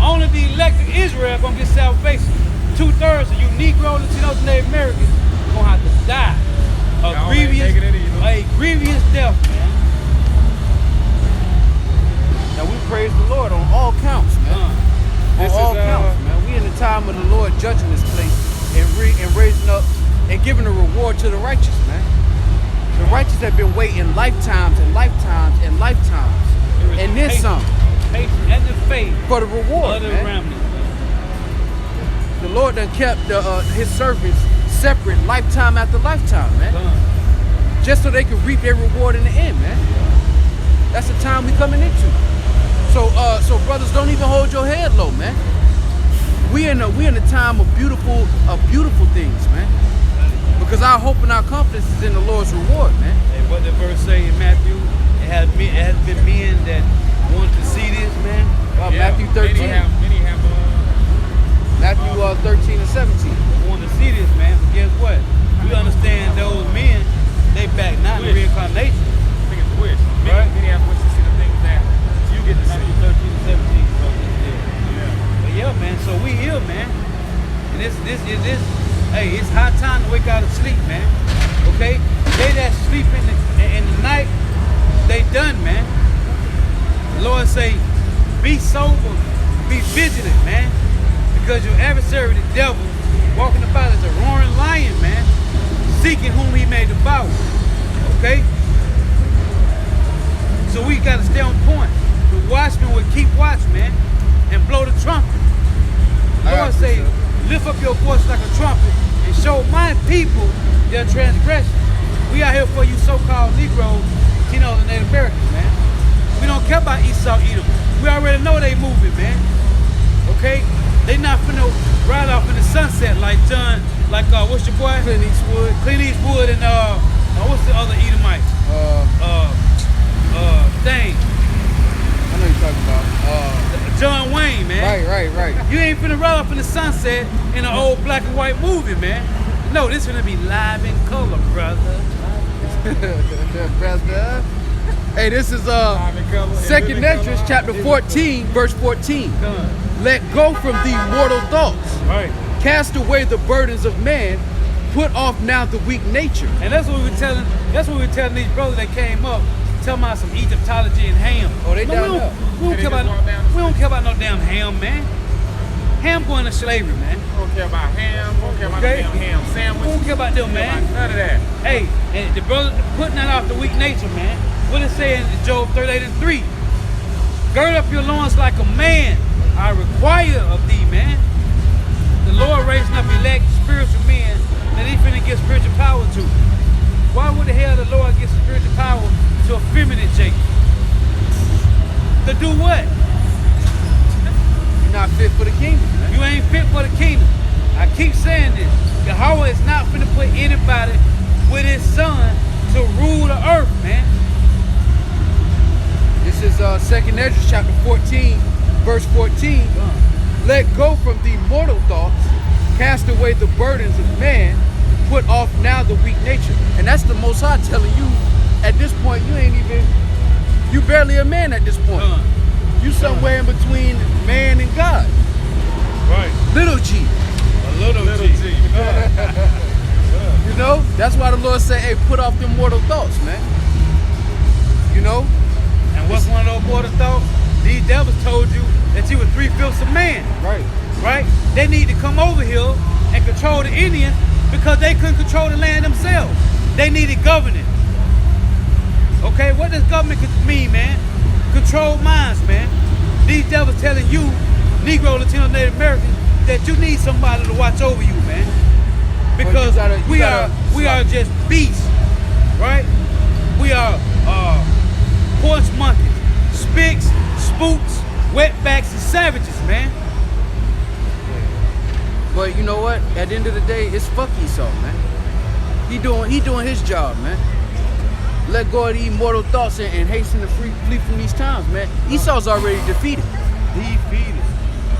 only the elected Israel gonna get salvation. 2/3 of you Negro, Latinos, Native Americans gonna have to die Y'all a ain't making it either. grievous death, man. Now we praise the Lord on all counts, man. On This all is, counts, man. We in the time of the Lord judging this place and raising up and giving a reward to the righteous, man. The righteous have been waiting lifetimes and lifetimes and lifetimes, and then some Patience and the faith for the reward, of the man. remnant. The Lord done kept His servants separate lifetime after lifetime, man, just so they can reap their reward in the end, man. That's the time we coming into. So brothers, don't even hold your head low, man. We in the time of beautiful things, man. Because our hope and our confidence is in the Lord's reward, man. And what the verse say in Matthew, it has been men that want to see this, man. Matthew 13. Many have Matthew 13 and 17. Want to see this, man. But guess what? We understand those men, they back not in the reincarnation. I think it's wish. Right. Many have wished to see the things that you get to Matthew see. 13 and 17. So Yeah. but yeah, man. So we here, man. And this. Hey, it's high time to wake out of sleep, man. Okay? They that sleep in the night, they done, man. The Lord say, be sober, be vigilant, man. Because your adversary, the devil, walking about as a roaring lion, man, seeking whom he may devour. Okay? So we gotta stay on point. The watchman will keep watch, man, and blow the trumpet. The Lord say, lift up your voice like a trumpet and show my people their transgression. We out here for you so-called Negroes, Latinos, and Native Americans, man. We don't care about Esau, Edom. We already know they moving, man. Okay? They not finna ride off in the sunset like what's your boy? Clint Eastwood. Clint Eastwood and what's the other Edomite? Thing. I know you're talking about. John Wayne, man. Right. You ain't finna ride off in the sunset in an old black and white movie, man. No, this finna be live in color, brother. Brother. Hey, this is Second Entrance, chapter 14, verse 14. Let go from thee mortal thoughts. Right. Cast away the burdens of man. Put off now the weak nature. And that's what we were telling. That's what we were telling these brothers that came up, telling about some Egyptology and ham. Oh, they down we there. don't care about no damn ham, man. Ham going to slavery, man. Don't care about ham. Don't care about Okay. the damn ham sandwich. We don't care about them, Don't care man. about none of that. Hey, and the brother putting that off the weak nature, man. What it say in Job 38:3? Gird up your loins like a man. I require of thee, man. The Lord raising up elect spiritual men that he finna give spiritual power to. Why would the hell the Lord give spiritual power to a feminine Jacob? To do what? You're not fit for the kingdom, man. You ain't fit for the kingdom. I keep saying this. Yahweh is not finna put anybody with his son to rule the earth, man. This is Second Ezra, chapter 14, verse 14. Let go from thee mortal thoughts. Cast away the burdens of man. Put off now the weak nature. And that's the Most High telling you, at this point, you barely a man at this point. You somewhere in between man and God. Right. Little G. A little G. You know? That's why the Lord said, hey, put off them mortal thoughts, man. You know? And what's one of those mortal thoughts? These devils told you that you were 3/5 of man. Right? They need to come over here and control the Indians because they couldn't control the land themselves. They needed governing. Okay, what does government mean, man? Control minds, man. These devils telling you, Negro, Latino, Native Americans, that you need somebody to watch over you, man. Because we are just beasts, right? We are porch monkeys, spicks, spooks, wetbacks, and savages, man. But you know what? At the end of the day, it's fuck Esau, man. He doing his job, man. Let go of the immortal thoughts and hasten to flee from these times, man. Esau's already defeated.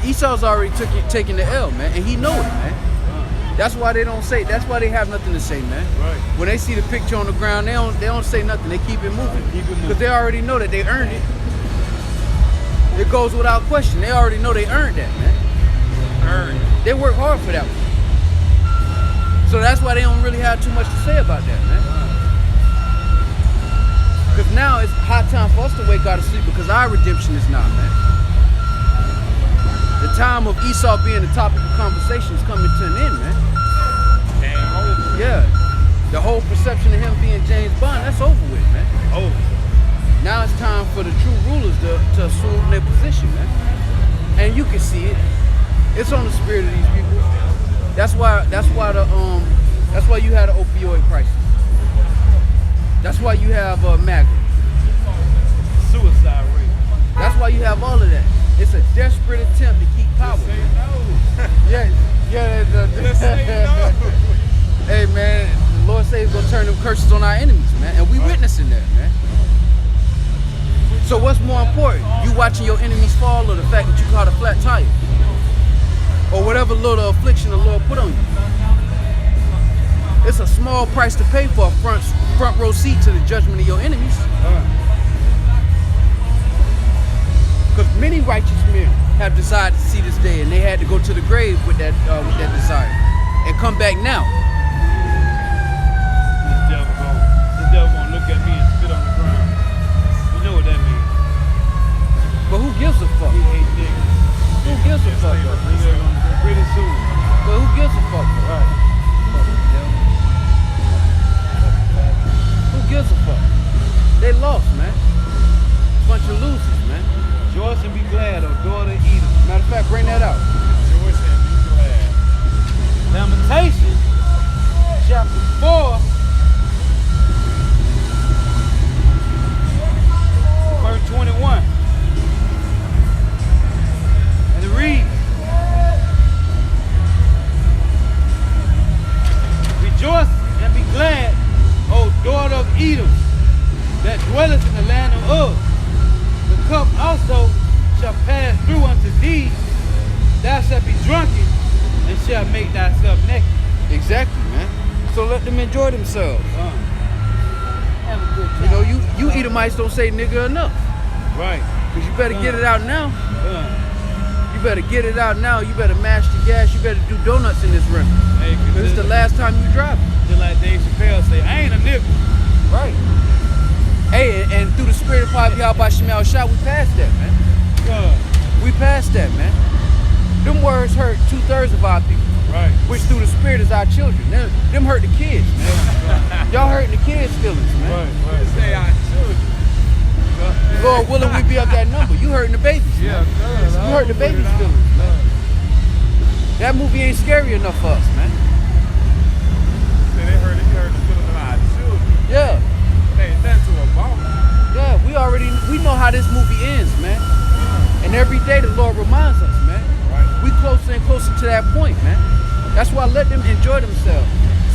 Esau's already taking the L, man, and he know it, man. That's why they don't say. That's why they have nothing to say, man. Right. When they see the picture on the ground, they don't say nothing. They keep it moving because they already know that they earned it. It goes without question. They already know they earned that, man. They work hard for that one. So that's why they don't really have too much to say about that, man. Because now it's high time for us to wake out of sleep because our redemption is not, man. The time of Esau being the topic of conversation is coming to an end, man. Yeah. The whole perception of him being James Bond, that's over with, man. Oh, Now it's time for the true rulers to assume their position, man. And you can see it. It's on the spirit of these people. That's why you had an opioid crisis. That's why you have MAGA. suicide rate. That's why you have all of that. It's a desperate attempt to keep power. Say no. Yeah. Just say no. Hey, man, the Lord says he's gonna turn them curses on our enemies, man. And we witnessing that, man. So what's more important? You watching your enemies fall or the fact that you caught a flat tire? Or whatever little affliction the Lord put on you? It's a small price to pay for a front row seat to the judgment of your enemies. Because many righteous men have desired to see this day, and they had to go to the grave with that desire, and come back now. This devil gonna look at me and spit on the ground. You know what that means? But who gives a fuck? He hate niggas. Who gives a fuck? Pretty soon. But who gives a fuck? Right. Who gives a fuck? They lost, man. Bunch of losers, man. Rejoice and be glad, O daughter of Edom. Matter of fact, bring that out. Rejoice and be glad. Lamentations, chapter 4, verse 21. And it reads, Rejoice and be glad, O daughter of Edom, that dwelleth in the land of Uz. The cup also shall pass through unto thee, thou shalt be drunken, and shall make thyself naked. Exactly, man. So let them enjoy themselves. Have a good time. You know, you Edomites don't say nigga enough. Right. Because you better get it out now. Uh, You better get it out now. You better mash the gas. You better do donuts in this rental. hey, Because it's the last time you drive it. just like Dave Chappelle say, I ain't a nigga. Right. Hey, and through the spirit of Papa Yahweh Shemal Shah, we passed that, man. We passed that, man. Them words hurt 2/3 of our people. Right. Which through the spirit is our children. Them hurt the kids, man. Y'all hurting the kids' feelings, man. Right. Say our children. Lord willing, we be up that number. You hurting the babies, man. You hurt the babies' feelings, man. That movie ain't scary enough for us, man. Say they heard the feeling of our children. Yeah. They ain't nothing to a ball. Yeah, we know how this movie ends, man. And every day the Lord reminds us, man. Right. We closer and closer to that point, man. That's why let them enjoy themselves.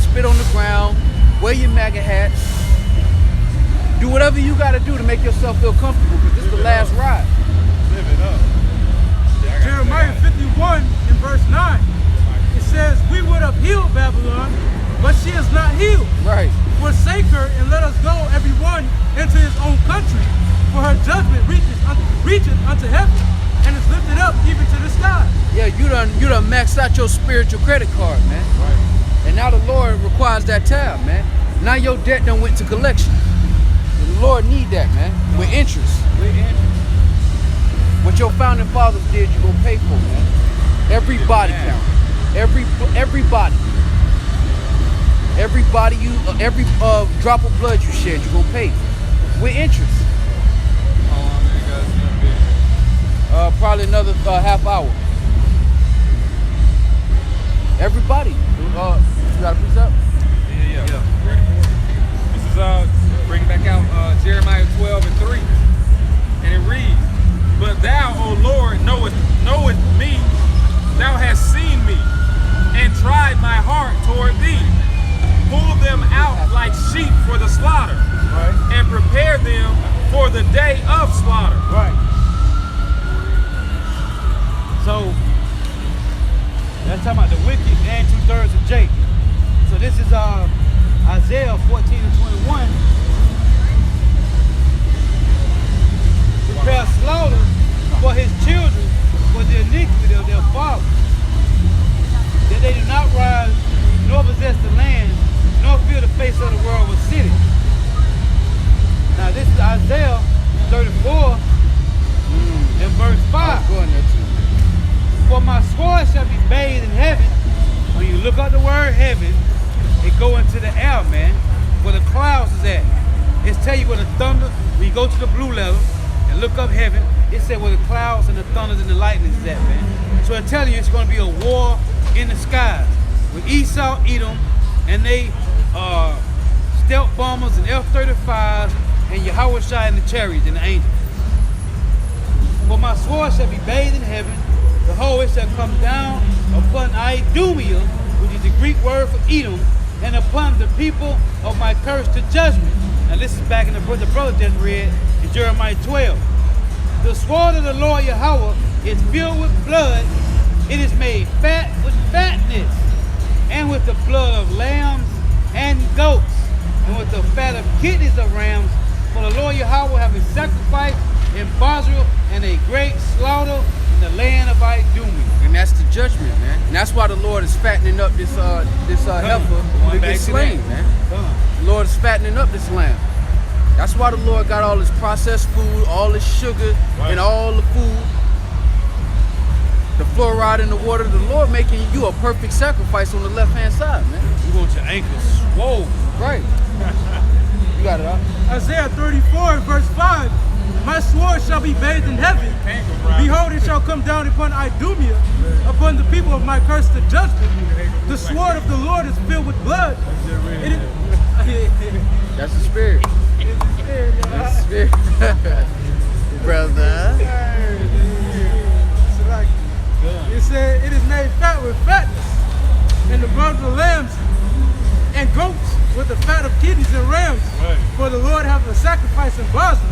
Spit on the ground, wear your MAGA hats. Do whatever you gotta do to make yourself feel comfortable, because this is the last ride. Live it up. Jeremiah 51 in verse 9. It says, we would have healed Babylon, but she is not healed. Right. Forsake her and let us go, everyone, into his own country. For her judgment reacheth unto heaven, and is lifted up even to the sky. Yeah, you done maxed out your spiritual credit card, man. Right. And now the Lord requires that tab, man. Now your debt done went to collection. The Lord need that, man. With interest. What your founding fathers did, you're gonna pay for, man. Every body count. Everybody. Every drop of blood you shed, you're gonna pay. With interest. How long are you guys gonna be here? Probably another half hour. Everybody. You got a precept? Yeah. Ready for it? This is bring it back out, Jeremiah 12:3. And it reads, But thou, O Lord, knowest me, thou hast seen me, and tried my heart toward thee. Pull them out like sheep for the slaughter, Right. and prepare them for the day of slaughter. Right. So that's talking about the wicked and 2/3 of Jacob. So this is Isaiah 14 and 21. Prepare slaughter for his children, for the iniquity of their fathers, that they do not rise nor possess the look up the word heaven, it go into the air, man, where the clouds is at. It's tell you where the thunder, when you go to the blue level and look up heaven, it said where the clouds and the thunders and the lightnings is at, man. So it tell you it's gonna be a war in the skies with Esau, Edom, and they stealth bombers and F-35s and Yahushua and the chariots and the angels. For my sword shall be bathed in heaven, behold, it shall come down upon Idumea, which is the Greek word for Edom, and upon the people of my curse to judgment. Now this is back in the brother just read in Jeremiah 12. The sword of the Lord Yahweh is filled with blood. It is made fat with fatness, and with the blood of lambs and goats, and with the fat of kidneys of rams. For the Lord Yahweh have a sacrifice in Basra and a great slaughter in the land of Idumea. And that's the judgment, man. And that's why the Lord is fattening up this heifer to get slain, man. The Lord is fattening up this lamb. That's why the Lord got all this processed food, all this sugar, and all the food, the fluoride in the water. The Lord making you a perfect sacrifice on the left-hand side, man. You want your ankles swole. Right. You got it, huh? Isaiah 34, verse 5. My sword shall be bathed in heaven. Behold, it shall come down upon Idumea, upon the people of my curse to judgment. The sword of the Lord is filled with blood. That's the spirit. That's the spirit. Brother. It said it is made fat with fatness, and the blood of the lambs and goats with the fat of kidneys and rams. For the Lord hath a sacrifice in Basra,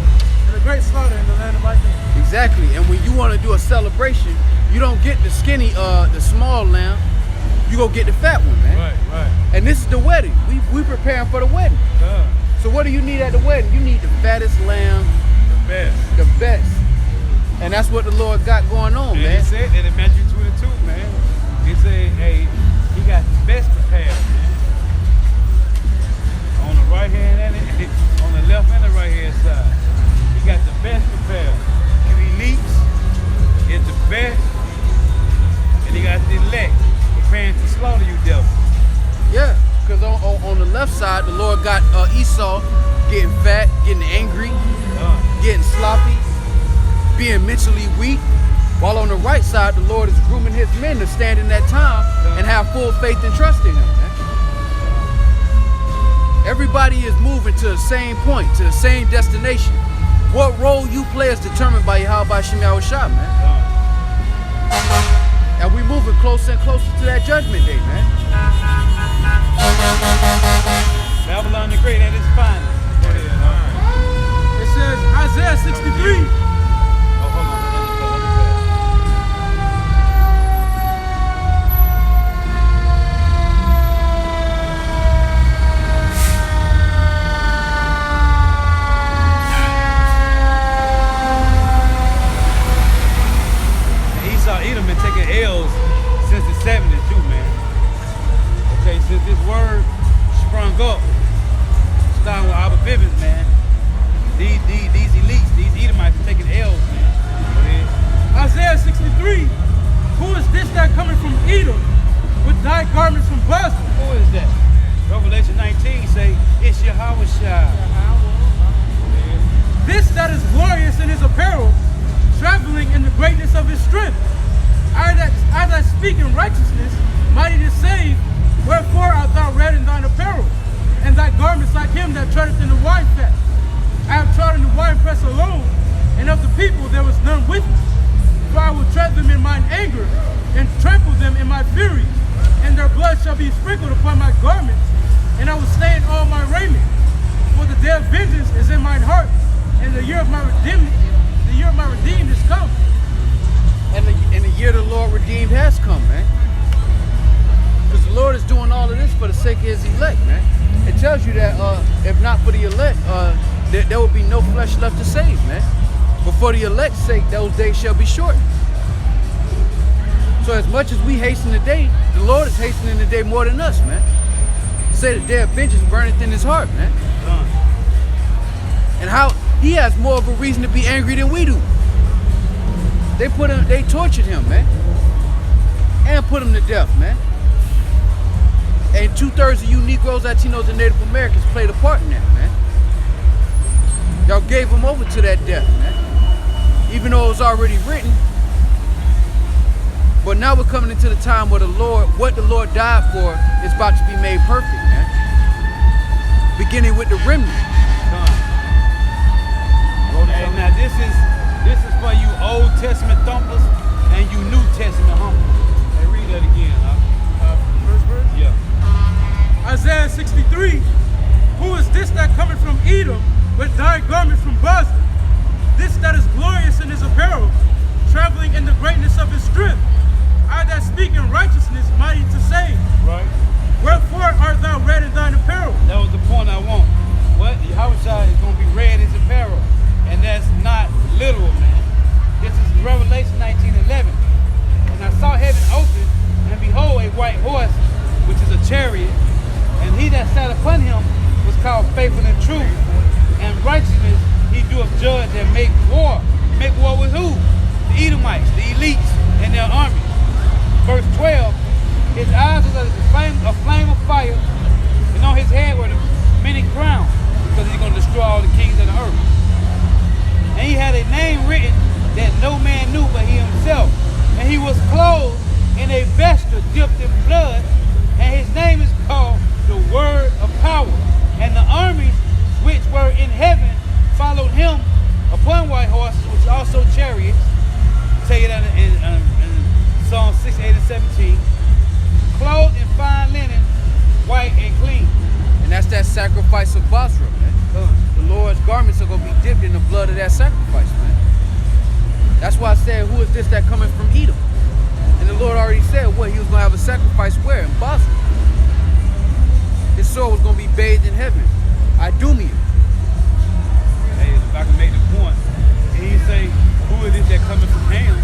and a great slaughter in the land of Idumea. Exactly. And when you want to do a celebration, you don't get the skinny, the small lamb. You go get the fat one, man. Right. And this is the wedding. We preparing for the wedding. So what do you need at the wedding? You need the fattest lamb. The best. And that's what the Lord got going on, man. He said that in Matthew 22, man. He said, hey, he got the best prepared, man. On the right hand and on the left and the right hand side. He got the best prepared. And elites is the best. And he got the elect preparing to slaughter you, devil. Yeah, because on the left side, the Lord got Esau getting fat, getting angry, getting sloppy, being mentally weak. While on the right side, the Lord is grooming his men to stand in that time and have full faith and trust in him, man. Everybody is moving to the same point, to the same destination. What role you play is determined by Yahweh Shem Yahushua, man. And we moving closer and closer to that judgment day, man. Babylon the Great at its finest. It says Isaiah 63. Edom been taking L's since the 70s too, man. Okay, since this word sprung up, starting with Abba Bivens, man. These elites, these Edomites are taking L's, man. Isaiah 63. Who is this that coming from Edom with dyed garments from Basra? Who is that? Revelation 19 say, it's Yahushua. This that is glorious in his apparel, traveling in the greatness of his strength. I speak in righteousness, mighty to save, wherefore art thou red in thine apparel, and thy garments like him that treadeth in the wine fat. I have trodden the winepress alone, and of the people there was none with me. For I will tread them in mine anger, and trample them in my fury, and their blood shall be sprinkled upon my garments, and I will stain all my raiment. For the day of vengeance is in mine heart, and the year of my redeemed is come. And the year the Lord redeemed has come, man. Because the Lord is doing all of this for the sake of his elect, man. It tells you that if not for the elect, there will be no flesh left to save, man. But for the elect's sake, those days shall be shortened. So as much as we hasten the day, the Lord is hastening the day more than us, man. Say the day of vengeance burneth in his heart, man. And how he has more of a reason to be angry than we do. They tortured him, man, and put him to death, man. 2/3 of you Negroes, Latinos, and Native Americans played a part in that, man. Y'all gave them over to that death, man. Even though it was already written. But now we're coming into the time where what the Lord died for is about to be made perfect, man. Beginning with the remnant. Hey, now this is for you Old Testament thumpers and you New Testament humpers. Hey, read that again, huh? First verse? Yeah. Isaiah 63, who is this that cometh from Edom with dyed garments from Bozrah? This that is glorious in his apparel, traveling in the greatness of his strength. I that speak in righteousness, mighty to save. Right. Wherefore art thou red in thine apparel? That was the point I want. What? Yahushua is going to be red as apparel. And that's not literal, man. This is Revelation 19:11. And I saw heaven open, and behold, a white horse, which is a chariot. And he that sat upon him was called Faithful and True. And righteousness he doeth judge and make war. Make war with who? The Edomites, the elites, and their army. Verse 12, his eyes were a flame of fire, and on his head were the many crowns, because he's going to destroy all the kings of the earth. And he had a name written that no man knew but he himself. And he was clothed in a vesture dipped in blood, and his name is called the Word of Power. And the armies which were in heaven followed him upon white horses, which are also chariots. Tell you that in Psalm 6, 8, and 17. Clothed in fine linen, white and clean. And that's that sacrifice of Bozrah, man. The Lord's garments are going to be dipped in the blood of that sacrifice, man. That's why I said, who is this that coming from Edom? And the Lord already said what? He was going to have a sacrifice where? In Bozrah. His soul was going to be bathed in heaven. Idumea. Hey, if I can make the point, and he say, who is this that coming from Ham?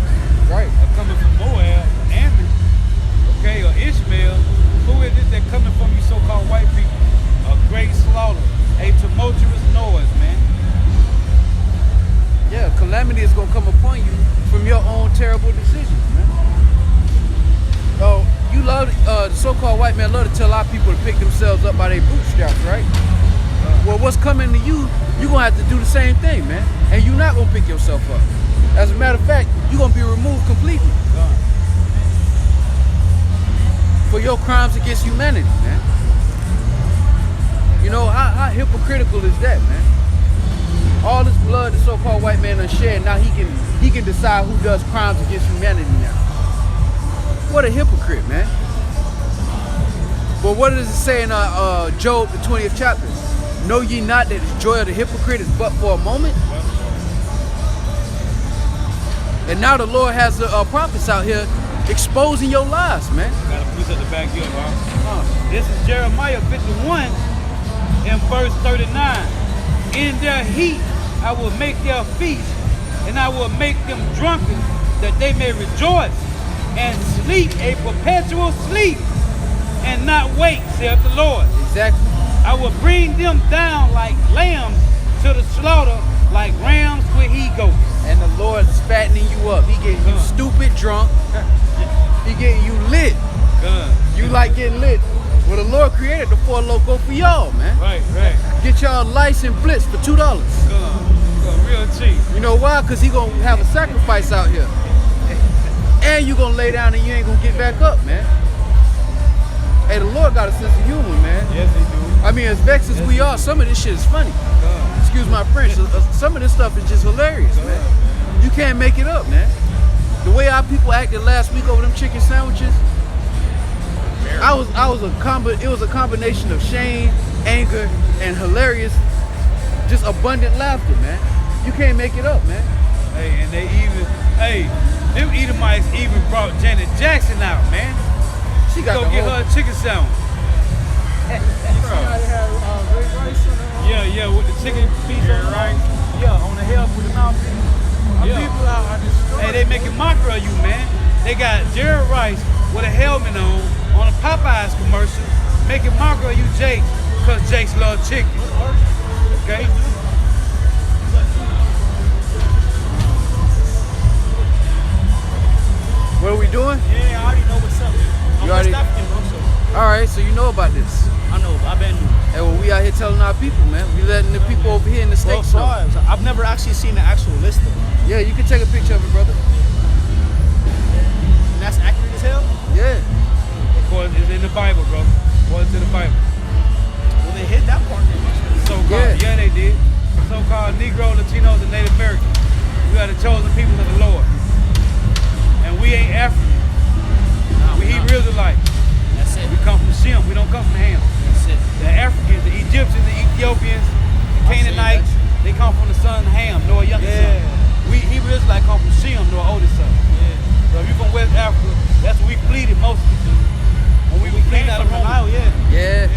Right. Or coming from Moab, or Ammon, okay, or Ishmael? Who is this that coming from you so-called white people? A great slaughter, a tumultuous noise, man. Yeah, calamity is going to come upon you from your own terrible decisions, man. Oh, you love, the so-called white man love to tell our people to pick themselves up by their bootstraps, right? Well, what's coming to you, you're going to have to do the same thing, man. And you're not going to pick yourself up. As a matter of fact, you're going to be removed completely. For your crimes against humanity, man. You know, how hypocritical is that, man? All this blood the so-called white man done shed, now he can decide who does crimes against humanity now. What a hypocrite, man. But what does it say in Job, the 20th chapter? Know ye not that the joy of the hypocrite is but for a moment? And now the Lord has the prophets out here exposing your lies, man. Got a piece at the back here, huh? This is Jeremiah 51 in verse 39. In their heat I will make their feast, and I will make them drunken, that they may rejoice and sleep a perpetual sleep, and not wake, saith the Lord. Exactly. I will bring them down like lambs to the slaughter, like rams with he-goats. And the Lord's fattening you up. He getting you stupid drunk. He getting you lit. You like getting lit. Well, the Lord created the Four Loco for y'all, man. Right. Get y'all lice and blitz for $2. Real cheap. You know why? Because he gonna have a sacrifice out here. And you gonna lay down and you ain't gonna get back up, man. Hey, the Lord got a sense of humor, man. Yes, he do. I mean, as vexed as we are, some of this shit is funny. Excuse my French. Some of this stuff is just hilarious, man. You can't make it up, man. The way our people acted last week over them chicken sandwiches, it was a combination of shame, anger, and hilarious, just abundant laughter, man. You can't make it up, man. Hey, and them Edomites even brought Janet Jackson out, man. She got go the get whole... her a chicken sandwich. Yeah, with the chicken piece on rice. Yeah, on the hill with the mouthpiece. People out destroyed. Hey, they making mockery of you, man. They got Jerry Rice with a helmet on a Popeyes commercial, making mockery of you, Jake, because Jake's love chicken. Okay? What are we doing? Yeah, I already know what's up. I'm You already... West African, bro, so. All right. right? So you know about this. I know, but I've been. Hey, well, we out here telling our people, man. We letting the people over here in the Well, States know. I've never actually seen the actual list though. Yeah, you can take a picture of it, brother. And that's accurate as hell? Yeah. It's in the Bible, bro. According to the Bible. Well, they hit that part. So-called, yeah, they did. So-called Negro, Latinos, and Native Americans. We are the chosen people of the Lord. And we ain't African. We Hebrew Israelites. That's it. We come from Shem. We don't come from Ham. That's it. The Africans, the Egyptians, the Ethiopians, the Canaanites, they come from the son Ham, Noah's youngest son. We Hebrew Israelites come from Shem, Noah's oldest son. So if you from West Africa, that's where we pleaded mostly. When we pleaded out of the Nile, Yeah.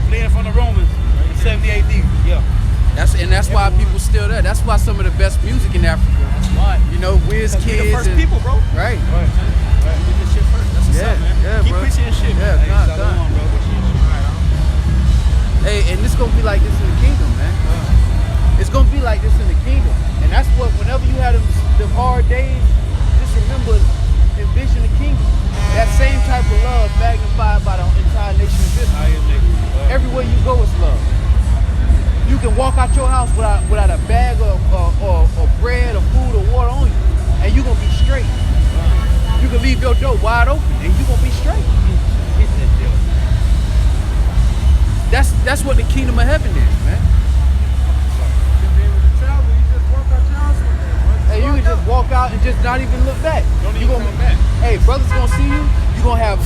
fleeing from the Romans in 70 AD. Yeah. That's why people still there. That's why some of the best music in Africa. That's why. You know, Wiz Because we Kids. the first and- people, bro. Right. We did this shit first. That's what's Yeah, up, man. yeah, Keep bro. preaching your shit, Yeah, man. God, Shalom, God. bro. Hey, and it's gonna be like this in the kingdom, man. It's gonna be like this in the kingdom. And that's what, whenever you have them hard days, just remember, envision the kingdom. That same type of love magnified by the entire nation of Israel. Everywhere you go is love. You can walk out your house without a bag of bread or food or water on you, and you're gonna be straight. You can leave your door wide open, and you're gonna be straight. That's what the kingdom of heaven is, man. Hey, you can just walk out and just not even look back. Don't even come back. Hey, brothers gonna see you. You gonna have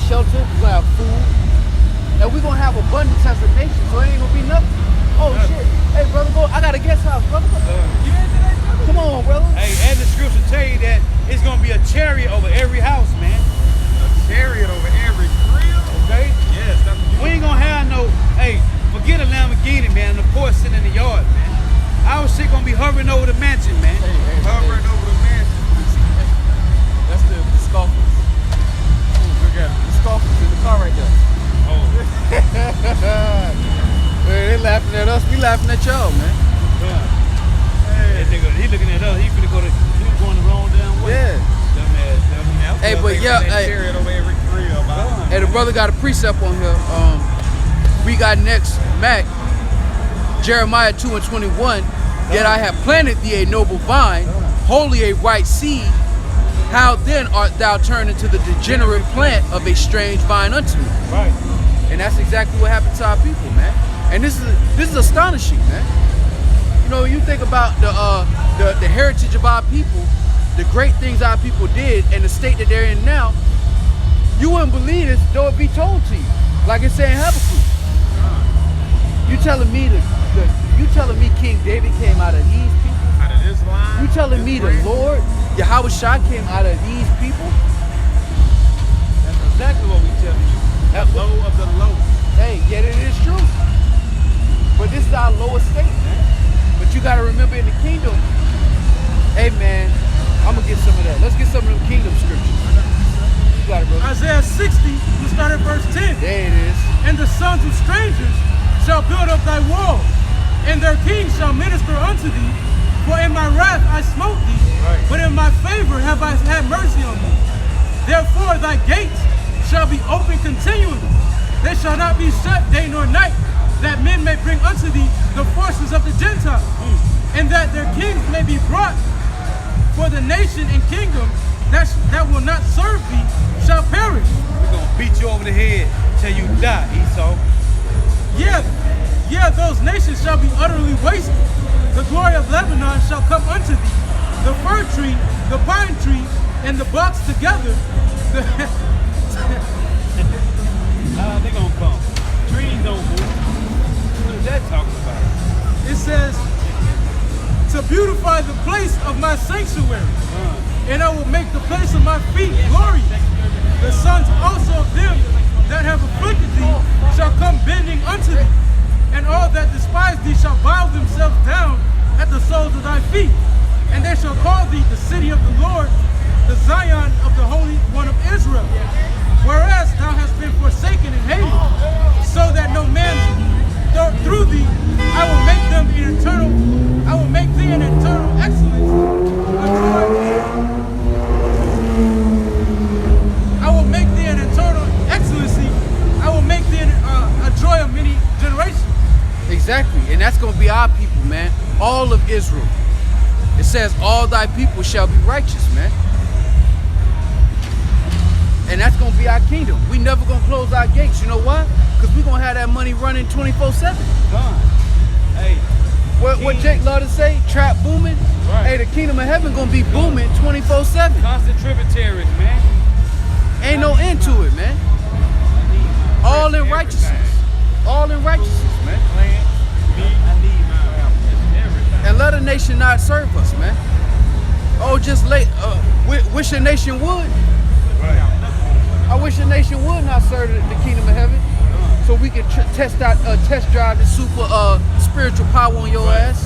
shelter. You gonna have food, and we gonna have abundance as a nation. So it ain't gonna be nothing. Oh shit! Hey, brother, go. I got a guest house, brother. Come on, brother. Hey, and the scripture tell you that it's gonna be a chariot over every house, man. Chariot over every crib. Okay? Yes, that's what We ain't gonna have no, hey, forget a Lamborghini, man, the Porsche sitting in the yard, man. Our shit gonna be hovering over the mansion, man. hovering over the mansion. That's the scoffers. Look at it. The scoffers in the car right there. Oh, Hey, they laughing at us. We laughing at y'all, man. That nigga, he looking at us, he finna go going the wrong damn way. Yeah. Dumbass. Hey, but yeah, hey. chariot over every crib. Hey, the brother got a precept on here. We got next, Mac, Jeremiah 2:21. Yet I have planted thee a noble vine, wholly a right seed. How then art thou turned into the degenerate plant of a strange vine unto me? Right. And that's exactly what happened to our people, man. And this is astonishing, man. You know, you think about the heritage of our people, the great things our people did, and the state that they're in now. You wouldn't believe this though it be told to you, like it's saying Habakkuk. You telling me King David came out of these people? Out of this line. You telling me the Lord Yahweh Shah came out of these people? That's exactly what we telling you. That Low of the low. Hey, yet it is true. But this is our lowest state, man. But you gotta remember in the kingdom, hey man, I'm gonna get some of that. Let's get some of them kingdom scriptures. You got it, bro. Isaiah 60, we start at verse 10. There it is. And the sons of strangers shall build up thy walls, and their kings shall minister unto thee. For in my wrath I smote thee, but in my favor have I had mercy on thee. Therefore thy gates shall be open continually. They shall not be shut day nor night, that men may bring unto thee the forces of the Gentiles, and that their kings may be brought. For the nation and kingdom that will not serve thee shall perish. We're gonna beat you over the head till you die, Esau. Yeah, those nations shall be utterly wasted. The glory of Lebanon shall come unto thee. The fir tree, the pine tree, and the box together. They gonna come. Trees don't move. What is that talking about? It says, to beautify the place of my sanctuary, and I will make the place of my feet glorious. The sons also of them that have afflicted thee shall come bending unto thee, and all that despise thee shall bow themselves down at the soles of thy feet. And they shall call thee the city of the Lord, the Zion of the Holy One of Israel. Whereas thou hast been forsaken and hated, so that no man through thee, I will make thee an eternal excellence. I will make thee an eternal excellency, Exactly, and that's gonna be our people, man. All of Israel. It says, all thy people shall be righteous, man. And that's gonna be our kingdom. We never gonna close our gates. You know why? Because we gonna have that money running 24/7. Gone. Hey, What Jake love to say? Trap booming. Right. Hey, the kingdom of heaven gonna be booming 24/7. constant tributaries, man. Ain't no end to it, man. All in righteousness. All in righteousness, man. I need mine. It's everything. And let a nation not serve us, man. Oh, just late. Wish a nation would. I wish a nation would not serve the kingdom of heaven, so we can test drive the super spiritual power on your ass,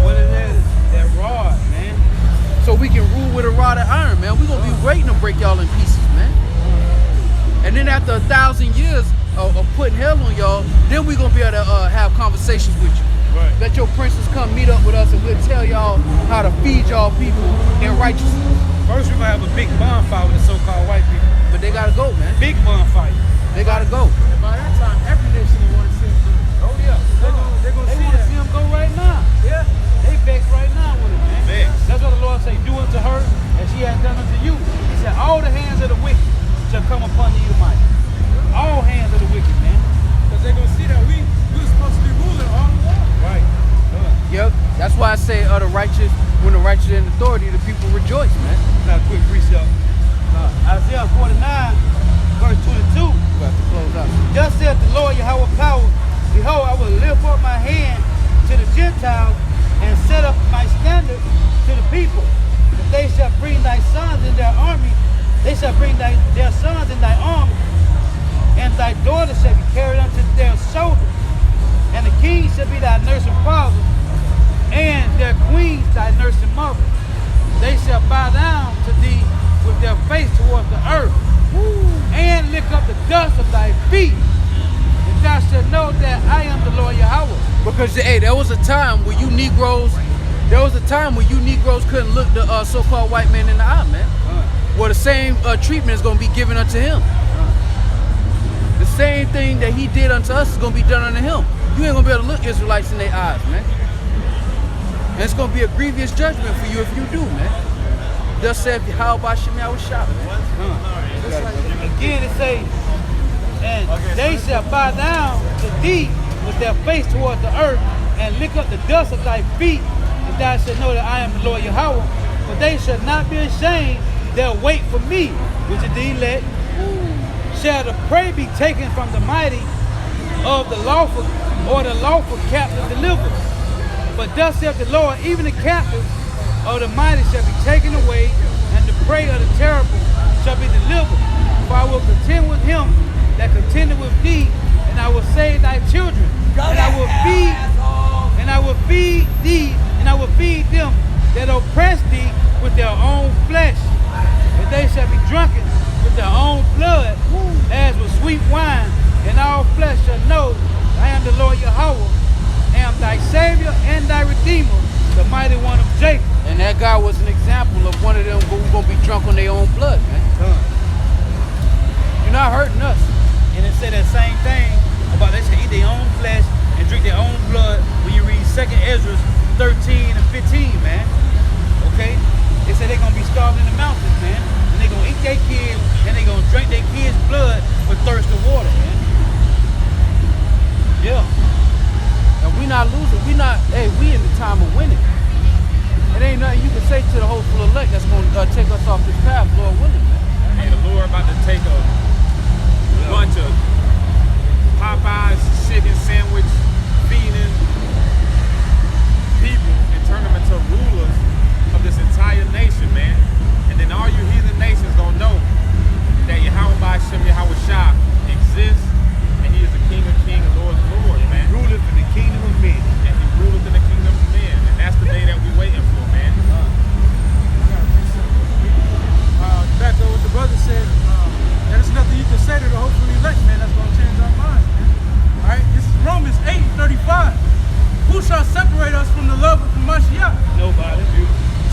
What it is, that rod, man. so we can rule with a rod of iron, man. We gonna be waiting to break y'all in pieces, man. And then after 1,000 years of putting hell on y'all, then we gonna be able to have conversations with you. Right. Let your princes come meet up with us, and we'll tell y'all how to feed y'all people in righteousness. First, we're gonna have a big bonfire with the so-called white people. But they gotta go, man. Big bonfire. They gotta go. And by that time, every nation will want to see him do it. Oh yeah. They're gonna They see want to that. see him go right now. Yeah. They vexed right now with it, man. Vexed. That's what the Lord say, do unto her as she has done unto you. He said, all the hands of the wicked shall come upon the Edomites. All hands of the wicked, man. Because they're gonna see that we're supposed to be ruling all the world. Right. Yep. That's why I say the righteous, when the righteous in authority, the people rejoice, man. Now, quick precept. Isaiah 49, verse 22. We have to close out. Thus saith the Lord Yahweh power, behold, I will lift up my hand to the Gentiles and set up my standard to the people. That they shall bring thy sons in their army, they shall bring their sons in thy army, and thy daughters shall be carried unto their shoulders, and the king shall be thy nursing father, and their queens thy nursing mother. They shall bow down to thee with their face towards the earth, and lick up the dust of thy feet, and thou shalt know that I am the Lord Yahweh. Because hey, there was a time where you Negroes couldn't look the so-called white man in the eye, man. Well, the same treatment is going to be given unto him. The same thing that he did unto us is going to be done unto him. You ain't going to be able to look Israelites in their eyes, man. And it's going to be a grievous judgment for you if you do, man. Thus saith how about Shemiah was shot, man. Again it says, and they shall bow down to thee with their face towards the earth, and lick up the dust of thy feet, and thou shalt know that I am the Lord Yahweh. But they shall not be ashamed, they'll wait for me, which is the elect. Shall the prey be taken from the mighty, of the lawful, or the lawful captive delivered? But thus saith the Lord, even the captives of the mighty shall be taken away, and the prey of the terrible shall be delivered. For I will contend with him that contended with thee, and I will save thy children, and I will feed thee, and I will feed them that oppress thee with their own flesh, and they shall be drunken with their own blood, as with sweet wine, and all flesh shall know I am the Lord Yahweh, am thy Savior and thy Redeemer, the mighty one of Jacob. And that guy was an example of one of them who's going to be drunk on their own blood, man. You're not hurting us. And it said that same thing about they should eat their own flesh and drink their own blood when you read 2 Ezra 13 and 15, man. Okay? They said they're going to be starved in the mountains, man. And they're going to eat their kids, and they're going to drink their kids' blood with thirst of water, man. Yeah. And we not losing. We in the time of winning. It ain't nothing you can say to the hopeful elect that's going to take us off this path, Lord willing, man. Hey, the Lord about to take a bunch of Popeyes chicken sandwich feeding people and turn them into rulers of this entire nation, man. And then all you heathen nations gonna know that Yahweh by Shem Yahweh Shah exists, and he is the King of Kings and Lord of Lords, man. Ruleth in the kingdom of men. And he ruleth in the kingdom of men. And that's the day that we waiting for, man. Back to what the brother said, there's nothing you can say to the hopefully elect, man, that's going to change our minds, man. All right, this is Romans 8:35. Who shall separate us from the love of the Mashiach? Nobody.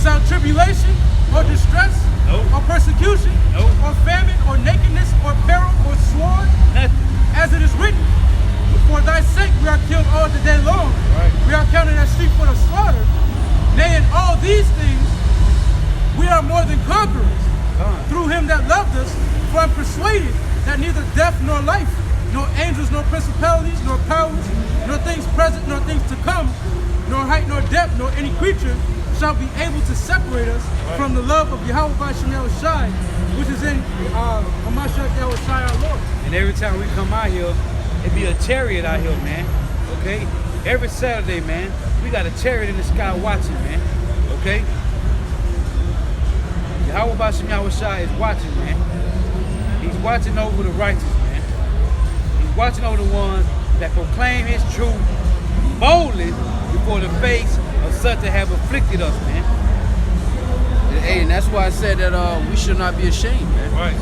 Shall tribulation, or distress, Nope. or persecution, Nope. or famine, or nakedness, or peril, or sword? Nothing. As it is written, for thy Christ's sake, we are killed all the day long. We are counted as sheep for the slaughter. Nay, in all these things, we are more than conquerors. Through him that loved us, for I'm persuaded that neither death nor life, nor angels, nor principalities, nor powers, nor things present, nor things to come, nor height, nor depth, nor any creature shall be able to separate us from the love of Yahweh Bashem Yahushai, which is in Hamashiach Yahushai our Lord. And every time we come out here, it be a chariot out here, man. Okay? Every Saturday, man, we got a chariot in the sky watching, man. Okay? Yahweh Bashem Yahushai is watching, man. He's watching over the righteous, man. He's watching over the ones that proclaim his truth boldly before the face of such that have afflicted us, man. Hey, and that's why I said that we should not be ashamed, man. Right.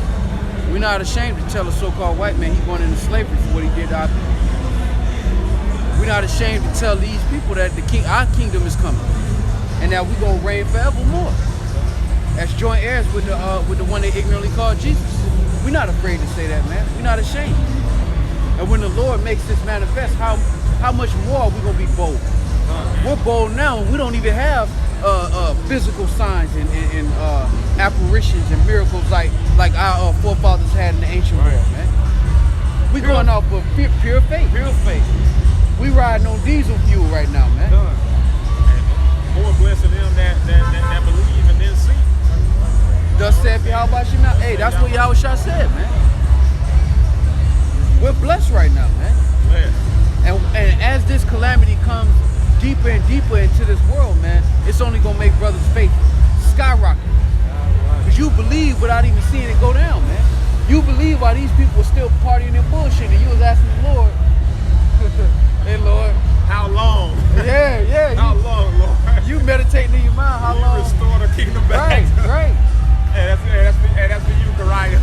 We're not ashamed to tell a so-called white man he going into slavery for what he did to our people. We're not ashamed to tell these people that our kingdom is coming, and that we're gonna reign forevermore as joint heirs with the one they ignorantly called Jesus. We're not afraid to say that, man. We're not ashamed. And when the Lord makes this manifest, how much more are we gonna be bold? We're bold now, and we don't even have physical signs and apparitions and miracles like our forefathers had in the ancient world, man. We going off of pure faith. Pure faith. We riding on diesel fuel right now, man. More blessed them that believe and then see. Thus saith Yahweh Bashem. Hey, that's what Yahweh said, man. We're blessed right now, man. And as this calamity comes deeper and deeper into this world, man, it's only gonna make brothers' faith skyrocket. Because you believe without even seeing it go down, man. You believe while these people were still partying and bullshit, and you was asking the Lord, hey Lord, how long? Yeah. How long, Lord? You meditating in your mind, how long? Restore the kingdom back. Right. Hey, that's for you, Kariah.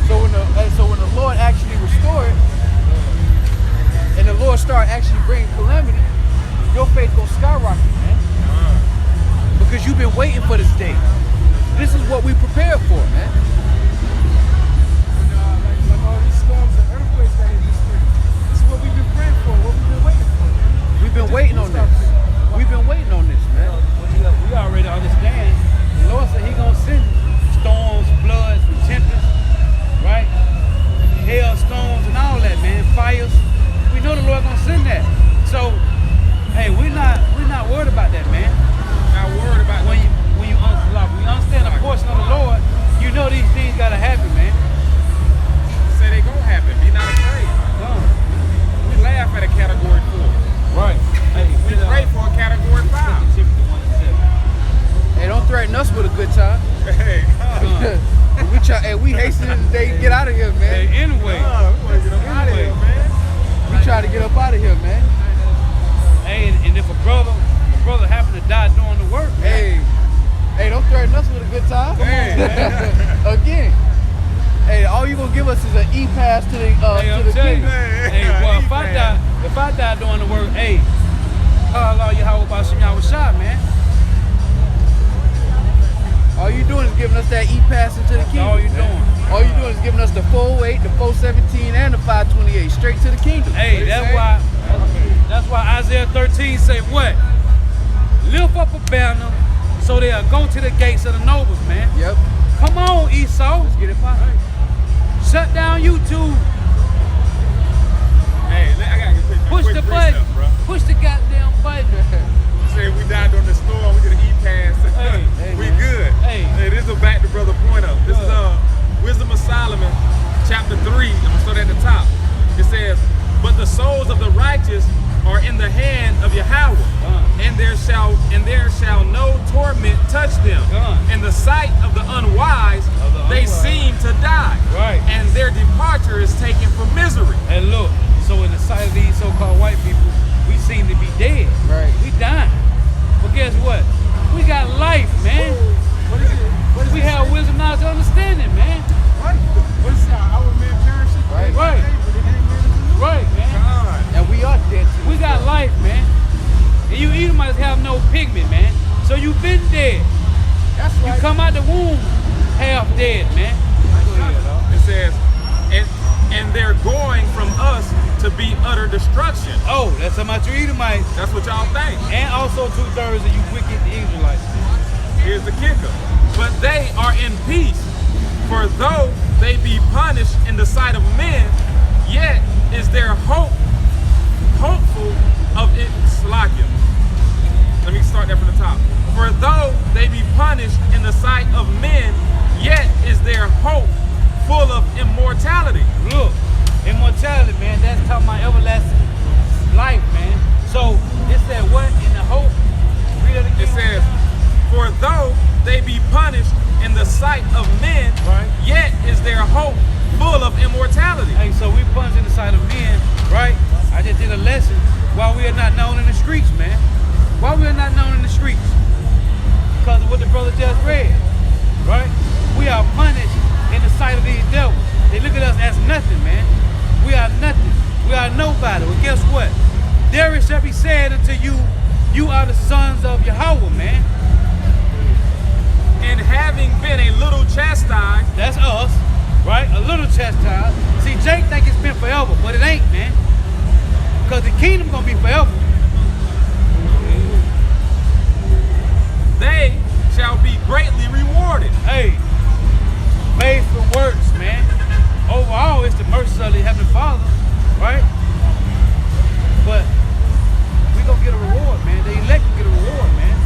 So when the Lord actually restore it, and the Lord start actually bringing calamity, your faith goes skyrocket, man. Because you've been waiting for this day. This is what we prepared for, man. Like all these storms and earthquakes that hit the street. This is what we've been praying for, what we've been waiting for. We've been waiting on this. We've been waiting on this, man. We already understand. The Lord said he gonna send storms, floods, and tempests, right? Hailstones and all that, man. Fires. We know the Lord gonna send that. So, hey, we're not worried about that, man. Not worried about when you understand the portion of the Lord, you know these things gotta happen, man. Say they gonna happen. Be not afraid. We laugh at a category 4. Right. Hey, We pray for a category 5. Hey, don't threaten us with a good time. Hey, we hastening the day to get out of here, man. Hey, anyway. we wanna get up out of here, man. We try to get up out of here, man. Hey, and if a brother happened to die doing the work, man, Hey, don't threaten us with a good time. Hey, man. Again. Hey, all you gonna give us is an E-pass to the hey, I'm the telling you. kingdom. Hey, well, if I die doing the work, hey, Allah Yahweh Bashem Yahushai, man. All you doing is giving us that E-pass into the kingdom. all you doing. All you doing is giving us the 408, the 417, and the 528 straight to the kingdom. Hey, that's why Isaiah 13 say what? Lift up a banner so they'll go to the gates of the nobles, man. Yep. Come on, Esau. Let's get it poppin'. Shut down YouTube. Hey, I gotta get a Push quick the precept, button. bro. Push the goddamn button. Say if we died during the storm, we get an E-pass. Hey, we man. good. Hey. This is back to Brother Point Up. This is Wisdom of Solomon, chapter 3. I'm gonna start at the top. It says, "But the souls of the righteous are in the hand of Yahweh, and there shall no torment touch them. In the sight of the unwise, they seem to die, Right. and their departure is taken for misery." And look, so in the sight of these so-called white people, we seem to be dead. Right. We dying. But guess what? We got life, man. What is it? We have wisdom, knowledge, and understanding, man. Right. What is it? Our man perisheth. Right. Right. Right, man. And we are dead to We got life, man. And you Edomites have no pigment, man. So you've been dead. That's You right. come out the womb half dead, man. It says, and they're going from us to be utter destruction. Oh, that's talking about you Edomites. That's what y'all think. And also 2/3 of you wicked Israelites. Here's the kicker. But they are in peace, for though they be punished in the sight of men, yet is their hopeful of it. Slakia. Let me start there from the top. For though they be punished in the sight of men, yet is their hope full of immortality. Look, immortality, man, that's talking about everlasting life, man. So it said what in the hope? Read it again. It says, for though they be punished in the sight of men, right, yet is their hope full of immortality. Hey, so we punished in the sight of men, right? I just did a lesson why we are not known in the streets, man. Why we are not known in the streets? Because of what the brother just read, right? We are punished in the sight of these devils. They look at us as nothing, man. We are nothing. We are nobody. Well, guess what? There it shall be said unto you, you are the sons of Yahweh, man. And having been a little chastised, that's us, right? A little chastised. See, Jake think it's been forever, but it ain't, man. Because the kingdom gonna be forever. They shall be greatly rewarded. Hey, faithful works, man. Overall, it's the mercy of the Heavenly Father, right? But we gonna get a reward, man. The elect will get a reward, man.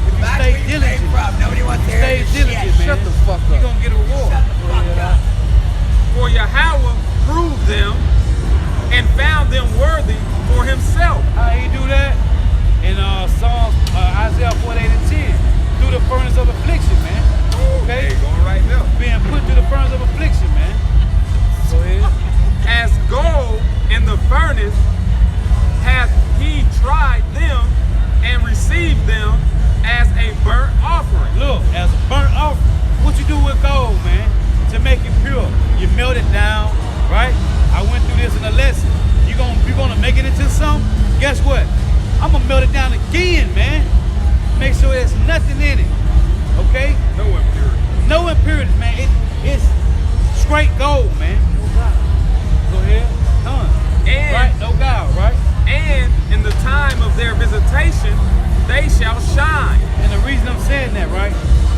If you stay diligent, nobody wants to stay diligent, man. Shut the fuck up. You're gonna get a reward. For Yahweh proved them and found them worthy for himself. How he do that? In Psalms, Isaiah 48:10, through the furnace of affliction, man. Okay? Hey, going right now. Being put through the furnace of affliction, man. Go ahead. As gold in the furnace hath he tried them and received them as a burnt offering. Look, as a burnt offering. What you do with gold, man, to make it pure? You melt it down, right? I went through this in a lesson. You're gonna make it into something? Guess what? I'm gonna melt it down again, man. Make sure there's nothing in it. Okay? No impurity. No impurities, man. It's straight gold, man. Go ahead. And, right? No doubt, right? And in the time of their visitation, they shall shine. And the reason I'm saying that, right?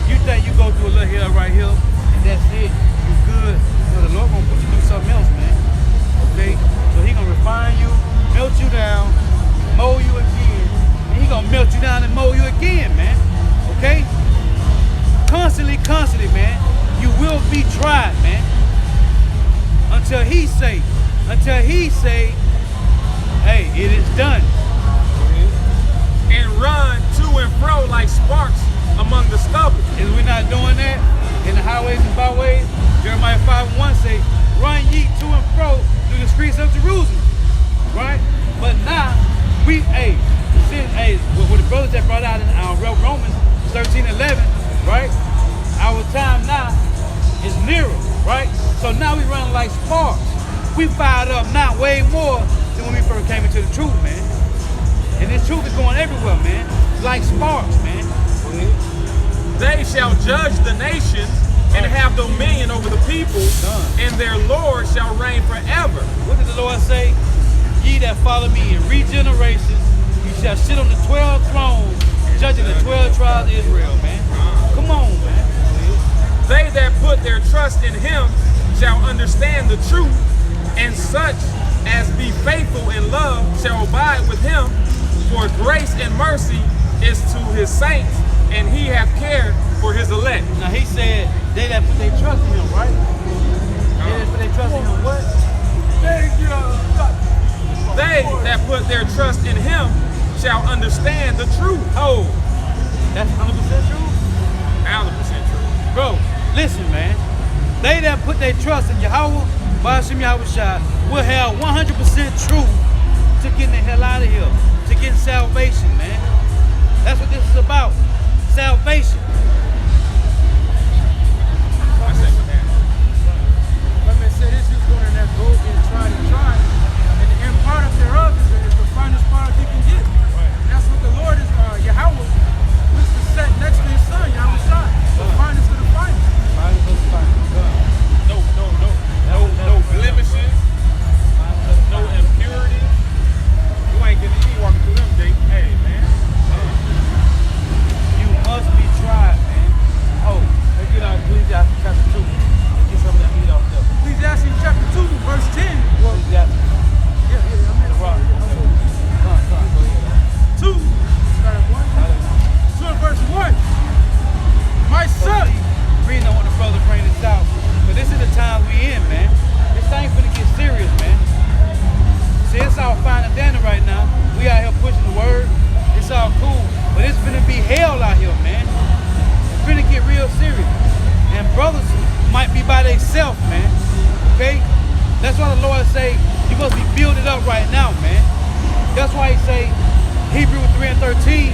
You think you go through a little hill right here, and that's it. You good. So the Lord gonna put you through something else, man. Okay? So he gonna refine you, melt you down, mold you again, and he gonna melt you down and mold you again, man. Okay? Constantly, man. You will be tried, man. Until he say, hey, it is done. And run to and fro like sparks among the stubble. Is we not doing that in the highways and byways? Jeremiah 5:1 say, run ye to and fro through the streets of Jerusalem. Right? But now, what the brothers that brought out in Romans 13:11, right? Our time now is nearer, right? So now we running like sparks. We fired up now way more than when we first came into the truth, man. And this truth is going everywhere, man. Like sparks, man. They shall judge the nations and have dominion over the people, and their Lord shall reign forever. What did the Lord say? Ye that follow me in regeneration, ye shall sit on the 12 thrones, judging the 12 tribes of Israel, man. Come on, man. They that put their trust in him shall understand the truth, and such as be faithful in love shall abide with him. For grace and mercy is to his saints, and he hath cared for his elect. Now he said, they that put their trust in him, right? They that put their trust in him, what? They that put their trust in him shall understand the truth. Oh, that's 100% true? 100% true. Bro, listen, man. They that put their trust in Yahweh, Ba'ashem Yahushua, will have 100% truth to getting the hell out of here, to getting salvation, man. That's what this is about. Salvation. Said this is going in that gold getting tried and tried, and the end product thereof is the finest product you can get. Right. And that's what the Lord is, Yahweh, looks to set next to his son, Yahushua, the finest of the finest. Finest of the finest. No blemishes, no themselves, man. Okay? That's why the Lord say you must be building up right now, man. That's why he say, Hebrews 3:13,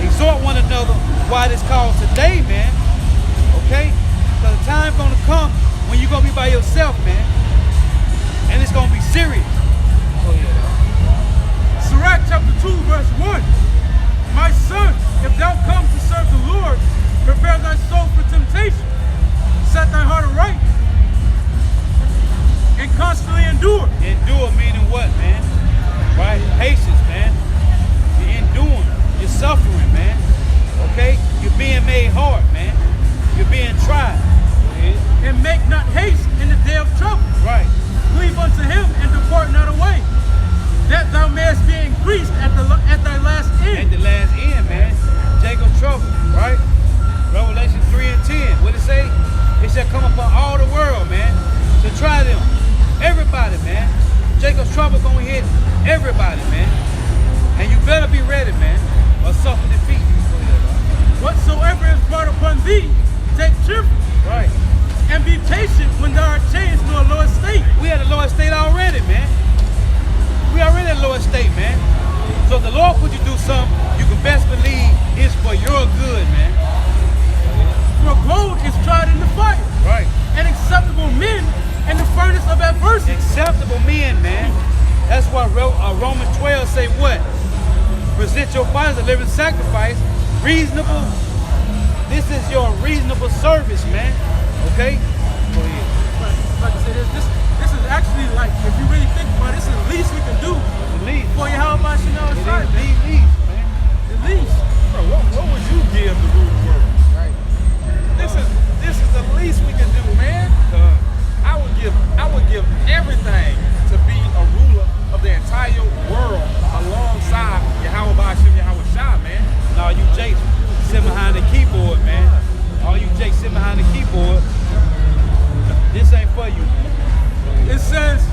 exhort one another while it's called today, man. Okay? Because the time's gonna come when you're gonna be by yourself, man. And it's gonna be serious. Sirach chapter 2, verse 1. My son, if thou come to serve the Lord, prepare thy soul for temptation. Set thy heart aright. And constantly endure. Endure meaning what, man? Right? Patience, man. You're enduring. You're suffering, man. Okay? You're being made hard, man. You're being tried. And make not haste in the day of trouble. Right. Cleave unto him and depart not away, that thou mayest be increased at thy last At end. the last end, man. Jacob's trouble, right? Revelation 3:10. What it say? It shall come upon all the world, man, to try them. Everybody, man. Jacob's trouble gonna hit everybody, man. And you better be ready, man, or suffer defeat. Whatsoever is brought upon thee, take cheerful, Right. and be patient when thou art changed to a low estate. We at the lower state already, man. We already at the lower state, man. So if the Lord put you through something, you can best believe it's for your good, man. For gold is tried in the fire, Right. and acceptable men in the furnace of adversity. Acceptable men, man. That's why Romans 12 say what? Present your bodies a living sacrifice, reasonable. This is your reasonable service, man. Okay? Go ahead. Like I said, this is actually like, if you really think about it, this is the least we can do The least. for you. How about you know It it's right, is man? the least, man. The least. Bro, what would you give to rule the world? Right. This is the least we can do, man. I would give everything to be a ruler of the entire world alongside Yahweh Bashim Yahweh Shah, man. And all you jakes sitting behind the keyboard, man. All you jakes sitting behind the keyboard, this ain't for you. It says,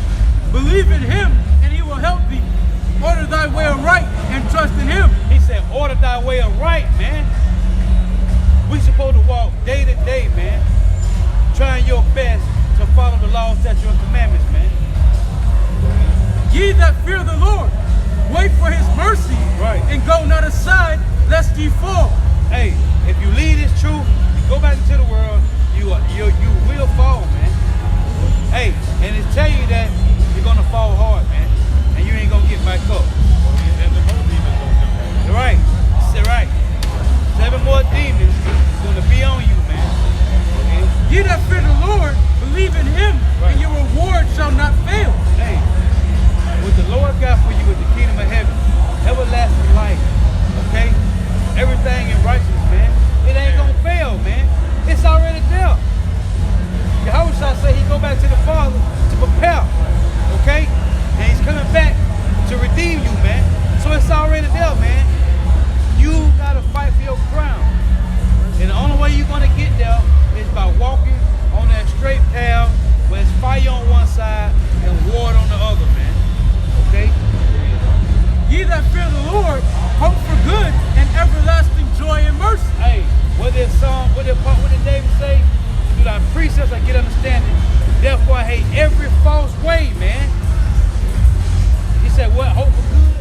believe in him and he will help thee. Order thy way aright and trust in him. He said, order thy way aright, man. We supposed to walk day to day, man. Trying your best to follow the laws, statutes, and commandments, man. Ye that fear the Lord, wait for his mercy, Right. and go not aside, lest ye fall. Hey, if you leave this truth, you go back into the world, you will fall, man. Hey, and it tell you that you're gonna fall hard, man, and you ain't gonna get back up. And the more demons gonna come. You're right. That's right. 7 more demons gonna be on you, man. Okay? Ye that fear the Lord, believe in him, Right. and your reward shall not fail. Hey, what the Lord got for you is the kingdom of heaven, everlasting life. Okay? Everything in righteousness, man. It ain't gonna fail, man. It's already there. Yahweh shall say he go back to the Father to prepare. Okay? And he's coming back to redeem you, man. So it's already there, man. You gotta fight for your crown. And the only way you're gonna get there is by walking on that straight path where it's fire on one side and water on the other, man. Okay? Ye that fear the Lord, hope for good and everlasting joy and mercy. Hey, what did David say? To do thy precepts, I get understanding. Therefore, I hate every false way, man. He said, what? Hope for good?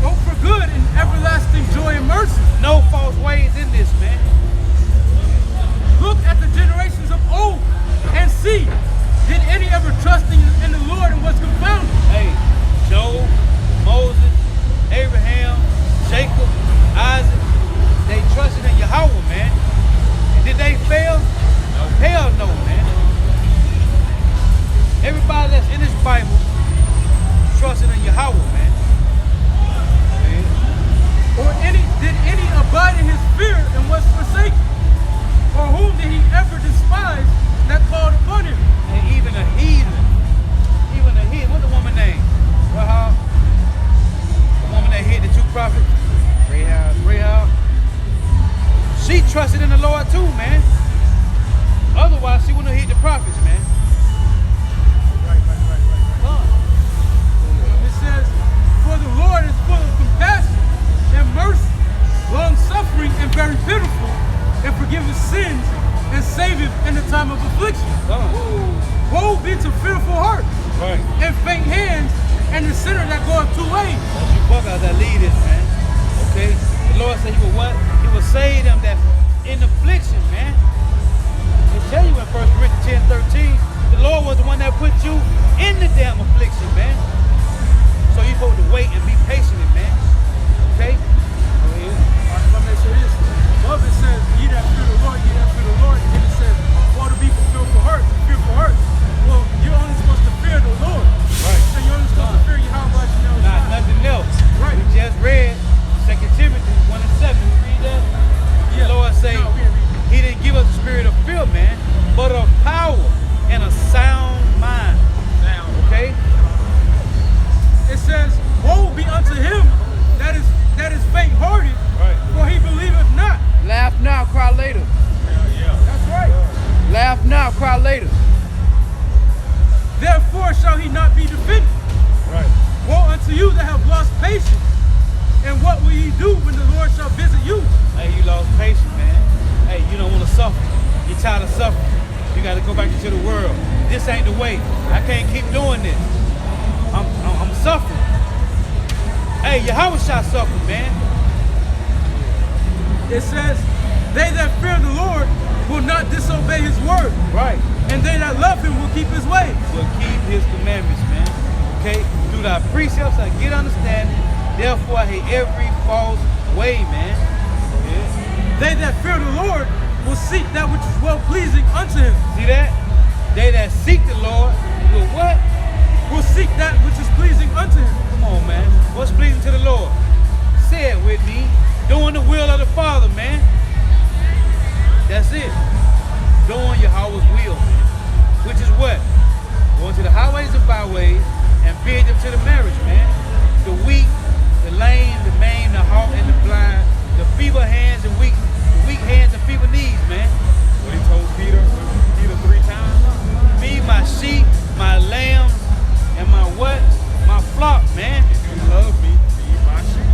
Hope for good and everlasting joy and mercy. No false ways in this, man. Look at the generations of old and see, did any ever trust in the Lord and was confounded? Hey, Job, Moses, Abraham, Jacob, Isaac, they trusted in Yahweh, man. And did they fail? No. Hell no, man. Everybody that's in this Bible trusted in Yahweh, man. Or did any abide in his fear and was forsaken? Or whom did he ever despise that called upon him? And even a heathen, what's the woman name? Rahab? The woman that hid the 2 prophets? Rahab. She trusted in the Lord too, man. Otherwise, she wouldn't have hit the prophets, man. It says, for the Lord is full of compassion and mercy, long-suffering and very pitiful, and forgiveth sins and saveth in the time of affliction. ways. That's you buckeyes that lead this, man. Okay? The Lord said he will what? He will save them that in affliction, man. They tell you in 1 Corinthians 10:13, the Lord was the one that put you in the damn affliction, man. So you're supposed to wait and be patient, man. Okay? Let me say this. Above it says, ye that fear the Lord, ye that fear the Lord. And then it says, woe to be for fearful hearts, fearful hearts. Well, you're only supposed to fear the Lord. Right. So you're only supposed to fear Yahweh, Not nothing else. Right. We just read 2 Timothy 1:7. We read that? Yeah. The Lord say, No, we didn't read he didn't give us a spirit of fear, man, but of power and a sound mind. Okay? It says, woe be unto him that is faint-hearted, Right. for he believeth not. Laugh now, cry later. That's right. Laugh now, cry later. Therefore shall he not be defended. Right. Woe unto you that have lost patience. And what will ye do when the Lord shall visit you? Hey, you lost patience, man. Hey, you don't want to suffer. You're tired of suffering. You got to go back into the world. This ain't the way. I can't keep doing this. I'm suffering. Hey, Yahweh shall suffer, man. It says, they that fear the Lord will not disobey his word. Right. And they that love him will keep his ways. Will keep his commandments, man. Okay? Do thy precepts, I get understanding. Therefore, I hate every false way, man. Yeah. They that fear the Lord will seek that which is well-pleasing unto him. See that? They that seek the Lord will what? Will seek that which is pleasing unto him. Come on, man. What's pleasing to the Lord? Say it with me. Doing the will of the Father, man. That's it. Doing Yahweh's will. Which is what? Going to the highways and byways and bid them to the marriage, man. The weak, the lame, the maimed, the halt, and the blind, the feeble hands and weak hands and feeble knees, man. What he told Peter 3 times. Me, my sheep, my lambs, and my what? My flock, man. If you love me, feed my sheep.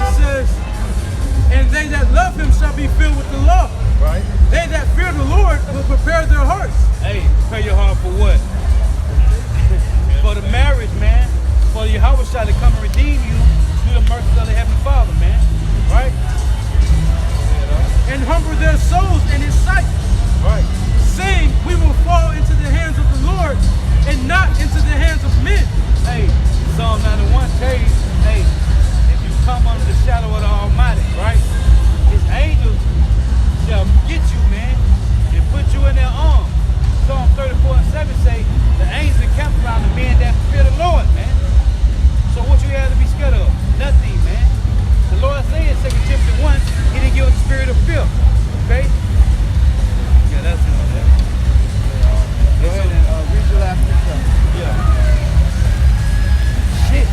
It says, and they that love him shall be filled with the love. Right? They that fear the Lord will prepare their hearts. Hey, prepare your heart for what? For the marriage, man. For Yahweh shall come and redeem you through the mercy of the Heavenly Father, man. Right? And humble their souls in his sight. Right. Saying, we will fall into the hands of the Lord and not into the hands of men. Hey, Psalm 91 tells you, hey, if you come under the shadow of the Almighty, right? His angels shall get you, man, and put you in their arms. Psalm 34:7 say, the angels encamp around the men that fear the Lord, man. So what you have to be scared of? Nothing, man. The Lord said in 2 Timothy 1, he didn't give us the spirit of fear. Okay? Yeah, that's it. Go ahead and read your last scripture. Yeah. Shit.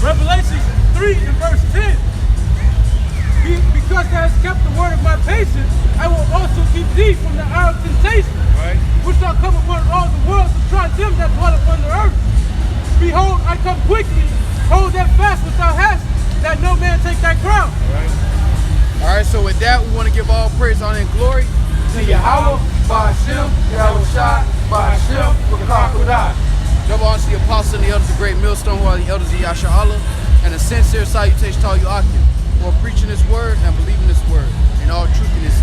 Revelation 3 and verse 10. Because thou hast kept the word of my patience, I will also keep thee from the hour of temptation, Right. which shall come upon all the world to try them that dwell upon the earth. Behold, I come quickly. Hold that fast which thou hast, that no man take thy crown. All right, so with that, we want to give all praise, honor, and glory to Yahweh, Ba'ashem, Yahweh Shai, Ba'ashem, B'Kakudai. Double honor to the apostles and the elders of Great Millstone, who are the elders of Yasha Allah, and a sincere salutation to all you Akim, who are preaching this word and believing this word, and all truth in this